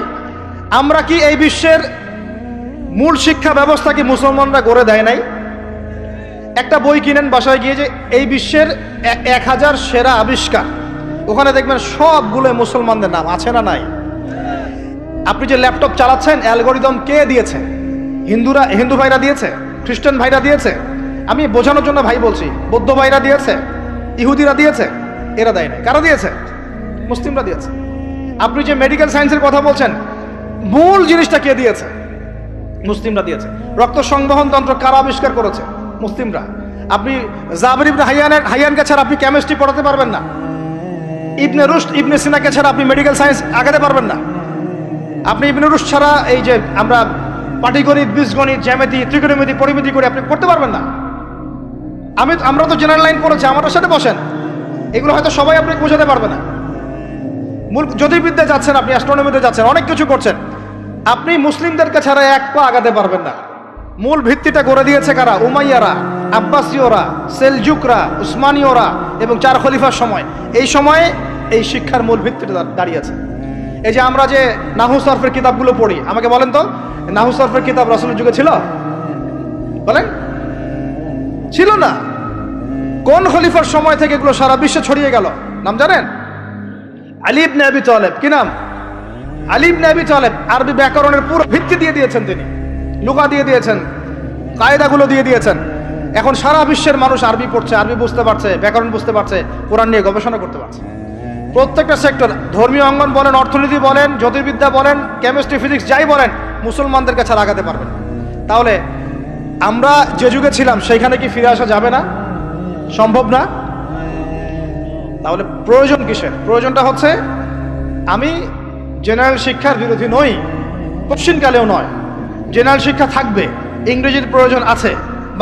আমরা কি এই বিশ্বের মূল শিক্ষা ব্যবস্থা কি মুসলমানরা গড়ে দেয় নাই? একটা বই কিনেন বাসায় গিয়ে, যে এই বিশ্বের 1000 সেরা আবিষ্কার, ওখানে দেখবেন সবগুলো মুসলমানদের নাম আছে না নাই? আপনি যে ল্যাপটপ চালাচ্ছেন, অ্যালগোরিদম কে দিয়েছে? হিন্দু ভাইরা দিয়েছে, খ্রিস্টান ভাইরা দিয়েছে। আমি বোঝানোর জন্য ভাই বলছি, বৌদ্ধ ভাইরা দিয়েছে, ইহুদিরা দিয়েছে, এরা দেয় নাই। কারা দিয়েছে? মুসলিমরা দিয়েছে। আপনি যে মেডিকেল সায়েন্সের কথা বলছেন, মূল জিনিসটা কে দিয়েছে? মুসলিমরা দিয়েছে। রক্ত সংবহন তন্ত্র কারা আবিষ্কার করেছে? মুসলিমরা। আপনি জাবির ইবনে হাইয়ানকে ছাড়া আপনি কেমিস্ট্রি পড়াতে পারবেন না। ইবনে রুশদ, ইবনে সিনাকে ছাড়া আপনি মেডিকেল সায়েন্স আগাতে পারবেন না। আপনি ইবনে রুশদ ছাড়া এই যে আমরা পাটিগণিত, বীজগণিত, জ্যামিতি, ত্রিকোণমিতি, পরিমিতি করে আপনি করতে পারবেন না। আমরা তো জেনারেল লাইন পড়েছি, আমার সাথে বসেন, এগুলো হয়তো সবাই আপনি বোঝাতে পারবে না। মূল জ্যোতির্বিদ্যা যাচ্ছেন, আপনি অ্যাস্ট্রোনমিতে যাচ্ছেন, অনেক কিছু করছেন, আপনি মুসলিমদেরকে ছাড়া এক পা আগাতে পারবেন না। মূল ভিত্তিটা গড়ে দিয়েছে কারা? উমাইয়ারা, আব্বাসীয়রা, সেলজুকরা, উসমানীয়রা এবং 4 খলিফার সময়। এই সময়ে এই শিক্ষার মূল ভিত্তিটা দাঁড়িয়েছে। এই যে আমরা যে নাহু সরফের কিতাবগুলো পড়ি, আমাকে বলেন তো, নাহু সরফের কিতাব রাসূলের যুগে ছিল? বলেন, ছিল না। কোন খলিফার সময় থেকে এগুলো সারা বিশ্বে ছড়িয়ে গেল? নাম জানেন? আলী ইবনে আবি তালেব। কি নাম? আলী ইবনে আবি তালেব। আরবি ব্যাকরণের পুরো ভিত্তি দিয়ে দিয়েছেন তিনি, লুগা দিয়ে দিয়েছেন, কায়দাগুলো দিয়ে দিয়েছেন। এখন সারা বিশ্বের মানুষ আরবি পড়ছে, আরবি বুঝতে পারছে, ব্যাকরণ বুঝতে পারছে, কোরআন নিয়ে গবেষণা করতে পারছে। প্রত্যেকটা সেক্টর, ধর্মীয় অঙ্গন বলেন, অর্থনীতি বলেন, জ্যোতির্বিদ্যা বলেন, কেমিস্ট্রি, ফিজিক্স, যাই বলেন, মুসলমানদের কাছে আগাতে পারবেন। তাহলে আমরা যে যুগে ছিলাম সেইখানে কি ফিরে আসা যাবে না? সম্ভব না। তাহলে প্রয়োজন কিসের? প্রয়োজনটা হচ্ছে, আমি জেনারেল শিক্ষার বিরোধী নই, কোশ্চিনকালেও নয়। জেনারেল শিক্ষা থাকবে, ইংরেজির প্রয়োজন আছে,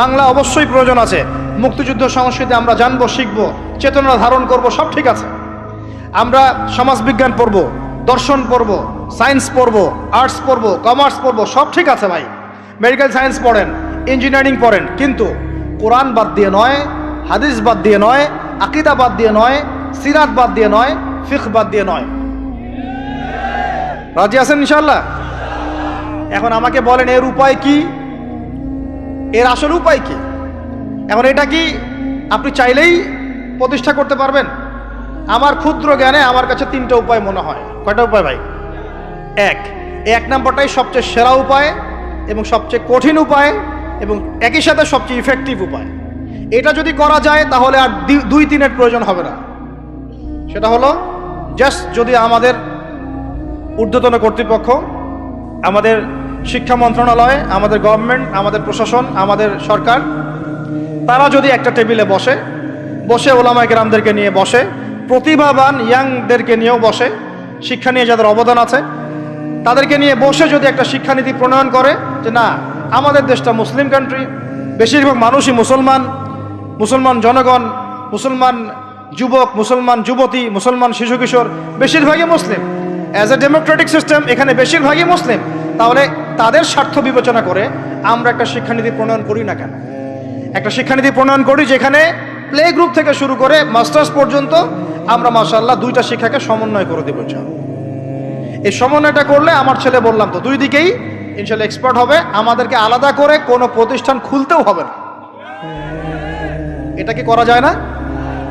বাংলা অবশ্যই প্রয়োজন আছে, মুক্তিযুদ্ধ সংস্কৃতি আমরা জানবো, শিখবো, চেতনা ধারণ করব, সব ঠিক আছে। আমরা সমাজবিজ্ঞান পড়ব, দর্শন পড়ব, সায়েন্স পড়ব, আর্টস পড়ব, কমার্স পড়ব, সব ঠিক আছে ভাই। মেডিকেল সায়েন্স পড়েন, ইঞ্জিনিয়ারিং পড়েন, কিন্তু কোরআন বাদ দিয়ে নয়, হাদিস বাদ দিয়ে নয়, আকীদা বাদ দিয়ে নয়, সিরাত বাদ দিয়ে নয়, ফিকহ বাদ দিয়ে নয়। রাজি আছেন ইনশাআল্লাহ? এখন আমাকে বলেন, এর উপায় কি? এর আসল উপায় কি? এখন এটা কি আপনি চাইলেই প্রতিষ্ঠা করতে পারবেন? আমার ক্ষুদ্র জ্ঞানে আমার কাছে 3টা উপায় মনে হয়। কয়টা উপায় ভাই? এক নম্বরটাই সবচেয়ে সেরা উপায় এবং সবচেয়ে কঠিন উপায় এবং একই সাথে সবচেয়ে ইফেক্টিভ উপায়। এটা যদি করা যায় তাহলে আর 2-3-এর প্রয়োজন হবে না। সেটা হলো, জাস্ট যদি আমাদের ঊর্ধ্বতন কর্তৃপক্ষ, আমাদের শিক্ষা মন্ত্রণালয়, আমাদের গভর্নমেন্ট, আমাদের প্রশাসন, আমাদের সরকার, তারা যদি একটা টেবিলে বসে ওলামায়ে কেরামদেরকে নিয়ে বসে, প্রতিভাবান ইয়াংদেরকে নিয়েও বসে, শিক্ষা নিয়ে যাদের অবদান আছে তাদেরকে নিয়ে বসে যদি একটা শিক্ষানীতি প্রণয়ন করে যে না, আমাদের দেশটা মুসলিম কান্ট্রি, বেশিরভাগ মানুষই মুসলমান জনগণ, মুসলমান যুবক, মুসলমান যুবতী, মুসলমান শিশু কিশোর বেশিরভাগই মুসলিম, অ্যাজ এ ডেমোক্রেটিক সিস্টেম এখানে বেশিরভাগই মুসলিম, তাহলে তাদের স্বার্থ বিবেচনা করে আমরা একটা শিক্ষানীতি প্রণয়ন করি না কেন? একটা শিক্ষানীতি প্রণয়ন করি যেখানে প্লে গ্রুপ থেকে শুরু করে মাস্টার্স পর্যন্ত আমরা মাশাআল্লাহ 2টা শিক্ষাকে সমন্বয় করে দেব। এই সমন্বয়টা করলে আমার ছেলে, বললাম তো, 2 দিকেই ইনশাআল্লাহ এক্সপার্ট হবে। আমাদেরকে আলাদা করে কোনো প্রতিষ্ঠান খুলতেও হবে না। এটা কি করা যায় না?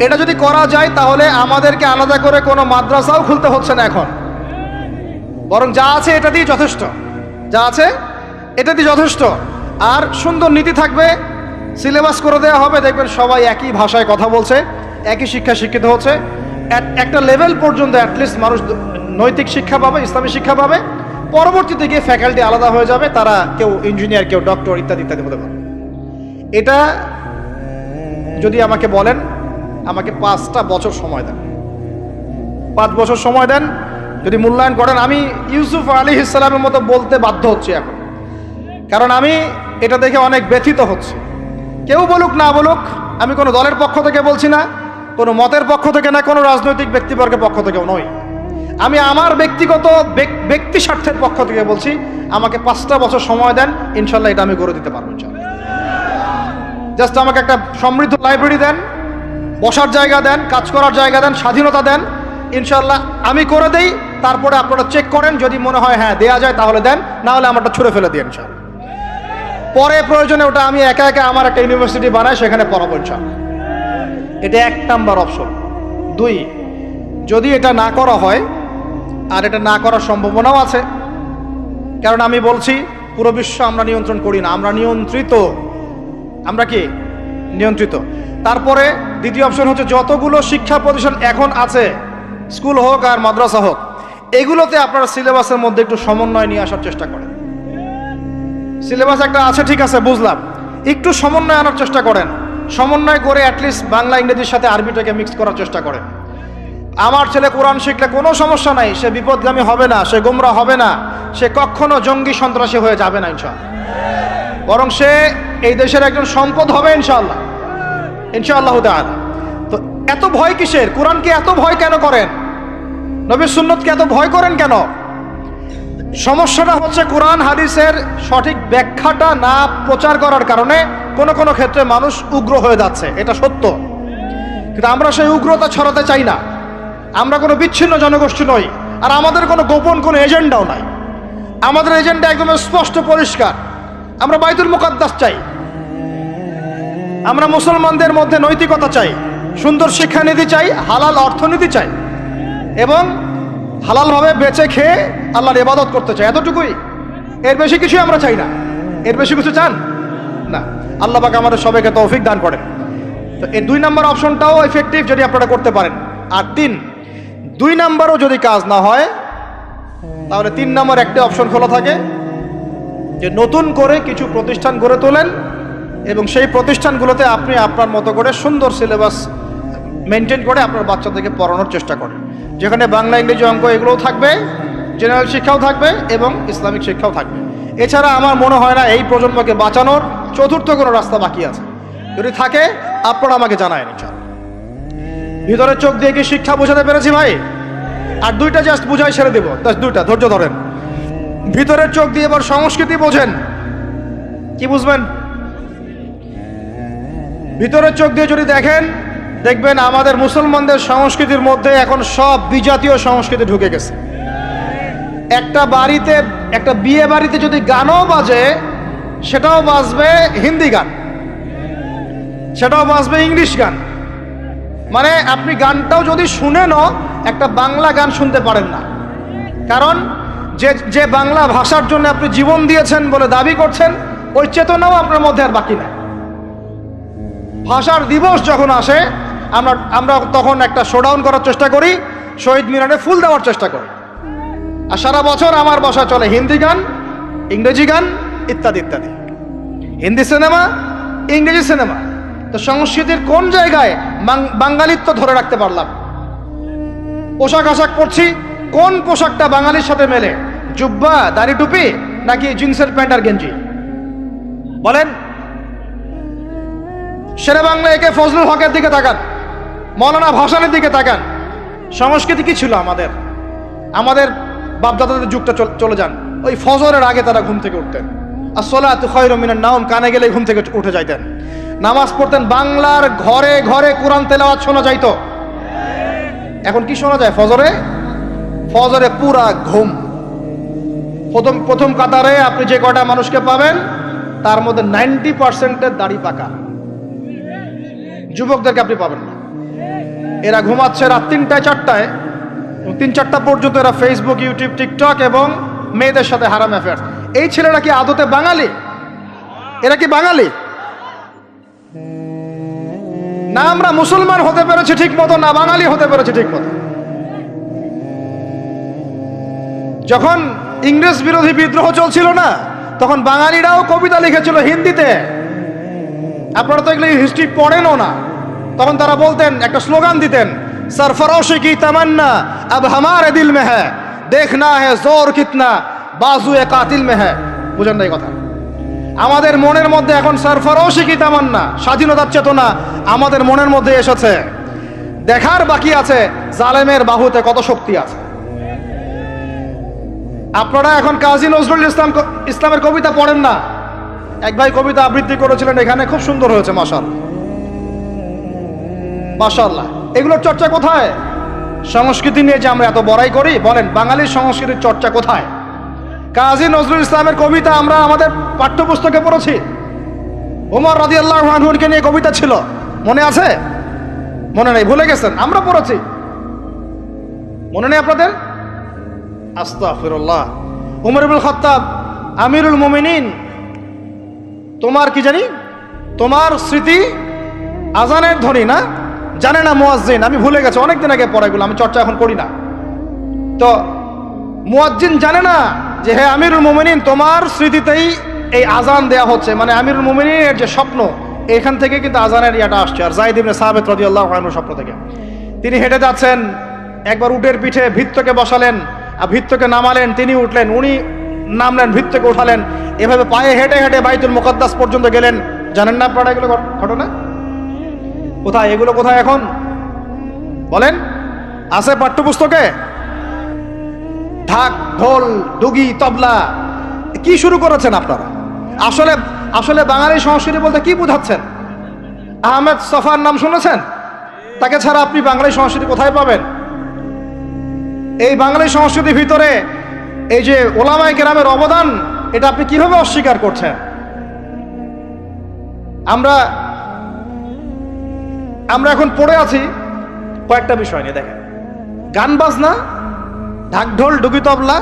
এটা যদি করা যায় তাহলে আমাদেরকে আলাদা করে কোনো মাদ্রাসাও খুলতে হচ্ছে না এখন, বরং যা আছে এটা দিয়ে যথেষ্ট, যা আছে এটা দিয়ে যথেষ্ট। আর সুন্দর নীতি থাকবে, সিলেবাস করে দেওয়া হবে, দেখবেন সবাই একই ভাষায় কথা বলছে, একই শিক্ষা শিক্ষিত হচ্ছে। একটা লেভেল পর্যন্ত অ্যাটলিস্ট মানুষ নৈতিক শিক্ষা পাবে, ইসলামী শিক্ষা পাবে। পরবর্তীতে গিয়ে ফ্যাকাল্টি আলাদা হয়ে যাবে, তারা কেউ ইঞ্জিনিয়ার, কেউ ডক্টর, ইত্যাদি ইত্যাদি হতে পারে। এটা যদি আমাকে বলেন, আমাকে 5টা বছর সময় দেন, 5 বছর সময় দেন, যদি মূল্যায়ন করেন, আমি ইউসুফ আলাইহিস সালামের মতো বলতে বাধ্য হচ্ছি এখন, কারণ আমি এটা দেখে অনেক ব্যথিত হচ্ছি। কেউ বলুক না বলুক, আমি কোনো দলের পক্ষ থেকে বলছি না, কোনো মতের পক্ষ থেকে না, কোনো রাজনৈতিক ব্যক্তিবর্গের পক্ষ থেকেও নই, আমি আমার ব্যক্তিগত ব্যক্তি স্বার্থের পক্ষ থেকে বলছি, আমাকে 5টা বছর সময় দেন, ইনশাল্লাহ এটা আমি করে দিতে পারবো। জাস্ট আমাকে একটা সমৃদ্ধ লাইব্রেরি দেন, বসার জায়গা দেন, কাজ করার জায়গা দেন, স্বাধীনতা দেন, ইনশাল্লাহ আমি করে দেই। তারপরে আপনারা চেক করেন, যদি মনে হয় হ্যাঁ দেয়া যায় তাহলে দেন, না হলে আমারটা ছুঁড়ে ফেলে দিন ইনশাল্লাহ। পরে প্রয়োজনে ওটা আমি একা আমার একটা ইউনিভার্সিটি বানাই, সেখানে পড়াবো ইনশাল্লাহ। এটা 1 নাম্বার অপশন। 2, যদি এটা না করা হয়, আর এটা না করার সম্ভাবনাও আছে, কারণ আমি বলছি পুরো বিশ্ব আমরা নিয়ন্ত্রণ করি না, আমরা নিয়ন্ত্রিত। আমরা কি নিয়ন্ত্রিত? তারপরে 2য় অপশন হচ্ছে, যতগুলো শিক্ষা প্রতিষ্ঠান এখন আছে, স্কুল হোক আর মাদ্রাসা হোক, এগুলোতে আপনারা সিলেবাসের মধ্যে একটু সমন্বয় নিয়ে আসার চেষ্টা করেন। সিলেবাস একটা আছে, ঠিক আছে, বুঝলাম, একটু সমন্বয় আনার চেষ্টা করেন। সমন্বয় করে অ্যাটলিস্ট বাংলা ইংরেজির সাথে আরবিটাকে মিক্স করার চেষ্টা করেন। আমার ছেলে কোরআন শিখলে কোনো সমস্যা নাই, সে বিপদগামী হবে না, সে গোমরা হবে না, সে কখনো জঙ্গি সন্ত্রাসী হয়ে যাবে না ইনশাআল্লাহ, বরং সে এই দেশের একজন সম্পদ হবে ইনশাআল্লাহ, ইনশাআল্লাহ তাআলা। তো এত ভয় কিসের? কোরআনকে এত ভয় কেন করেন? নবীর সুন্নতকে এত ভয় করেন কেন? সমস্যাটা হচ্ছে কোরআন হাদিসের সঠিক ব্যাখ্যাটা না প্রচার করার কারণে কোনো কোনো ক্ষেত্রে মানুষ উগ্র হয়ে যাচ্ছে, এটা সত্য। কিন্তু আমরা সেই উগ্রতা ছড়াতে চাই না। আমরা কোনো বিচ্ছিন্ন জনগোষ্ঠী নই, আর আমাদের কোনো গোপন কোনো এজেন্ডাও নাই। আমাদের এজেন্ডা একদম স্পষ্ট পরিষ্কার। আমরা বাইতুল মুকাদ্দাস চাই, আমরা মুসলমানদের মধ্যে নৈতিকতা চাই, সুন্দর শিক্ষানীতি চাই, হালাল অর্থনীতি চাই, এবং হালালভাবে বেঁচে খেয়ে আল্লাহর ইবাদত করতে চাই, এতটুকুই। এর বেশি কিছু আমরা চাই না। এর বেশি কিছু চান না? আল্লাহ পাক আমাদের সবাইকে তৌফিক দান করেন। তো এই 2 নম্বর অপশনটাও এফেক্টিভ যদি আপনারা করতে পারেন। আর 2 নম্বরও যদি কাজ না হয়, তাহলে 3 নম্বর একটা অপশন খোলা থাকে যে নতুন করে কিছু প্রতিষ্ঠান গড়ে তোলেন এবং সেই প্রতিষ্ঠানগুলোতে আপনি আপনার মতো করে সুন্দর সিলেবাস মেনটেন করে আপনার বাচ্চাদেরকে পড়ানোর চেষ্টা করেন, যেখানে বাংলা, ইংরেজি, অঙ্ক এগুলোও থাকবে, জেনারেল শিক্ষাও থাকবে এবং ইসলামিক শিক্ষাও থাকবে। এছাড়া আমার মনে হয় না এই প্রজন্মকে বাঁচানোর চতুর্থ কোনো রাস্তা বাকি আছে। যদি থাকে আপনারা আমাকে জানায় নিচ্ছেন। ভিতরের চোখ দিয়ে কি শিক্ষা বোঝাতে পেরেছি ভাই? আর 2টা জাস্ট বুঝাই ছেড়ে দেবো, 2টা ধৈর্য ধরেন। ভিতরের চোখ দিয়ে এবার সংস্কৃতি বোঝেন। কি বুঝবেন? ভিতরের চোখ দিয়ে যদি দেখেন, দেখবেন আমাদের মুসলমানদের সংস্কৃতির মধ্যে এখন সব বিজাতীয় সংস্কৃতি ঢুকে গেছে। একটা বাড়িতে, একটা বিয়ে বাড়িতে যদি গানও বাজে, সেটাও বাজবে হিন্দি গান, সেটাও বাজবে ইংলিশ গান। মানে আপনি গানটাও যদি শুনেনও একটা বাংলা গান শুনতে পারেন না। কারণ যে বাংলা ভাষার জন্য আপনি জীবন দিয়েছেন বলে দাবি করছেন, ওই চেতনাও আপনার মধ্যে আর বাকি নাই। ভাষার দিবস যখন আসে, আমরা তখন একটা শোডাউন করার চেষ্টা করি, শহীদ মিনারে ফুল দেওয়ার চেষ্টা করি। আর সারা বছর আমার বাসা চলে হিন্দি গান, ইংরেজি গান, ইত্যাদি ইত্যাদি। হিন্দি সিনেমা, ইংরেজি সিনেমা। তো সংস্কৃতির কোন জায়গায় বাঙালিত্ব ধরে রাখতে পারলাম? পোশাক আশাক পরছি, কোন পোশাকটা বাঙালির সাথে মেলে? জুব্বা, দাড়ি টুপি, নাকি জিন্সের প্যান্ট আর গেঞ্জি? বলেন। শেরে বাংলা একে ফজলুল হকের দিকে তাকান, মৌলানা ভাসানের দিকে তাকান। সংস্কৃতি কি ছিল আমাদের? আমাদের বাপদাদাদের যুগটা চলে যান, ওই ফজরের আগে তারা ঘুম থেকে উঠতেন। আসসালাতু খায়রুম মিনান নাওম, কানে গেলে ঘুম থেকে উঠে যাইতেন, নামাজ পড়তেন। বাংলার ঘরে ঘরে কোরআন তেলাওয়াত শোনা যাইতো। এখন কি শোনা যায়? ফজরে পুরা ঘুম। প্রথম কাতারে আপনি যে কটা মানুষকে পাবেন, তার মধ্যে 90% দাড়ি পাকা। যুবকদেরকে আপনি পাবেন না। এরা ঘুমাচ্ছে রাত 3টায় 4টায়, 3-4টা পর্যন্ত এরা ফেসবুক, ইউটিউব, টিকটক এবং মেয়েদের সাথে হারাম অ্যাফেয়ার্স। এই ছেলেরা কি আদতে বাঙালি? এরা কি বাঙালি? না আমরা মুসলমান হতে পেরেছি ঠিক মতো, না বাঙালি হতে পেরেছি ঠিক মতো। যখন ইংরেজ বিরোধী বিদ্রোহ চলছিল না, তখন বাঙালিরাও কবিতা লিখেছিল হিন্দিতে। আপনারা তো এগুলো হিস্ট্রি পড়েনও না। তখন তারা বলতেন, একটা স্লোগান দিতেন, सरफरोशी की तमन्ना अब हमारे दिल में है, देखना है जोर कितना बाजुए कातिल में है। বুঝেন না এই কথা? আমাদের মনের মধ্যে এখন সরফরোশি কি তামান্না, স্বাধীনতার চেতনা আমাদের মনের মধ্যে এসেছে। দেখার বাকি আছে জালেমের বাহুতে কত শক্তি আছে। আপনারা এখন কাজী নজরুল ইসলামের কবিতা পড়েন না। এক ভাই কবিতা আবৃত্তি করেছিলেন এখানে, খুব সুন্দর হয়েছে, মাশাআল্লাহ মাশাআল্লাহ। এগুলোর চর্চা কোথায়? সংস্কৃতি নিয়ে যে আমরা এত বড়াই করি, বলেন বাঙালির সংস্কৃতির চর্চা কোথায়? কাজী নজরুল ইসলামের কবিতা আমরা আমাদের পাঠ্যপুস্তকে পড়েছি। ওমর রাদিয়াল্লাহু আনহুকে নিয়ে কবিতা ছিল, মনে আছে? মনে নেই, ভুলে গেছেন? আমরা পড়েছি, মনে নেই আপনাদের? আস্তাগফিরুল্লাহ। উমর ইবনুল খাত্তাব, আমিরুল মুমিনিন, তোমার কি জানি, তোমার স্মৃতি আজানের ধ্বনি না, জানে না মুয়াজ্জিন। আমি ভুলে গেছি, অনেকদিন আগে পড়াগুলো, আমি চর্চা এখন করি না। তো মুয়াজ্জিন জানে না যে হে আমিরুল মুমিনিন, তোমার স্মৃতিতেই এই আজান দেয়া হচ্ছে। মানে আমিরুল মুমিনিনের যে স্বপ্ন, এখান থেকে কিন্তু আজানের ইয়াটা আসছে। আর যায়েদ ইবনে সাবিত রাদিয়াল্লাহু আনহু স্বপ্ন থেকে, তিনি হেঁটে যাচ্ছেন একবার উটের পিঠে ভৃত্যকে বসালেন আর ভৃত্যকে নামালেন, তিনি উঠলেন, উনি নামলেন, ভৃত্যকে উঠালেন, এভাবে পায়ে হেঁটে হেঁটে বাইতুল মুকাদ্দাস পর্যন্ত গেলেন। জানেন না আপনারা এগুলো ঘটনা? কোথায় এগুলো, কোথায় এখন বলেন? আছে পাঠ্যপুস্তকে? ঢাক, ঢোল, ডুগি, তবলা কি শুরু করেছেন আপনারা? আসলে আসলে বাঙালি সংস্কৃতি বলতে কি বোঝাচ্ছেন? আহমেদ সফার নাম শুনেছেন? তাকে ছাড়া আপনি বাঙালি সংস্কৃতি কোথায় পাবেন? এই বাঙালি সংস্কৃতির ভিতরে এই যে ওলামায়ে কেরামের অবদান, এটা আপনি কিভাবে অস্বীকার করছেন? আমরা এখন পড়ে আছি কয়েকটা বিষয় নিয়ে। দেখেন, গান বাজনা, ঢাকঢোল, ডুগি, তবলা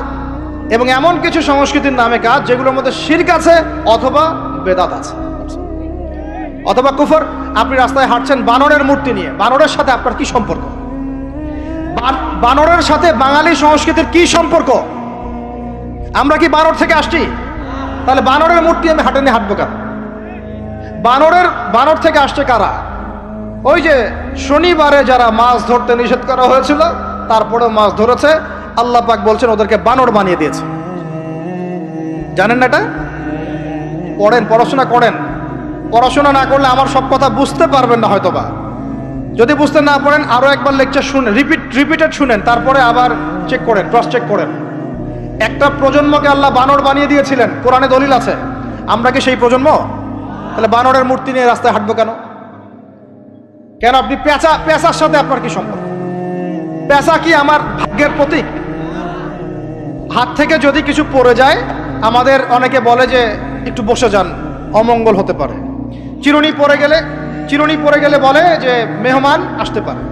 এবং এমন কিছু সংস্কৃতির নামে কাজ যেগুলোর মধ্যে শিরক আছে অথবা বেদাত আছে অথবা কুফর। আপনি রাস্তায় হাঁটছেন বানরের মূর্তি নিয়ে, বানরের সাথে আপনার কি সম্পর্ক? বানরের সাথে বাঙালি সংস্কৃতির কি সম্পর্ক? আমরা কি বানর থেকে আসছি? তাহলে বানরের মূর্তি আমি হাটে নিয়ে হাঁটবো কেন? বানর থেকে আসছে কারা? ওই যে শনিবারে যারা মাছ ধরতে নিষেধ করা হয়েছিল তারপরে মাছ ধরেছে, আল্লাহ পাক বলছেন ওদেরকে বানর বানিয়ে দিয়েছে। জানেন না এটা? পড়েন, পড়াশোনা করেন। পড়াশোনা না করলে আমার সব কথা বুঝতে পারবেন না হয়তোবা। যদি বুঝতে না পারেন আরো একবার লেকচার শুনেন, রিপিটেড শুনেন, তারপরে আবার চেক করেন, ক্রস চেক করেন। একটা প্রজন্মকে আল্লাহ বানর বানিয়ে দিয়েছিলেন, কোরআনে দলিল আছে। আমরা কি সেই প্রজন্ম? তাহলে বানরের মূর্তি নিয়ে রাস্তায় হাঁটবো কেন? কেন আপনি পেঁচার সাথে আপনার কি সম্পর্ক? পেঁচা কি আমার ভাগ্যের প্রতীক? হাত থেকে যদি কিছু পড়ে যায়, আমাদের অনেকে বলে যে একটু বসে যান, অমঙ্গল হতে পারে। চিরুনি পড়ে গেলে বলে যে মেহমান আসতে পারে।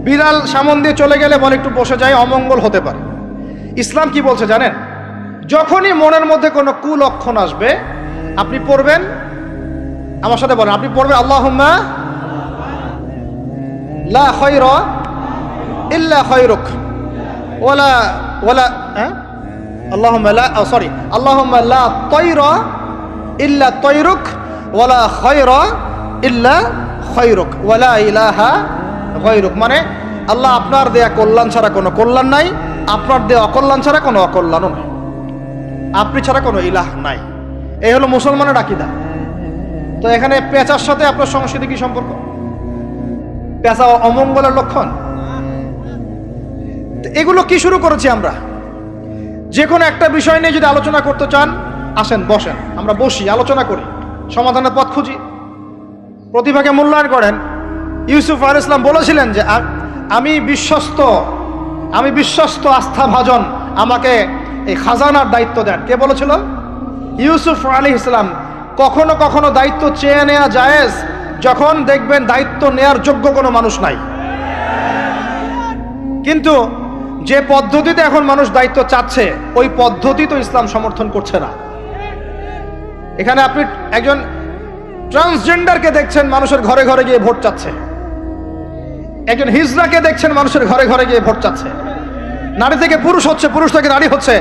বিড়াল সামন দিয়ে চলে গেলে বলে একটু বসে যায়, অমঙ্গল হতে পারে। ইসলাম কি বলছে জানেন? যখনই মনের মধ্যে কোনো কুলক্ষণ আসবে আপনি পড়বেন, আমার সাথে বলেন, আপনি পড়বেন আল্লাহুম্মা লা খায়রা ইল্লা খায়রুক ওয়ালা আল্লাহুম্মা লা তায়রা ইল্লা তায়রুক ওয়ালা খায়রা ইল্লা খায়রুক ওয়ালা ইলাহা গায়রুক। মানে আল্লাহ আপনার দেয়া কল্যাণ ছাড়া কোনো কল্যাণ নাই, আপনার দেয়া অকল্যাণ ছাড়া কোনো অকল্যাণও নাই, আপনি ছাড়া কোনো ইলাহ নাই। এই হলো মুসলমানের আকীদা। তো এখানে পেঁচার সাথে আপনার সংস্কৃতি কি সম্পর্ক? পেঁচা অমঙ্গলের লক্ষণ? এগুলো কি শুরু করেছি আমরা? যে কোনো একটা বিষয় নিয়ে যদি আলোচনা করতে চান, আসেন, বসেন, আমরা বসি, আলোচনা করি, সমাধানের পথ খুঁজি, প্রতিভাকে মূল্যায়ন করেন। ইউসুফ আলাইহিস সালাম বলেছিলেন যে আমি বিশ্বস্ত আস্থাভাজন, আমাকে এই খাজানার দায়িত্ব দেন। কে বলেছিল? ইউসুফ আলাইহিস সালাম। কখনো কখনো দায়িত্ব চেয়ে নেওয়া জায়েজ যখন দেখবেন দায়িত্ব নেয়ার যোগ্য কোনো মানুষ নাই। কিন্তু যে পদ্ধতিতে এখন মানুষ দায়িত্ব চাচ্ছে, ওই পদ্ধতি তো ইসলাম সমর্থন করছে না। এখানে আপনি একজন ট্রান্সজেন্ডারকে দেখছেন মানুষের ঘরে ঘরে গিয়ে ভোট চাচ্ছে, একজন হিজড়াকে দেখছেন মানুষের ঘরে ঘরে গিয়ে ভোট চাচ্ছে, নারী থেকে পুরুষ হচ্ছে, পুরুষ থেকে নারী হচ্ছে,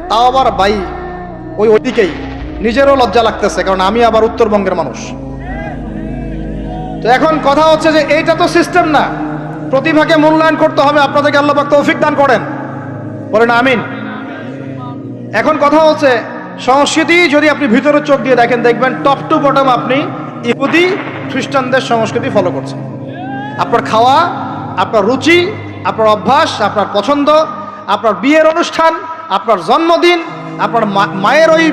তাও আবার ভাই ওইদিকেই নিজেরও লজ্জা লাগতেছে, কারণ আমি আবার উত্তরবঙ্গের মানুষ। তো এখন কথা হচ্ছে যে এইটা তো সিস্টেম না, প্রতিভাকে মূল্যায়ন করতে হবে। আপনাদেরকে আল্লাহ পাক তৌফিক দান করেন, বলেন আমিন। এখন কথা হচ্ছে সংস্কৃতি যদি আপনি ভিতরে চোখ দিয়ে দেখেন, দেখবেন টপ টু বটম আপনি ইহুদি খ্রিস্টানদের সংস্কৃতি ফলো করছেন। আপনার খাওয়া, আপনার রুচি, আপনার অভ্যাস, আপনার পছন্দ, আপনার বিয়ের অনুষ্ঠান, আপনার জন্মদিন, আপনার মায়ের ওই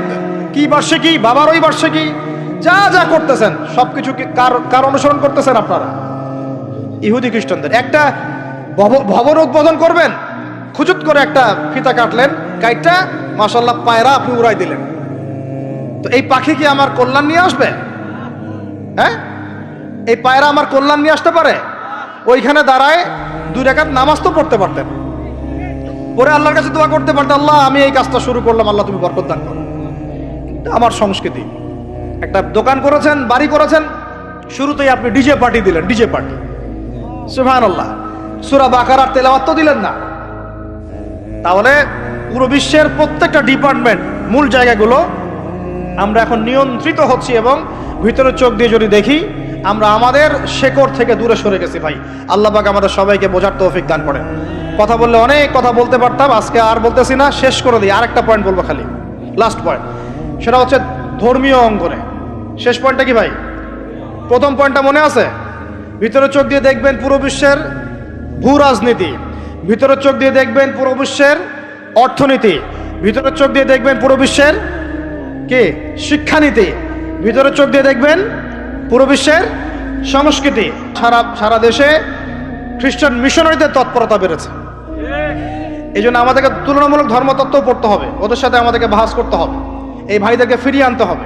কি বার্ষিকী, বাবার ওই বার্ষিকী, যা যা করতেছেন সবকিছু কার অনুসরণ করতেছেন আপনারা? ইহুদি খ্রিস্টানদের। একটা ভবন উদ্বোধন করবেন, খুচুত করে একটা ফিতা কাটলেন, কাইটটা মাশাআল্লাহ পায়রা আপনি উড়াই দিলেন। তো এই পাখি কি আমার কল্যাণ নিয়ে আসবে? হ্যাঁ, এই পায়রা আমার কল্যাণ নিয়ে আসতে পারে? ওইখানে দাঁড়ায় 2 রাকাত নামাজ তো পড়তে পারতেন, পরে আল্লাহর কাছে দোয়া করতে পারতেন, আল্লাহ আমি এই কাজটা শুরু করলাম, আল্লাহ তুমি বরকত দান করো। আমার সংস্কৃতি। একটা দোকান করেছেন, বাড়ি করেছেন, শুরুতেই আপনি ডিজে পার্টি দিলেন, ডিজে পার্টি, সুবহানাল্লাহ। সূরা বাকারার তেলাওয়াত তো দিলেন না। তাহলে পুরো বিশ্বের প্রত্যেকটা ডিপার্টমেন্ট, মূল জায়গাগুলো আমরা এখন নিয়ন্ত্রিত হচ্ছি, এবং ভিতরে চোখ দিয়ে যদি দেখি আমরা আমাদের শেকড় থেকে দূরে সরে গেছি ভাই। আল্লাহ পাক আমাদের সবাইকে বোঝার তৌফিক দান করেন। কথা বললে অনেক কথা বলতে পারতাম, আজকে আর বলতেছি না, শেষ করে দিই। আরেকটা পয়েন্ট বলবো, খালি লাস্ট পয়েন্ট, সেটা হচ্ছে ধর্মীয় অঙ্গনে। শেষ পয়েন্টটা কি ভাই? প্রথম পয়েন্টটা মনে আছে? ভিতরে চোখ দিয়ে দেখবেন পুরো বিশ্বের ভূ রাজনীতি, ভিতরে চোখ দিয়ে দেখবেন পুরো বিশ্বের অর্থনীতি, ভিতরে চোখ দিয়ে দেখবেন পুরো বিশ্বের কি শিক্ষানীতি, ভিতরে চোখ দিয়ে দেখবেন পুরো বিশ্বের সংস্কৃতি। সারা দেশে খ্রিস্টান মিশনারিদের তৎপরতা বেড়েছে। এই জন্য আমাদেরকে তুলনামূলক ধর্মতত্ত্ব পড়তে হবে, ওদের সাথে আমাদেরকে বাহাস করতে হবে, এই ভাইদেরকে ফিরিয়ে আনতে হবে।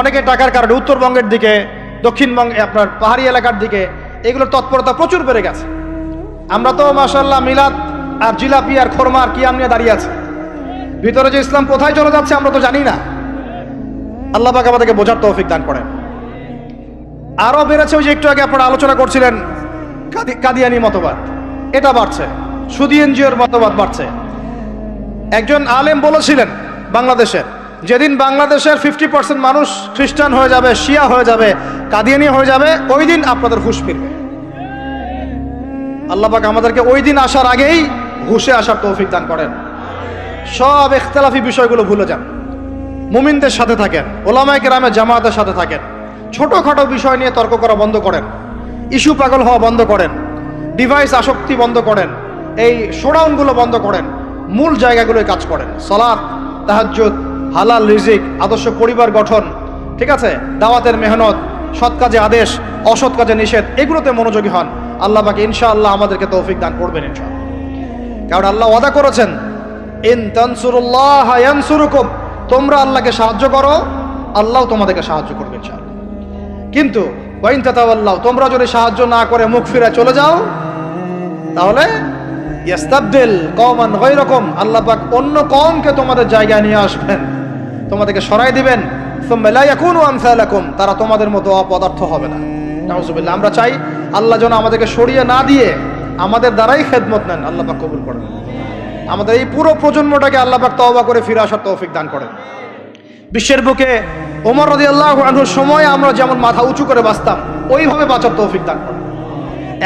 অনেকে টাকার কারণে উত্তরবঙ্গের দিকে, দক্ষিণবঙ্গে, আপনার পাহাড়ি এলাকার দিকে এগুলোর তৎপরতা প্রচুর বেড়ে গেছে। আমরা তো মাশাআল্লাহ মিলাদ আর জিলাপি আর খোরমা আর কিয়াম নিয়ে দাঁড়িয়ে আছে। ভিতরে যে ইসলাম কোথায় চলে যাচ্ছে আমরা তো জানি না। আল্লাহ পাক আমাদেরকে বোঝার তৌফিক দান করেন। আরো বেড়েছে, ওই যে একটু আগে আপনারা আলোচনা করছিলেন কাদিয়ানি মতবাদ, এটা বাড়ছে। সুদী এনজিওর মতবাদ বাড়ছে। একজন আলেম বলেছিলেন বাংলাদেশের, যেদিন বাংলাদেশের 50% মানুষ খ্রিস্টান হয়ে যাবে, শিয়া হয়ে যাবে, কাদিয়ানি হয়ে যাবে, ওই দিন আপনাদের হুঁশ ফিরবে। আল্লাহ পাক আমাদেরকে ওই দিন আসার আগেই হুঁশে আসার তৌফিক দান করেন। সব ইখতিলাফি বিষয়গুলো ভুলে যান, মুমিনদের সাথে থাকেন, ওলামায়ে কেরামের জামায়াতের সাথে থাকেন, ছোটখাটো বিষয় নিয়ে তর্ক করা বন্ধ করেন, ইস্যু পাগল হওয়া বন্ধ করেন, ডিভাইস আসক্তি বন্ধ করেন, এই শোডাউনগুলো বন্ধ করেন, মূল জায়গাগুলোয় কাজ করেন। সালাত, তাহাজ্জুদ, হালাল রিজিক, আদর্শ পরিবার গঠন, ঠিক আছে, দাওয়াতের মেহনত, সৎ কাজে আদেশ, অসৎ কাজে নিষেধ, এগুলোতে মনোযোগী হন। আল্লাহ পাক ইনশাআল্লাহ আমাদেরকে তৌফিক দান করবেন ইনশাআল্লাহ। কারণ আল্লাহ ওয়াদা করেছেন, ইন তানসুরুল্লাহ ইয়ানসুরুকুম, তোমরা আল্লাহকে সাহায্য করো, আল্লাহ তোমাদেরকে সাহায্য করবে ইনশাআল্লাহ। কিন্তু ওয়াইন তাতাওয়াল্লাহ, তোমরা যদি সাহায্য না করে মুখ ফিরে চলে যাও, তাহলে ইয়াস্তাবদিল কওমান গায়রাকুম, আল্লাহ পাক অন্য কওমকে তোমাদের জায়গায় নিয়ে আসবেন, তোমাদেরকে সরাই দিবেন। সুম্মা লা ইয়াকুনু আমসালাকুম, তারা তোমাদের মতো অপদার্থ হবে না। নাউযুবিল্লাহ। আমরা চাই আল্লাহ যেন আমাদেরকে সরিয়ে না দিয়ে আমাদের দ্বারাই খেদমত নেন। আল্লাহ পাক কবুল করেন। আমাদের এই পুরো প্রজন্মটাকে আল্লাহ পাক তওবা করে ফিরে আসার তৌফিক দান করেন। বিশ্বের বুকে ওমর রাদিয়াল্লাহু আনহুর সময় আমরা যেমন মাথা উঁচু করে বাঁচতাম, ওইভাবে বাঁচার তৌফিক দান করেন।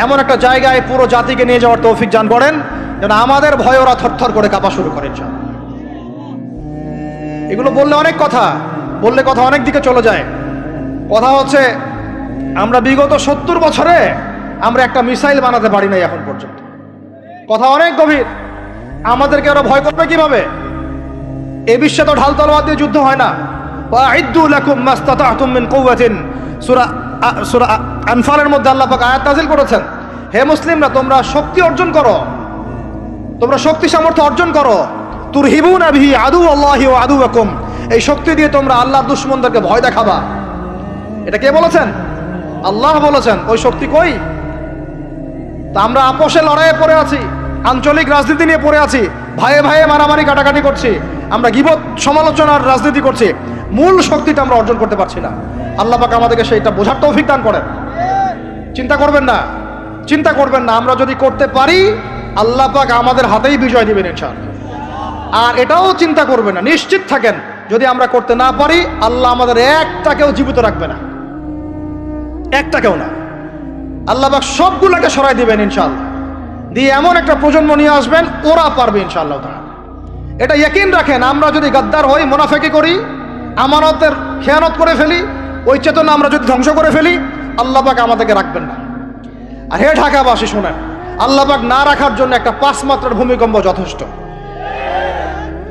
এমন একটা জায়গায় পুরো জাতিকে নিয়ে যাওয়ার তৌফিক দান করেন যেন আমাদের ভয়ে ওরা থরথর করে কাঁপা শুরু করে। এগুলো বললে অনেক কথা, বললে কথা অনেক দিকে চলে যায়। কথা হচ্ছে আমরা বিগত 70 বছরে আমরা একটা মিসাইল বানাতে পারি নাই এখন পর্যন্ত। কথা অনেক গভীর। আমাদেরকে ওরা ভয় করবে কিভাবে? এই বিশ্বে তো ঢাল তলোয়ার দিয়ে যুদ্ধ হয় না। ওয়াইদ্দু লাকুম মাস্তাতাতুম মিন কুওয়াতিন, সূরা আনফালের মধ্যে আল্লাহ পাক আয়াত নাযিল করেছেন, হে মুসলিমরা তোমরা শক্তি অর্জন করো, তোমরা শক্তি সামর্থ্য অর্জন করো। তুরহিবুনা বিহি আদুওয়াল্লাহি ওয়া আদুওয়াকুম, এই শক্তি দিয়ে তোমরা আল্লাহর দুশমনদেরকে ভয় দেখাবা। এটা কে বলেছেন? আল্লাহ বলেছেন। ওই শক্তি কই? তা আমরা আপোষে লড়াইয়ে পড়ে আছি, আঞ্চলিক রাজনীতি নিয়ে পড়ে আছি, ভাইয়ে ভাইয়ে মারামারি কাটাকাটি করছি, আমরা গীবত সমালোচনার রাজনীতি করছি, মূল শক্তিটা আমরা অর্জন করতে পারছি না। আল্লাহ পাক আমাদেরকে সেইটা বোঝার তৌফিক দান করেন। চিন্তা করবেন না, চিন্তা করবেন না, আমরা যদি করতে পারি আল্লাহ পাক আমাদের হাতেই বিজয় দিবেন ইনশাআল্লাহ। আর এটাও চিন্তা করবেন না, নিশ্চিত থাকেন যদি আমরা করতে না পারি আল্লাহ আমাদের একটাকেও জীবিত রাখবে না, একটাকেও না। আল্লাহ পাক সবগুলোকে সরাই দিবেন ইনশাআল্লাহ, দিয়ে এমন একটা প্রজন্ম নিয়ে আসবেন ওরা পারবে ইনশাআল্লাহ তাআলা। এটা ইয়াকিন রাখেন। আমরা যদি গাদ্দার হই, মুনাফিকি করি, আমানতের খেয়ানত করে ফেলি, ওই চেতনা আমরা যদি ধ্বংস করে ফেলি, আল্লাহ পাক আমাদেরকে রাখবেন না। আর হে ঢাকাবাসী শোনেন, আল্লাহ পাক না রাখার জন্য একটা 5 মাত্রার ভূমিকম্প যথেষ্ট।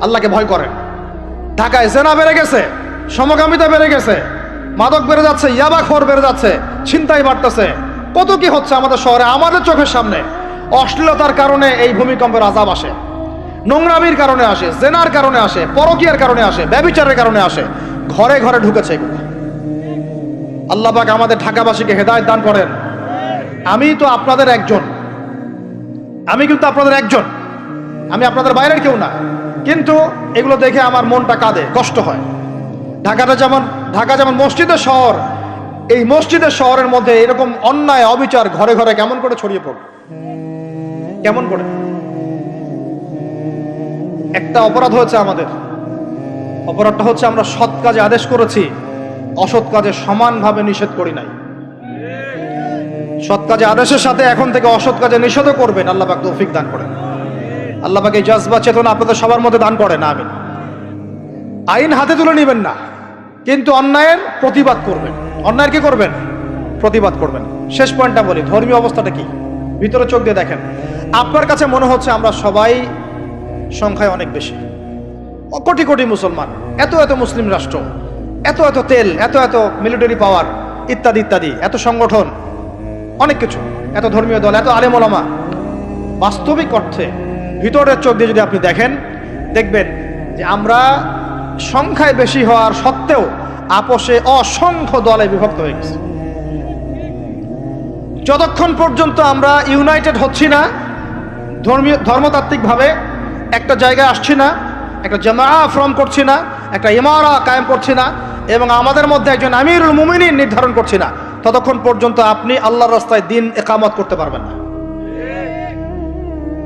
আল্লাহকে ভয় করেন। ঢাকায় জেনা বেড়ে গেছে, সমকামিতা বেড়ে গেছে, মাদক বেড়ে যাচ্ছে, ইয়াবাখোর বেড়ে যাচ্ছে, ছিনতাই বাড়তেছে, কত কি হচ্ছে আমাদের শহরে, আমাদের চোখের সামনে। অশ্লীলতার কারণে এই ভূমিকম্পের আযাব আসে, নোংরামির কারণে আসে, জেনার কারণে আসে, পরকীয়ার কারণে আসে, ব্যভিচারের কারণে আসে, ঘরে ঘরে ঢুকেছে এগুলো। আল্লাহ পাক আমাদের ঢাকাবাসীকে হেদায়েত দান করেন। আমি তো আপনাদের একজন, আমি কিন্তু আপনাদের একজন, আমি আপনাদের বাইরের কেউ না, কিন্তু এগুলো দেখে আমার মনটা কাঁদে, কষ্ট হয়। ঢাকা যেমন মসজিদের শহর, এই মসজিদের শহরের মধ্যে এরকম অন্যায় অবিচার ঘরে ঘরে কেমন করে ছড়িয়ে পড়ে, কেমন করে? একটা অপরাধ হয়েছে আমাদের, অপরাধটা হচ্ছে আমরা সৎ কাজে আদেশ করেছি, অসৎ কাজে সমানভাবে নিষেধ করি নাই। সৎ কাজে আদেশের সাথে এখন থেকে অসৎ কাজে নিষেধ করবেন। আল্লাহ পাক তৌফিক দান করেন। আল্লাহ পাক এই জজবা চেতনা আপনাদের সবার মধ্যে দান করেন, আমিন। আইন হাতে তুলে নেবেন না, কিন্তু অন্যায়ের প্রতিবাদ করবেন। অন্যায়ের কি করবেন? প্রতিবাদ করবেন। শেষ পয়েন্টটা বলি, ধর্মীয় অবস্থাটা কি? ভিতরে চোখ দিয়ে দেখেন। আপনার কাছে মনে হচ্ছে আমরা সবাই সংখ্যায় অনেক বেশি, কোটি কোটি মুসলমান, এত এত মুসলিম রাষ্ট্র, এত এত তেল, এত এত মিলিটারি পাওয়ার, ইত্যাদি ইত্যাদি, এত সংগঠন, অনেক কিছু, এত ধর্মীয় দল, এত আলেম ওলামা। বাস্তবিক অর্থে ভিতরের চোখ দিয়ে যদি আপনি দেখেন, দেখবেন যে আমরা সংখ্যায় বেশি হওয়ার সত্ত্বেও আপোষে অসংখ্য দলে বিভক্ত হয়ে গেছি। যতক্ষণ পর্যন্ত আমরা ইউনাইটেড হচ্ছি না, ধর্মতাত্ত্বিকভাবে একটা জায়গায় আসছি না, একটা জামাআ ফর্ম করছি না, একটা ইমারা কায়েম করছি না, এবং আমাদের মধ্যে একজন আমিরুল মুমিনিন নির্ধারণ করছি না, ততক্ষণ পর্যন্ত আপনি আল্লাহর রাস্তায় দিন ইকামত করতে পারবেন না।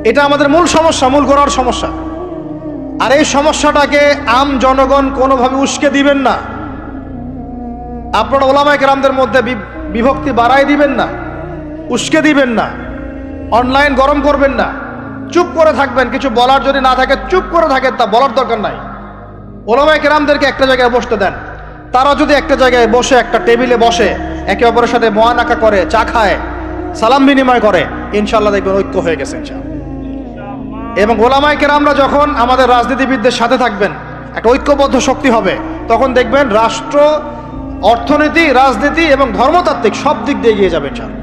এটা আমাদের মূল সমস্যা, মূল গোড়ার সমস্যা। আর এই সমস্যাটাকে আম জনগণ কোনোভাবে উস্কে দিবেন না। আপনারা ওলামায়ে কেরামদের মধ্যে বিভক্তি বাড়াই দিবেন না, উস্কে দিবেন না, অনলাইন গরম করবেন না, চুপ করে থাকবেন। কিছু বলার যদি না থাকে চুপ করে থাকেন, তা বলার দরকার নাই। ওলামায়ে কেরামদেরকে একটা জায়গায় বসতে দেন। তারা যদি একটা জায়গায় বসে, একটা টেবিলে বসে, একে অপরের সাথে মোয়ানাকা করে, চা খায়, সালাম বিনিময় করে, ইনশাআল্লাহ দেখবেন ঐক্য হয়ে গেছে ইনশাআল্লাহ। এবং ওলামায়ে কেরামরা যখন আমাদের রাজনীতিবিদদের সাথে থাকবেন, একটা ঐক্যবদ্ধ শক্তি হবে, তখন দেখবেন রাষ্ট্র, অর্থনীতি, রাজনীতি এবং ধর্মতাত্ত্বিক সব দিক দিয়ে এগিয়ে যাবে ইনশাআল্লাহ।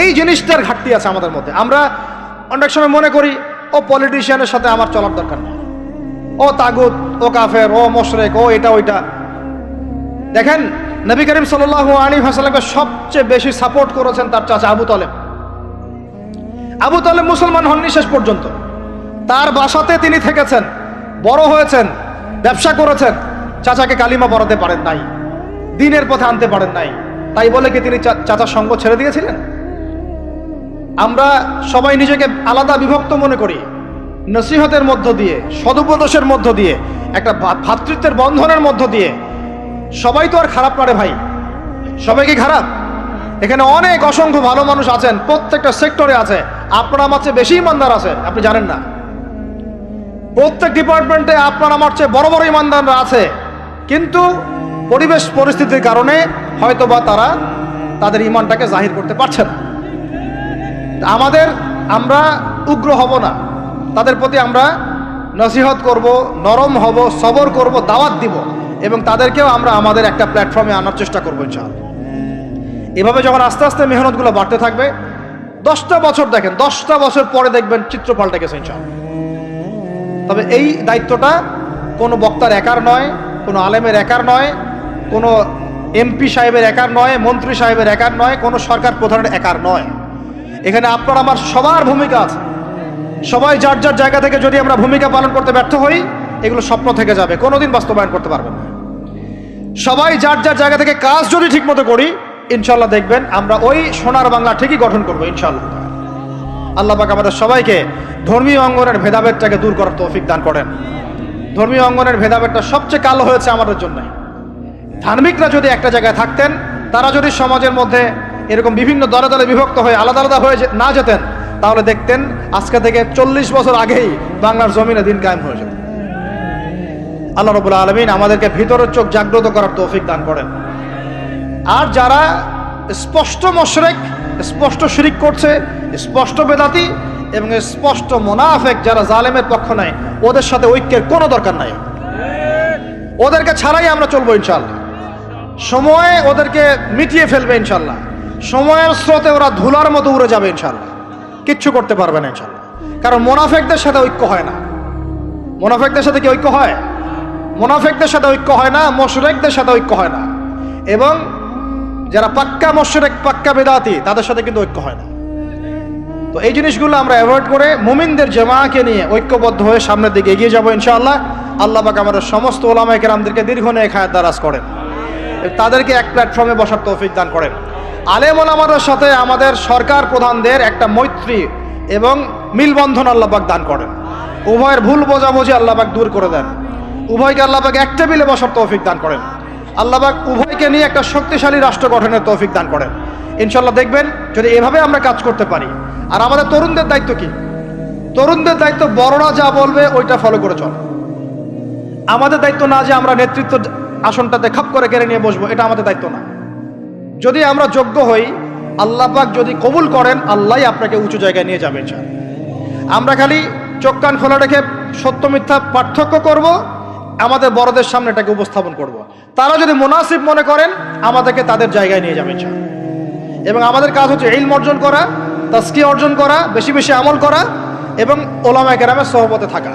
এই জিনিসটার ঘাটতি আছে আমাদের মধ্যে। আমরা অনেক সময় মনে করি ও পলিটিশিয়ানের সাথে আমার চলার দরকার নেই, ও তাগুত, ও কাফের, ও মুশরিক, ও এটা ওইটা। দেখেন, নবী করিম সাল্লাল্লাহু আলাইহি ওয়াসাল্লামকে সবচেয়ে বেশি সাপোর্ট করেছেন তার চাচা আবু তালেব। আবু তালেব মুসলমান হননি শেষ পর্যন্ত। তার বাসাতে তিনি থেকেছেন, বড় হয়েছেন, ব্যবসা করেছেন। চাচাকে কালিমা পড়াতে পারেন নাই, দ্বীনের পথে আনতে পারেন নাই। তাই বলে কি তিনি চাচার সঙ্গ ছেড়ে দিয়েছিলেন? আমরা সবাই নিজেকে আলাদা বিভক্ত মনে করি। নসিহতের মধ্য দিয়ে, সদুপদেশের মধ্য দিয়ে, একটা ভ্রাতৃত্বের বন্ধনের মধ্য দিয়ে। সবাই তো আর খারাপ পারে ভাই, সবাই কি খারাপ? এখানে অনেক অসংখ্য ভালো মানুষ আছেন, প্রত্যেকটা সেক্টরে আছে। আপনার আমার চেয়ে বেশি ইমানদার আছে, আপনি জানেন না। প্রত্যেক ডিপার্টমেন্টে আপনার আমার চেয়ে বড় বড় ইমানদাররা আছে, কিন্তু পরিবেশ পরিস্থিতির কারণে হয়তোবা তারা তাদের ইমানটাকে জাহির করতে পারছে না। আমরা উগ্র হব না, তাদের প্রতি আমরা নসিহত করব, নরম হব, সবর করব, দাওয়াত দিব, এবং তাদেরকেও আমরা আমাদের একটা প্ল্যাটফর্মে আনার চেষ্টা করবো ইনশাআল্লাহ। এভাবে যখন আস্তে আস্তে মেহনতগুলো বাড়তে থাকবে, 10টা বছর দেখেন, 10টা বছর পরে দেখবেন চিত্র পাল্টে গেছে ইনশাআল্লাহ। তবে এই দায়িত্বটা কোনো বক্তার একার নয়, কোনো আলেমের একার নয়, কোনো এমপি সাহেবের একার নয়, মন্ত্রী সাহেবের একার নয়, কোনো সরকার প্রধানের একার নয়। এখানে আপনার আমার সবার ভূমিকা আছে। সবাই যার যার জায়গা থেকে যদি আমরা ভূমিকা পালন করতে ব্যর্থ হই, এগুলো স্বপ্ন থেকে যাবে, কোনোদিন বাস্তবায়ন করতে পারবেন না। সবাই যার যার জায়গা থেকে কাজ যদি ঠিক মতো করি, ইনশাল্লাহ দেখবেন আমরা ওই সোনার বাংলা ঠিকই গঠন করবো ইনশাল্লাহ। আল্লাহ পাক আমাদের সবাইকে ধর্মীয় অঙ্গনের ভেদাভেদটাকে দূর করার তৌফিক দান করেন। ধর্মীয় অঙ্গনের ভেদাভেদটা সবচেয়ে কালো হয়েছে আমাদের জন্য। ধার্মিকরা যদি একটা জায়গায় থাকতেন, তারা যদি সমাজের মধ্যে এরকম বিভিন্ন দলে দলে বিভক্ত হয়ে আলাদা আলাদা হয়ে না যেতেন, তাহলে দেখতেন আজকে থেকে 40 বছর আগেই বাংলার জমিনে দিন কায়েম হয়ে যেত। আল্লাহ রাব্বুল আলামিন আমাদেরকে ভিতরের চোখ জাগ্রত করার তৌফিক দান করেন। আর যারা স্পষ্ট মুশরিক, স্পষ্ট শিরিক করছে, স্পষ্ট বেদাতি এবং স্পষ্ট মুনাফিক, যারা জালেমের পক্ষ নেয়, ওদের সাথে ঐক্যের কোনো দরকার নাই। ওদেরকে ছাড়াই আমরা চলবো ইনশাআল্লাহ। সময় ওদেরকে মিটিয়ে ফেলবে ইনশাআল্লাহ। সময়ের স্রোতে ওরা ধুলার মতো উড়ে যাবে ইনশাআল্লাহ, কিচ্ছু করতে পারবে না ইনশাআল্লাহ। কারণ মুনাফিকদের সাথে ঐক্য হয় না। মুনাফিকদের সাথে কি ঐক্য হয়? মুনাফিকদের সাথে ঐক্য হয় না, মুশরিকদের সাথে ঐক্য হয় না। এবং যারা পাক্কা মুশরিক, পাক্কা বেদাতি, তাদের সাথে কিন্তু ঐক্য হয় না। তো এই জিনিসগুলো আমরা অ্যাভয়েড করে মুমিনদের জামাআকে নিয়ে ঐক্যবদ্ধ হয়ে সামনের দিকে এগিয়ে যাবো ইনশাআল্লাহ। আল্লাহ পাক আমাদের সমস্ত ওলামায়ে কেরামদেরকে দীর্ঘ নেক হায়াত দারাজ করেন, তাদেরকে এক প্ল্যাটফর্মে বসার তৌফিক দান করেন। আলেম ওলামাদের সাথে আমাদের সরকার প্রধানদের একটা মৈত্রী এবং মিলবন্ধন আল্লাহ পাক দান করেন। উভয়ের ভুল বোঝাবুঝি আল্লাহ পাক দূর করে দেন। উভয়কে আল্লাহ পাক এক টেবিলে বসার তৌফিক দান করেন। আল্লাহ পাক উভয়কে নিয়ে একটা শক্তিশালী রাষ্ট্র গঠনের তৌফিক দান করেন। ইনশাল্লাহ দেখবেন যদি এভাবে আমরা কাজ করতে পারি। আর আমাদের তরুণদের দায়িত্ব কি? তরুণদের দায়িত্ব বড়রা যা বলবে ওইটা ফলো করে চল। আমাদের দায়িত্ব না যে আমরা নেতৃত্ব আসনটাতে খাপ করে কেড়ে নিয়ে বসবো, এটা আমাদের দায়িত্ব না। যদি আমরা যোগ্য হই, আল্লাহ পাক যদি কবুল করেন, আল্লাহই আপনাকে উঁচু জায়গায় নিয়ে যাবেন। আমরা খালি চোখ কান খোলা রেখে সত্য মিথ্যা পার্থক্য করব, আমাদের বড়দের সামনে এটাকে উপস্থাপন করব। তারা যদি মুনাসিব মনে করেন, আমাদেরকে তাদের জায়গায় নিয়ে যাবেন। এবং আমাদের কাজ হচ্ছে ইলম অর্জন করা, তাজকিয়া অর্জন করা, বেশি বেশি আমল করা এবং ওলামায়ে কেরামের সোহবতে থাকা,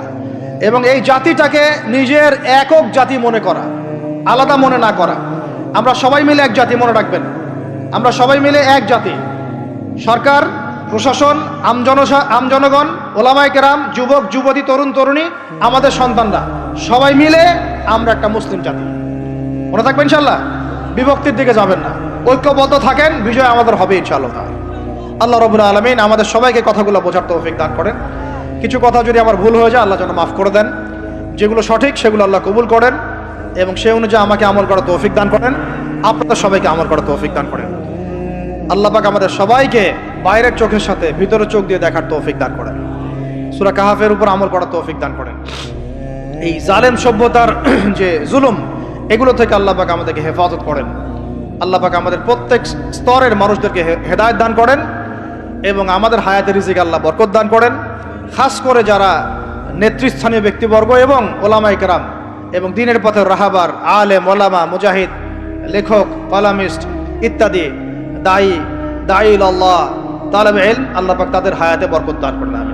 এবং এই জাতিটাকে নিজের একক জাতি মনে করা, আলাদা মনে না করা। আমরা সবাই মিলে এক জাতি, মনে রাখবেন, আমরা সবাই মিলে এক জাতি। সরকার, প্রশাসন, আমজনগণ, ওলামায়ে কেরাম, যুবক যুবতী, তরুণ তরুণী, আমাদের সন্তানরা, সবাই মিলে আমরা একটা মুসলিম জাতি। মনে থাকবেন ইনশাল্লাহ, বিভক্তির দিকে যাবেন না, ঐক্যবদ্ধ থাকেন, বিজয় আমাদের হবে ইনশাআল্লাহ। আল্লাহ রাব্বুল আলামিন আমাদের সবাইকে কথাগুলো বোঝার তৌফিক দান করেন। কিছু কথা যদি আমার ভুল হয়ে যায়, আল্লাহ যেন মাফ করে দেন। যেগুলো সঠিক সেগুলো আল্লাহ কবুল করেন এবং সেই অনুযায়ী আমাকে আমল করার তৌফিক দান করেন, আপনাদের সবাইকে আমল করার তৌফিক দান করেন। আল্লাহ পাক আমাদের সবাইকে বাইরের চোখের সাথে ভিতরের চোখ দিয়ে দেখার তৌফিক দান করেন। সূরা কাহাফের উপর আমল করার তৌফিক দান করেন। এই জালেম সভ্যতার যে জুলুম, এগুলো থেকে আল্লাহ পাক আমাদেরকে হেফাজত করেন। আল্লাহ পাক আমাদের প্রত্যেক স্তরের মানুষদেরকে হেদায়েত দান করেন এবং আমাদের হায়াতের রিজিকে আল্লাহ বরকত দান করেন। খাস করে যারা নেতৃস্থানীয় ব্যক্তিবর্গ এবং ওলামায়ে কেরাম এবং দ্বীনের পথের রাহাবার, আলেম, ওলামা, মুজাহিদ, লেখক, কলামিস্ট ইত্যাদি, দায়ী আল্লাহ, তালেবে ইলম, আল্লাহ পাক তাদের হায়াতে বরকত দান করেন। আমিন।